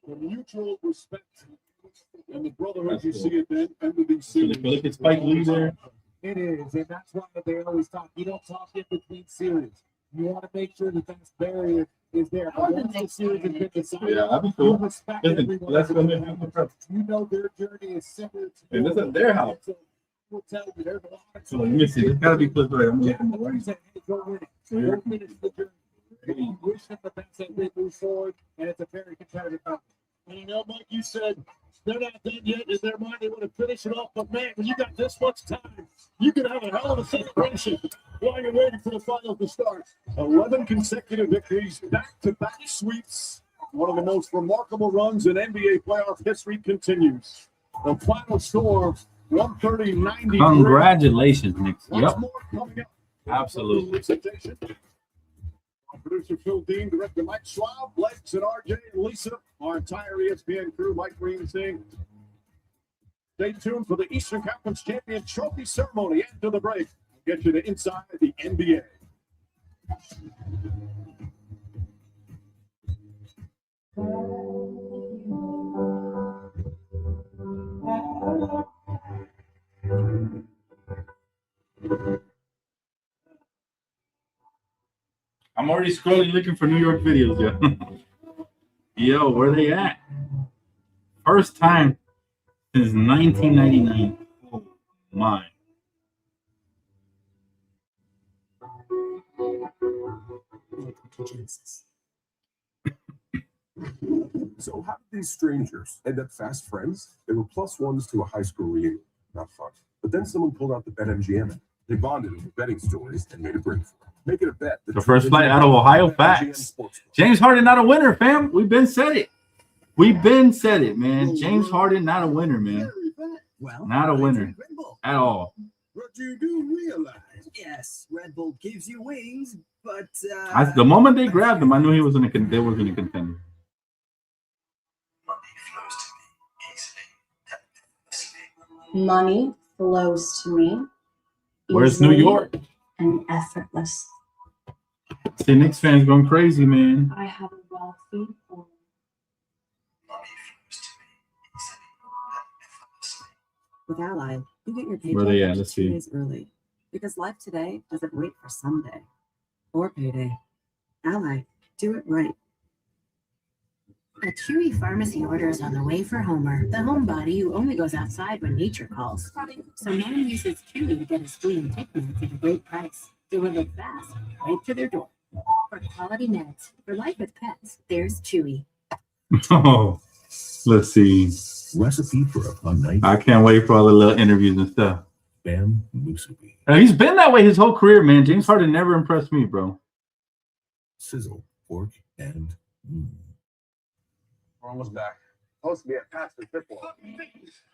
The mutual respect and the brotherhood you see at the end of these series. Look at Spike Lee there. It is, and that's why they always talk. You don't talk in between series. You want to make sure that barrier is there. But once the series has been decided, yeah, that'd be cool. Respect Listen, let's go ahead and you know their journey is similar to and this is their house. We'll tell you there's a lot of So let me see. There's gotta be clips right. I'm looking Go win it. Go finish the journey. Wish them the best as they move forward, and it's a very competitive battle. And you know, Mike, you said they're not done yet. In their mind, they want to finish it off. But man, when you got this much time, you can have a hell of a celebration while you're waiting for the finals to start. 11 consecutive victories, back-to-back sweeps. One of the most remarkable runs in NBA playoff history continues. The final score 130-93. Congratulations, Knicks. Lots Yep. more coming up. Absolutely. Presentation. Our producer Phil Dean, director Mike Schwab, Lex and RJ and Lisa, our entire ESPN crew, Mike Green Singh. Stay tuned for the Eastern Conference Champion Trophy ceremony after the break. We'll get you to inside the NBA. I'm already scrolling looking for New York videos, yo. Yo, where they at? First time since 1999. Oh my. So how did these strangers end up fast friends? They were plus ones to a high school reunion. Not fun. But then someone pulled out the BetMGM app. They bonded over betting stories and made a break for it. Make it a bet. The first flight out of Ohio, facts. James Harden not a winner, fam. We've been said it. We've been said it, man. James Harden not a winner, man. Well, Not a winner at all. What you do realize? Yes, Red Bull gives you wings, but The moment they grabbed him, I knew he was gonna they were gonna contend. Money flows to me. Where's New easily York? And effortless. See, Knicks fans going crazy, man. I have a wealthy home. With Ally, you get your paycheck Where they at? up to Let's 2 see. days early. Because life today doesn't wait for someday or payday. Ally, do it right. A Chewy pharmacy order is on the way for Homer, the homebody who only goes outside when nature calls. So man uses Chewy to get his flea and tick meds at a great price, delivered fast, right to their door. For quality meds, for life with pets, there's Chewy. Oh, let's see. Recipe for a fun night. I can't wait for all the little interviews and stuff. Bam Musubi. He's been that way his whole career, man. James Harden never impressed me, bro. Sizzle, pork, and We're almost back. Supposed to be at Pastor Football.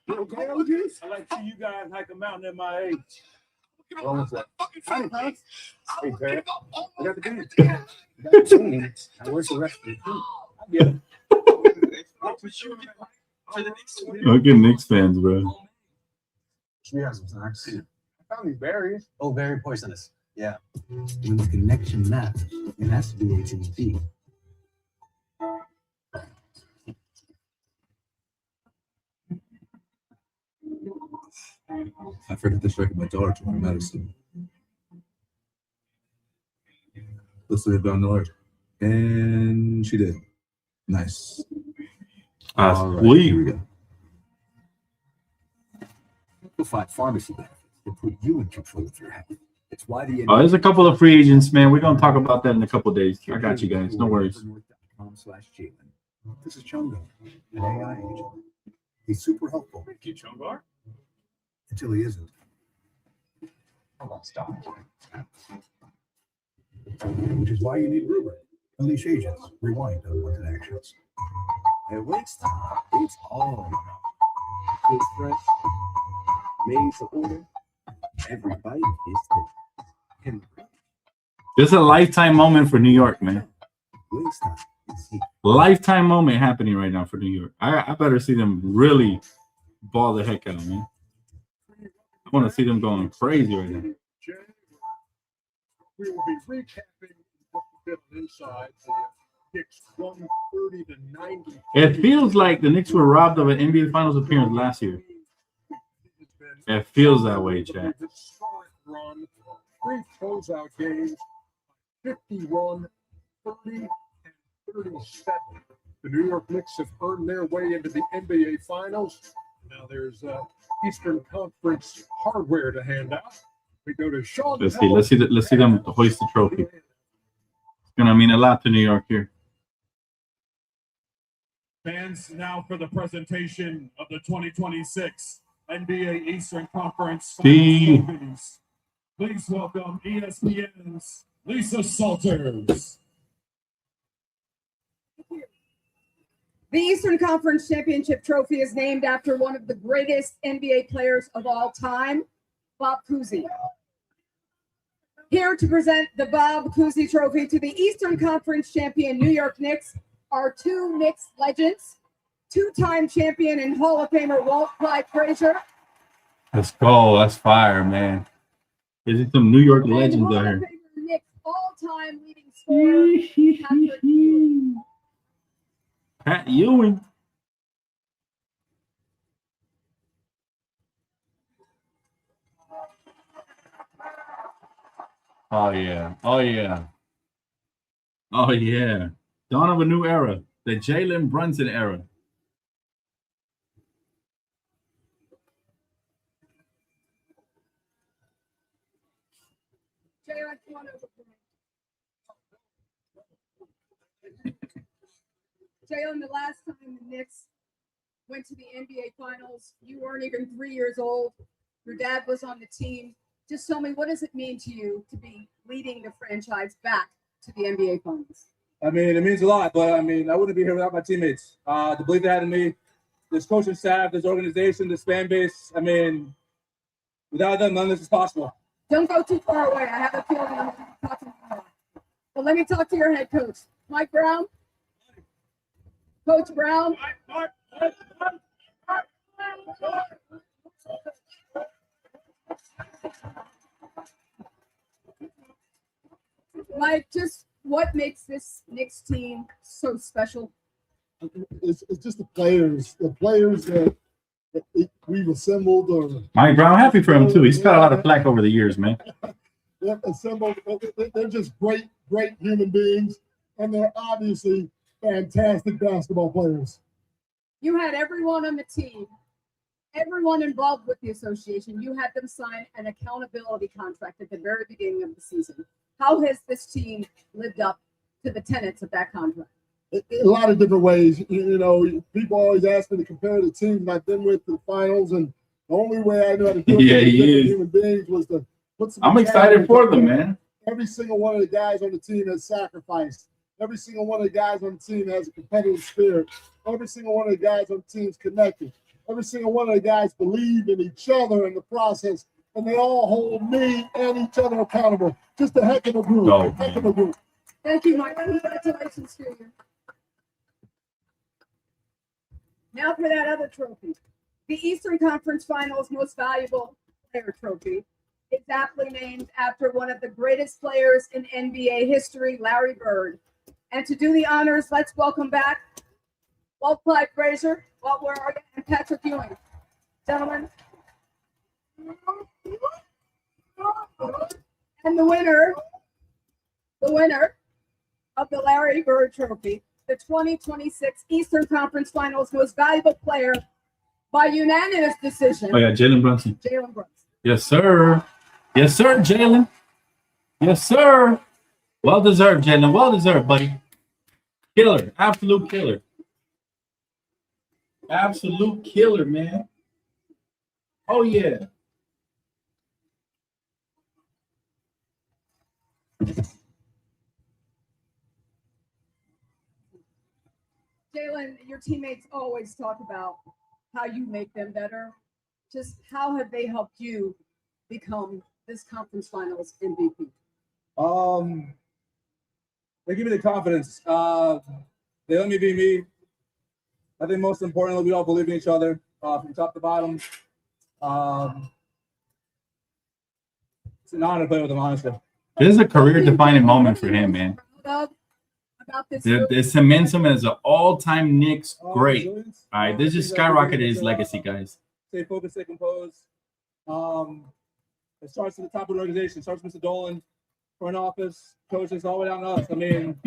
I like to see you guys hike a mountain at my age. We're almost there. Hey, Pat. Hey, Pat. I got the game. You got the team. Now, where's the rest of the team? I get it. Look at Knicks fans, bro. We have some snacks. I found these berries. Oh, very poisonous. Yeah. When the connection matters, it has to be AT&T. I forgot to strike my daughter to her medicine. Listen to down the alert. And she did. Nice. All right, here we go. Simplified pharmacy benefits to put you in control of your health. It's why the Oh, there's a couple of free agents, man. We're gonna talk about that in a couple of days. I got you guys. No worries. This is Chungo, an AI agent. He's super helpful. Thank you, Chungar. Until he isn't. Come on, stop. Which is why you need Rubric. Unleash agents. Rewind unwanted actions. At Wingstop, it's all about it's fresh, made to order. Every bite is tasty. This is a lifetime moment for New York, man. Wingstop is here. Lifetime moment happening right now for New York. I better see them really ball the heck out, man. I want to see them going crazy right now. We will be recapping what we did on inside the Knicks 130-90. It feels like the Knicks were robbed of an NBA Finals appearance last year. It feels that way, Chad. Historic run, 3 closeout games, 51, 30, and 37. The New York Knicks have earned their way into the NBA Finals. Now there's Eastern Conference hardware to hand out. We go to Sean. Let's see them hoist the trophy. It's gonna mean a lot to New York here. Fans, now for the presentation of the 2026 NBA Eastern Conference See. Finals trophies. Please welcome ESPN's Lisa Salters. The Eastern Conference Championship Trophy is named after one of the greatest NBA players of all time, Bob Cousy. Here to present the Bob Cousy Trophy to the Eastern Conference champion New York Knicks are two Knicks legends, two-time champion and Hall of Famer Walt Clyde Frazier. Let's go. That's fire, man. There's some New York legends out here. Knicks all-time leading scorer, Patrick Ewing. Pat Ewing. Oh, yeah. Oh, yeah. Oh, yeah. Dawn of a new era. The Jalen Brunson era. Jalen, come on over. Jalen, the last time the Knicks went to the NBA Finals, you weren't even 3 years old. Your dad was on the team. Just tell me, what does it mean to you to be leading the franchise back to the NBA Finals? I mean, it means a lot, but I mean, I wouldn't be here without my teammates. The belief they had in me, this coaching staff, this organization, this fan base. I mean, without them, none of this is possible. Don't go too far away. I have a feeling I'm talking to you. But let me talk to your head coach, Mike Brown. Coach Brown. Mike, just what makes this Knicks team so special? It's just the players that we've assembled. Or Mike Brown, happy for him too. He's got a lot of flack over the years, man. They're assembled. They're just great human beings, and they're obviously fantastic basketball players. You had everyone on the team, everyone involved with the association, you had them sign an accountability contract at the very beginning of the season. How has this team lived up to the tenets of that contract? A lot of different ways. You know, people always ask me to compare the teams I've been with to the finals, and the only way I know how to do it with human beings was to put some. I'm excited for them, man. Every single one of the guys on the team has sacrificed. Every single one of the guys on the team has a competitive spirit. Every single one of the guys on the team is connected. Every single one of the guys believe in each other in the process, and they all hold me and each other accountable. Just a heck of a group. Oh, heck of a group. Thank you, Mike. Congratulations to you. Now for that other trophy. The Eastern Conference Finals Most Valuable Player Trophy is aptly named after one of the greatest players in NBA history, Larry Bird. And to do the honors, let's welcome back Walt Clyde Frazier, Walt, where are you? And Patrick Ewing. Gentlemen. And the winner of the Larry Bird Trophy, the 2026 Eastern Conference Finals Most Valuable Player by unanimous decision. Oh, yeah, Jalen Brunson. Jalen Brunson. Yes, sir. Yes, sir, Jalen. Yes, sir. Well deserved, Jalen. Well deserved, buddy. Killer. Absolute killer. Absolute killer, man. Oh, yeah. Jalen, your teammates always talk about how you make them better. Just how have they helped you become this conference finals MVP? They give me the confidence. They let me be me. I think most importantly, we all believe in each other from top to bottom. It's an honor to play with them, honestly. This is a career-defining moment for him, man. About this It cements him as an all-time Knicks great. All right, this just skyrocketed his legacy, guys. Stay focused, stay composed. It starts at the top of the organization. It starts with Mr. Dolan, front office, coaches, all the way down to us. I mean,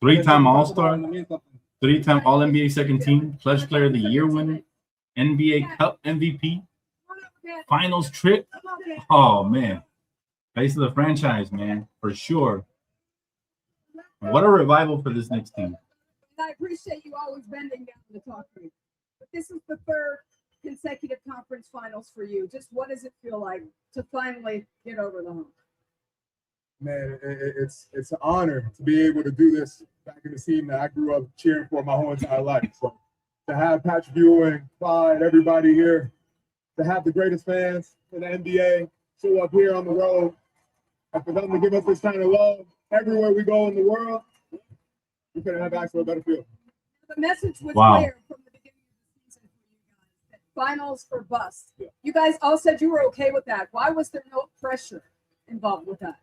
Three-time All-Star, three-time All-NBA second team, Clutch Player of the Year winner, NBA Cup MVP, Finals trip. Oh, man. Face of the franchise, man, for sure. What a revival for this Knicks team. And I appreciate you always bending down to talk to me. But this is the third consecutive conference finals for you. Just what does it feel like to finally get over the hump? Man, it's an honor to be able to do this back in the team that I grew up cheering for my whole entire life. So to have Patrick Ewing, Clyde, everybody here, to have the greatest fans in the NBA show up here on the road, and for them to give us this kind of love everywhere we go in the world, we couldn't have asked for a better field. The message was Wow. clear from the beginning of the season for you guys that finals or bust. Yeah. You guys all said you were okay with that. Why was there no pressure involved with that?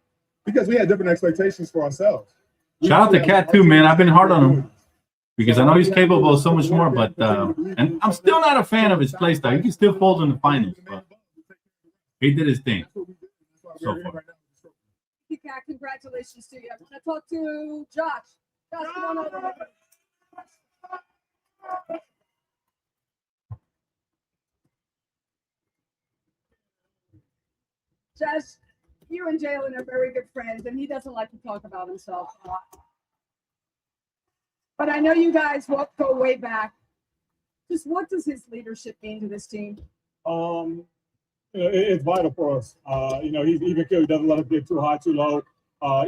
Because we had different expectations for ourselves. Shout out to Cat too, man. I've been hard on him because I know he's capable of so much more. But and I'm still not a fan of his play style. He can still fold in the finals, but he did his thing so far. Cat, congratulations to you. I want to talk to Josh. Josh, come on over. Josh, you and Jalen are very good friends, and he doesn't like to talk about himself a lot. But I know you guys go way back. Just what does his leadership mean to this team? It's vital for us. He's even kid. He doesn't let us get too high, too low.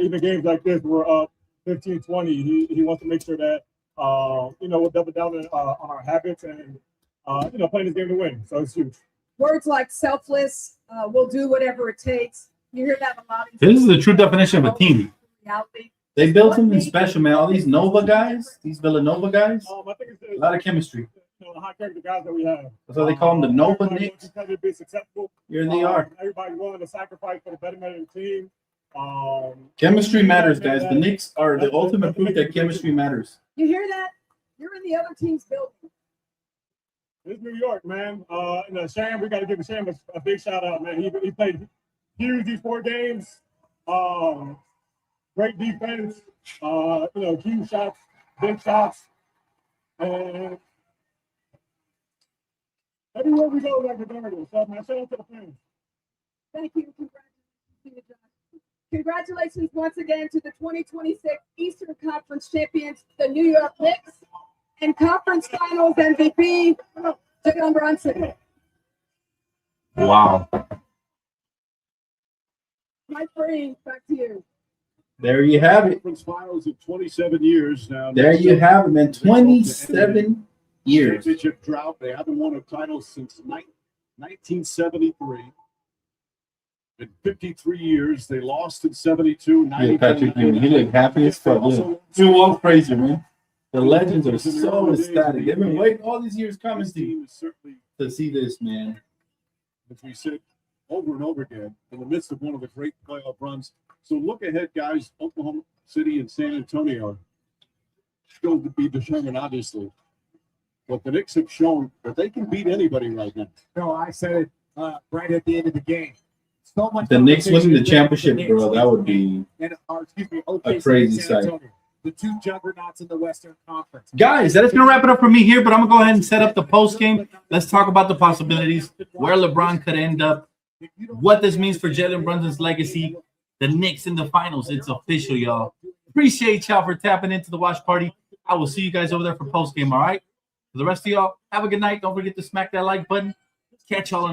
Even games like this, we're up 15-20. He wants to make sure that we'll double down on our habits and playing this game to win. So it's huge. Words like selfless, we'll do whatever it takes. You hear that a lot. This is the true definition of a team. Reality. They built something special, man. All these Nova guys, these Villanova guys, I think it's a lot of chemistry. The high character guys that we have. That's why they call them the Nova Everybody Knicks. wants to be successful. Here they are. Everybody willing to sacrifice for the betterment of the team. Chemistry matters, guys. The Knicks are the ultimate proof that chemistry matters. You hear that? You're in the other team's building. It's New York, man. Sham, we got to give Sham a big shout out, man. He played huge these 4 games. Great defense. Huge shots, big shots, and everywhere we go, like the Darnell. So, man, shout out to the fans. Thank you. Congratulations once again to the 2026 Eastern Conference champions, the New York Knicks, and Conference Finals MVP, Jalen Brunson. Wow. Mike Breen, back to you. There you have it. Conference Finals in 27 years now. There you have it, man. 27 years. Championship drought. They haven't won a title since 1973. In 53 years, they lost in 72. Yeah, Patrick Ewing. He looked happy as fuck. He walked crazy, man. The legends are so ecstatic. They've been waiting all these years coming to see this, man. As we said over and over again, in the midst of one of the great playoff runs. So look ahead, guys. Oklahoma City and San Antonio are still to be determined, obviously. But the Knicks have shown that they can beat anybody right now. No, I said it right at the end of the game. So much The Knicks winning the competition championship, in the bro, that would be a crazy sight. The 2 juggernauts in the Western Conference. Guys, that's going to wrap it up for me here, but I'm going to go ahead and set up the post game. Let's talk about the possibilities, where LeBron could end up, what this means for Jalen Brunson's legacy, the Knicks in the finals. It's official, y'all. Appreciate y'all for tapping into the watch party. I will see you guys over there for post game, all right? For the rest of y'all, have a good night. Don't forget to smack that like button. Catch y'all in